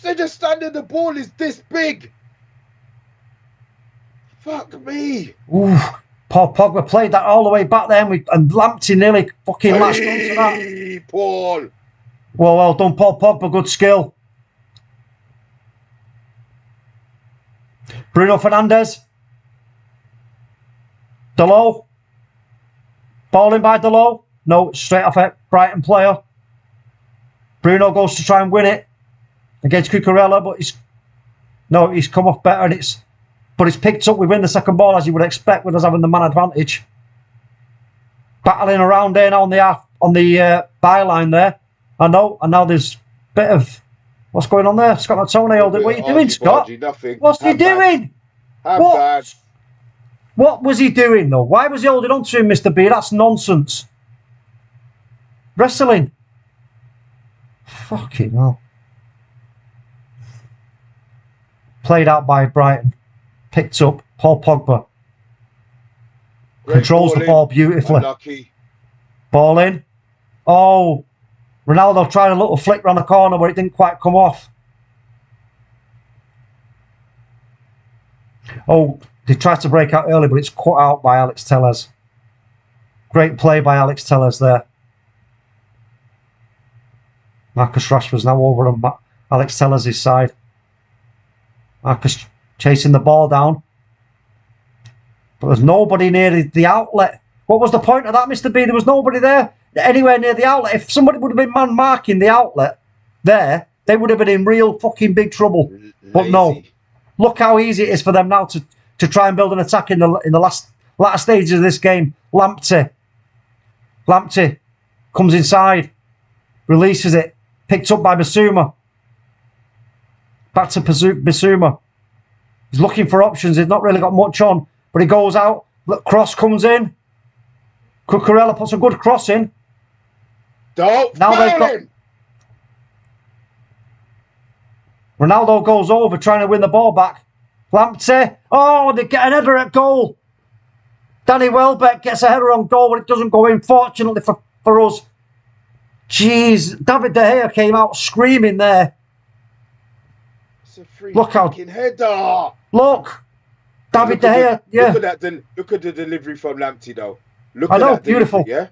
They're just standing, the ball is this big. Fuck me. Ooh, Paul Pogba played that all the way back there, and Lamptey nearly fucking latched onto that. Paul. Well done, Paul Pogba. Good skill. Bruno Fernandes. Dalot. Ball in by Dalot. No, straight off a Brighton player. Bruno goes to try and win it against Cucurella, but he's come off better, and it's picked up. We win the second ball, as you would expect, with us having the man advantage. Battling around there now on the byline there. I know, and now there's a bit of what's going on there. Scott McTominay holding. What are you doing, Scott? What's he doing? What was he doing, though? Why was he holding on to him, Mr. B? That's nonsense. Wrestling. Fucking hell. Played out by Brighton. Picked up. Paul Pogba. Controls the ball beautifully. Unlucky. Ball in. Oh. Ronaldo tried a little flick round the corner, but it didn't quite come off. Oh, they tried to break out early, but it's cut out by Alex Telles. Great play by Alex Telles there. Marcus Rashford's now over on Alex Telles' side. Marcus chasing the ball down. But there's nobody near the outlet. What was the point of that, Mr. B? There was nobody there anywhere near the outlet. If somebody would have been man marking the outlet there, they would have been in real fucking big trouble. Lazy. But no. Look how easy it is for them now to try and build an attack in the latter stages of this game. Lamptey. Lamptey comes inside, releases it, picked up by Bissouma. Back to Bissouma. He's looking for options. He's not really got much on, but he goes out. Cross comes in. Cucurella puts a good cross in. Don't now they've got him. Ronaldo goes over trying to win the ball back. Lamptey. Oh, they get an header at goal. Danny Welbeck gets a header on goal, but it doesn't go in, fortunately for us. Jeez, David De Gea came out screaming there. It's a free look how header. Look, David De Gea. Yeah. Look at that. Look at the delivery from Lamptey, though. Look I at know, that beautiful. Yeah,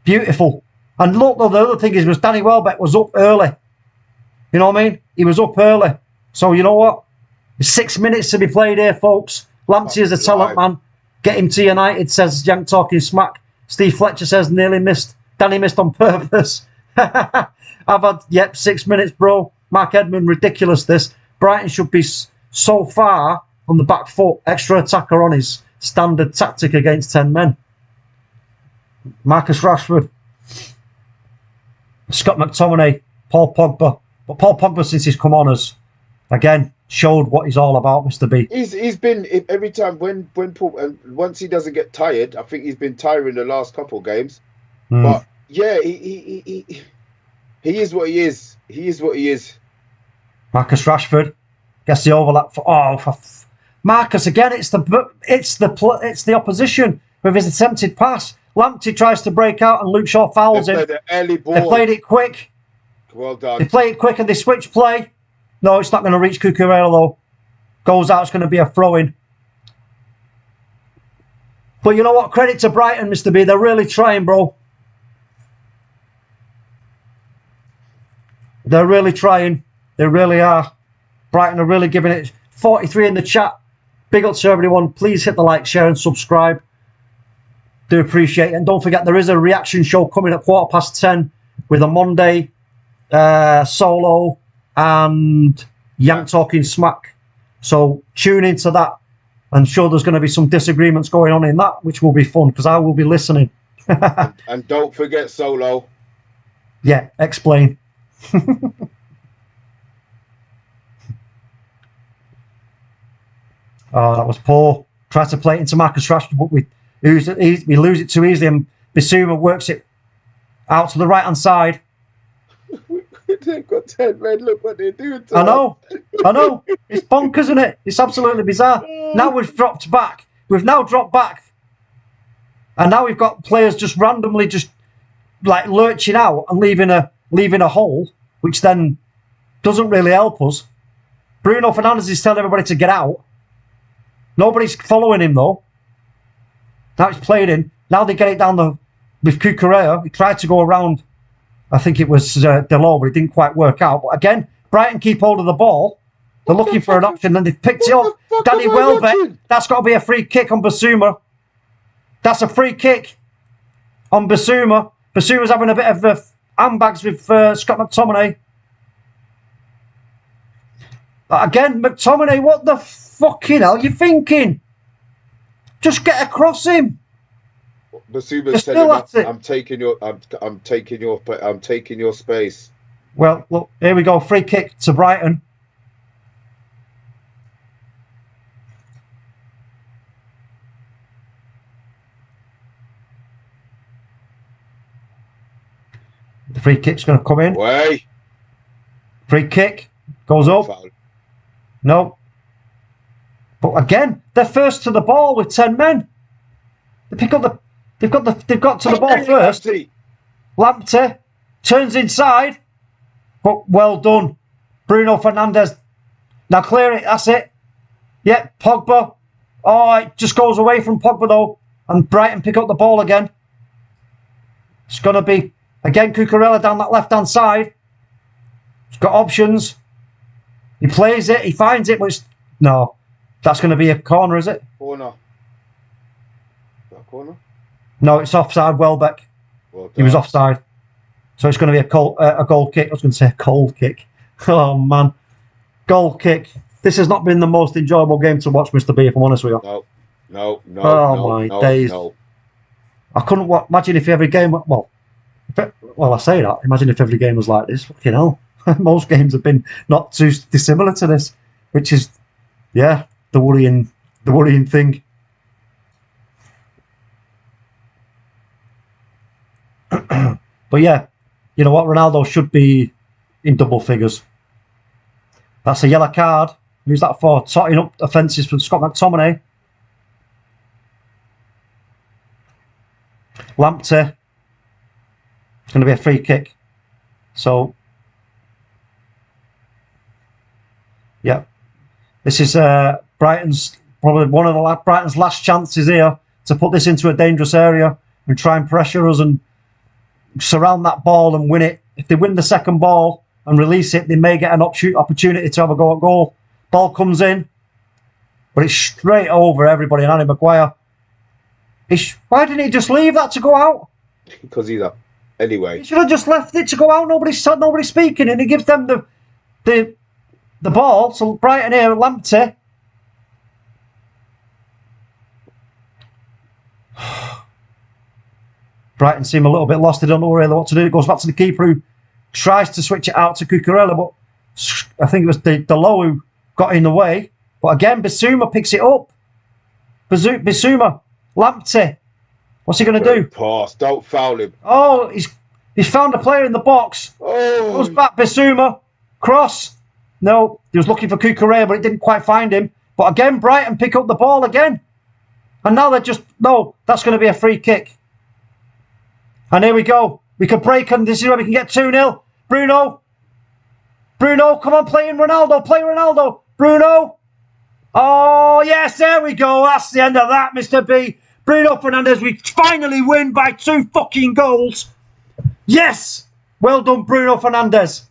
beautiful. And look, though, the other thing was Danny Welbeck was up early. You know what I mean? He was up early. So you know what? 6 minutes to be played here, folks. Lamptey is a talent man. Get him to United, says Yank talking smack. Steve Fletcher says nearly missed. Danny missed on purpose. I've had, 6 minutes, bro. Mark Edmund, ridiculous this. Brighton should be so far on the back foot. Extra attacker on his standard tactic against 10 men. Marcus Rashford. Scott McTominay. Paul Pogba. But Paul Pogba, since he's come on us, again, showed what he's all about, Mr. B. He's been, every time when Paul, once he doesn't get tired, I think he's been tiring the last couple of games. But yeah, he is what he is. He is what he is. Marcus Rashford gets the overlap for Marcus again. It's the opposition with his attempted pass. Lamptey tries to break out and Luke Shaw fouls him. They played it quick. Well done. They play it quick and they switch play. No, it's not going to reach Cucurella though. Goes out. It's going to be a throw-in. But you know what? Credit to Brighton, Mr. B. They're really trying, bro. They're really trying. They really are. Brighton are really giving it. 43 in the chat. Big up to everyone. Please hit the like, share and subscribe. Do appreciate it. And don't forget, there is a reaction show coming at 10:15 with OMONDI, Solo and Yank talking smack. So tune into that. I'm sure there's going to be some disagreements going on in that, which will be fun because I will be listening. And don't forget Solo. Yeah, explain. Oh, that was poor. Tried to play it into Marcus Rashford, but we lose it too easily. And Bissouma works it out to the right hand side. They've got 10 men. Look what they're doing. I know. It's bonkers, isn't it? It's absolutely bizarre. Now we've dropped back. We've now dropped back, and now we've got players just randomly just like lurching out and leaving a hole, which then doesn't really help us. Bruno Fernandes is telling everybody to get out. Nobody's following him though. Now it's played in. Now they get it down with Cucurella. He tried to go around. I think it was Delors, but it didn't quite work out. But again, Brighton keep hold of the ball. They're looking for an option, and they've picked it up. Danny Welbeck. That's got to be a free kick on Bissouma. That's a free kick on Bissouma. Bissouma's having a bit of handbags with Scott McTominay. Again, McTominay, what the fucking hell are you thinking? Just get across him. Bissouma's telling him, I'm taking your space. Well, look, here we go. Free kick to Brighton. The free kick's going to come in. Way. Free kick goes up. Foul. No. But again, they're first to the ball with 10 men. They pick up They've got to the ball first. Lamptey turns inside, but well done, Bruno Fernandes. Now clear it. That's it. Yep, Pogba. Oh, it just goes away from Pogba though, and Brighton pick up the ball again. It's going to be again Cucurella down that left hand side. He's got options. He plays it. He finds it, but no. That's going to be a corner, is it? Corner. Is that a corner? No, it's offside. Welbeck. Well, he was offside. So it's going to be a goal kick. I was going to say a cold kick. Oh, man. Goal kick. This has not been the most enjoyable game to watch, Mr. B, if I'm honest with you. No. Oh, my days. I couldn't imagine if every game. Well, I say that. Imagine if every game was like this. Fucking hell. Most games have been not too dissimilar to this, which is, yeah, the worrying thing. But yeah, you know what? Ronaldo should be in double figures. That's a yellow card. Who's that for? Totting up offences from Scott McTominay. Lamptey. It's going to be a free kick. So, yeah. This is Brighton's, probably one of Brighton's last chances here to put this into a dangerous area and try and pressure us and surround that ball and win it. If they win the second ball and release it, they may get an opportunity to have a go at goal. Ball comes in, but it's straight over everybody and Harry Maguire. Why didn't he just leave that to go out? Because he's up. Anyway. He should have just left it to go out. Nobody's speaking, and he gives them the ball. So Brighton here, Lamptey. Brighton seem a little bit lost. They don't know really what to do. It goes back to the keeper who tries to switch it out to Cucurella, but I think it was Delo who got in the way. But again, Bissouma picks it up. Bissouma, Lamptey. What's he going to do? Pass. Don't foul him. Oh, he's found a player in the box. Oh. Goes back, Bissouma. Cross. No, he was looking for Cucurella, but it didn't quite find him. But again, Brighton pick up the ball again. And now they're just... No, that's going to be a free kick. And here we go. We can break, and this is where we can get 2-0. Bruno, come on, play Ronaldo. Bruno. Oh, yes, there we go. That's the end of that, Mr. B. Bruno Fernandes, we finally win by 2 fucking goals. Yes. Well done, Bruno Fernandes.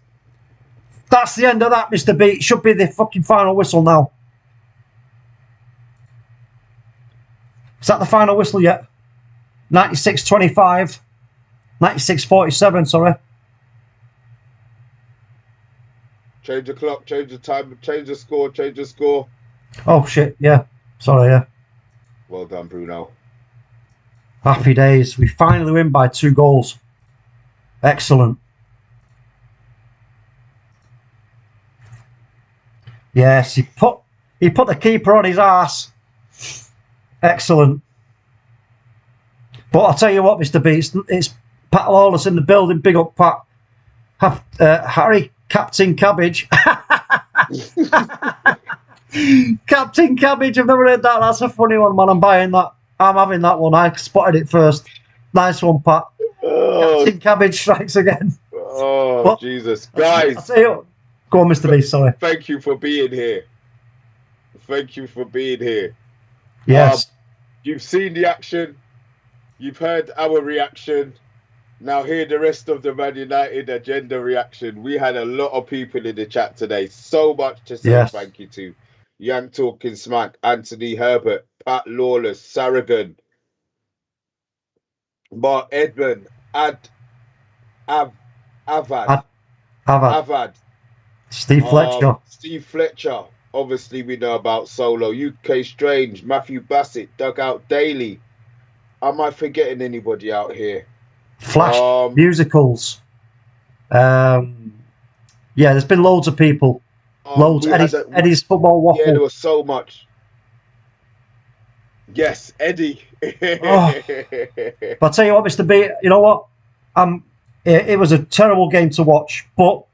That's the end of that, Mr. B. It should be the fucking final whistle now. Is that the final whistle yet? 96-25. 96-47, sorry. Change the clock, change the time, change the score. Oh, shit, yeah. Sorry, yeah. Well done, Bruno. Happy days. We finally win by 2 goals. Excellent. Yes, he put the keeper on his arse. Excellent. But I'll tell you what, Mr. B, it's Pat Lawless in the building. Big up, Pat. Harry Captain Cabbage. Captain Cabbage, I've never heard that. That's a funny one, man. I'm buying that. I'm having that one. I spotted it first. Nice one, Pat. Oh. Captain Cabbage strikes again. Oh, but, Jesus. Guys. I'll tell you what. Go on, Mr. B, sorry. Thank you for being here. Yes. You've seen the action. You've heard our reaction. Now hear the rest of the Man United agenda reaction. We had a lot of people in the chat today. So much to say thank you to. Young Talking Smack, Anthony Herbert, Pat Lawless, Saragan, Mark Edmund, Avad. Steve Fletcher. Obviously, we know about Solo. UK Strange, Matthew Bassett, Dugout Daily. Am I forgetting anybody out here? Flash musicals. Yeah, there's been loads of people. Loads. Eddie's Football Waffle. Yeah, there was so much. Yes, Eddie. But I'll tell you what, Mr. B, you know what? It was a terrible game to watch, but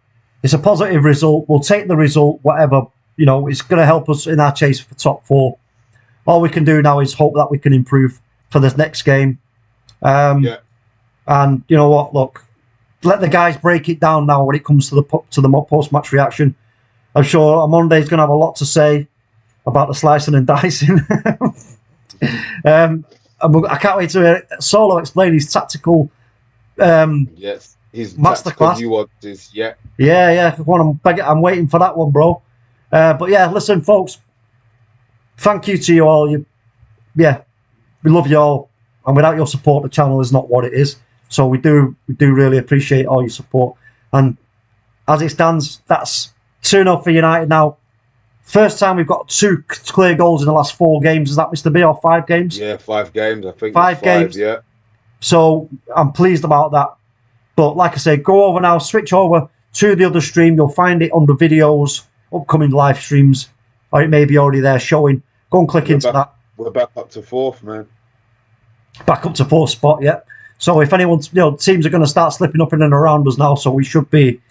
it's a positive result. We'll take the result, whatever. You know, it's going to help us in our chase for top 4. All we can do now is hope that we can improve for this next game. And you know what? Look, let the guys break it down now when it comes to the post-match reaction. I'm sure OMONDI's going to have a lot to say about the slicing and dicing. I can't wait to hear Solo explain his tactical his masterclass. Nuances, yeah. I'm waiting for that one, bro. But yeah, listen, folks. Thank you to you all. We love you all, and without your support, the channel is not what it is. So we do really appreciate all your support. And as it stands, that's 2-0 for United now. First time we've got 2 clear goals in the last 4 games. Is that Mr. B, or 5 games? Yeah, 5 games. I think 5 games. Yeah. So I'm pleased about that. But like I say, go over now, switch over to the other stream. You'll find it under videos, upcoming live streams, or it may be already there showing. Go and click into that. We're back up to 4th, man. Back up to 4th spot, yeah. So if anyone's, teams are going to start slipping up in and around us now, so we should be,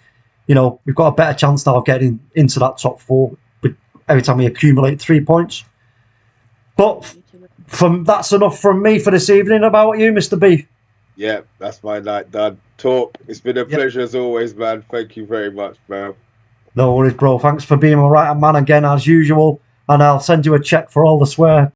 we've got a better chance now of getting into that top 4 every time we accumulate 3 points. But that's enough from me for this evening. About you, Mr. B? Yeah, that's my night done. Talk. It's been a pleasure as always, man. Thank you very much, man. No worries, bro. Thanks for being my right-hand man again, as usual. And I'll send you a check for all the swear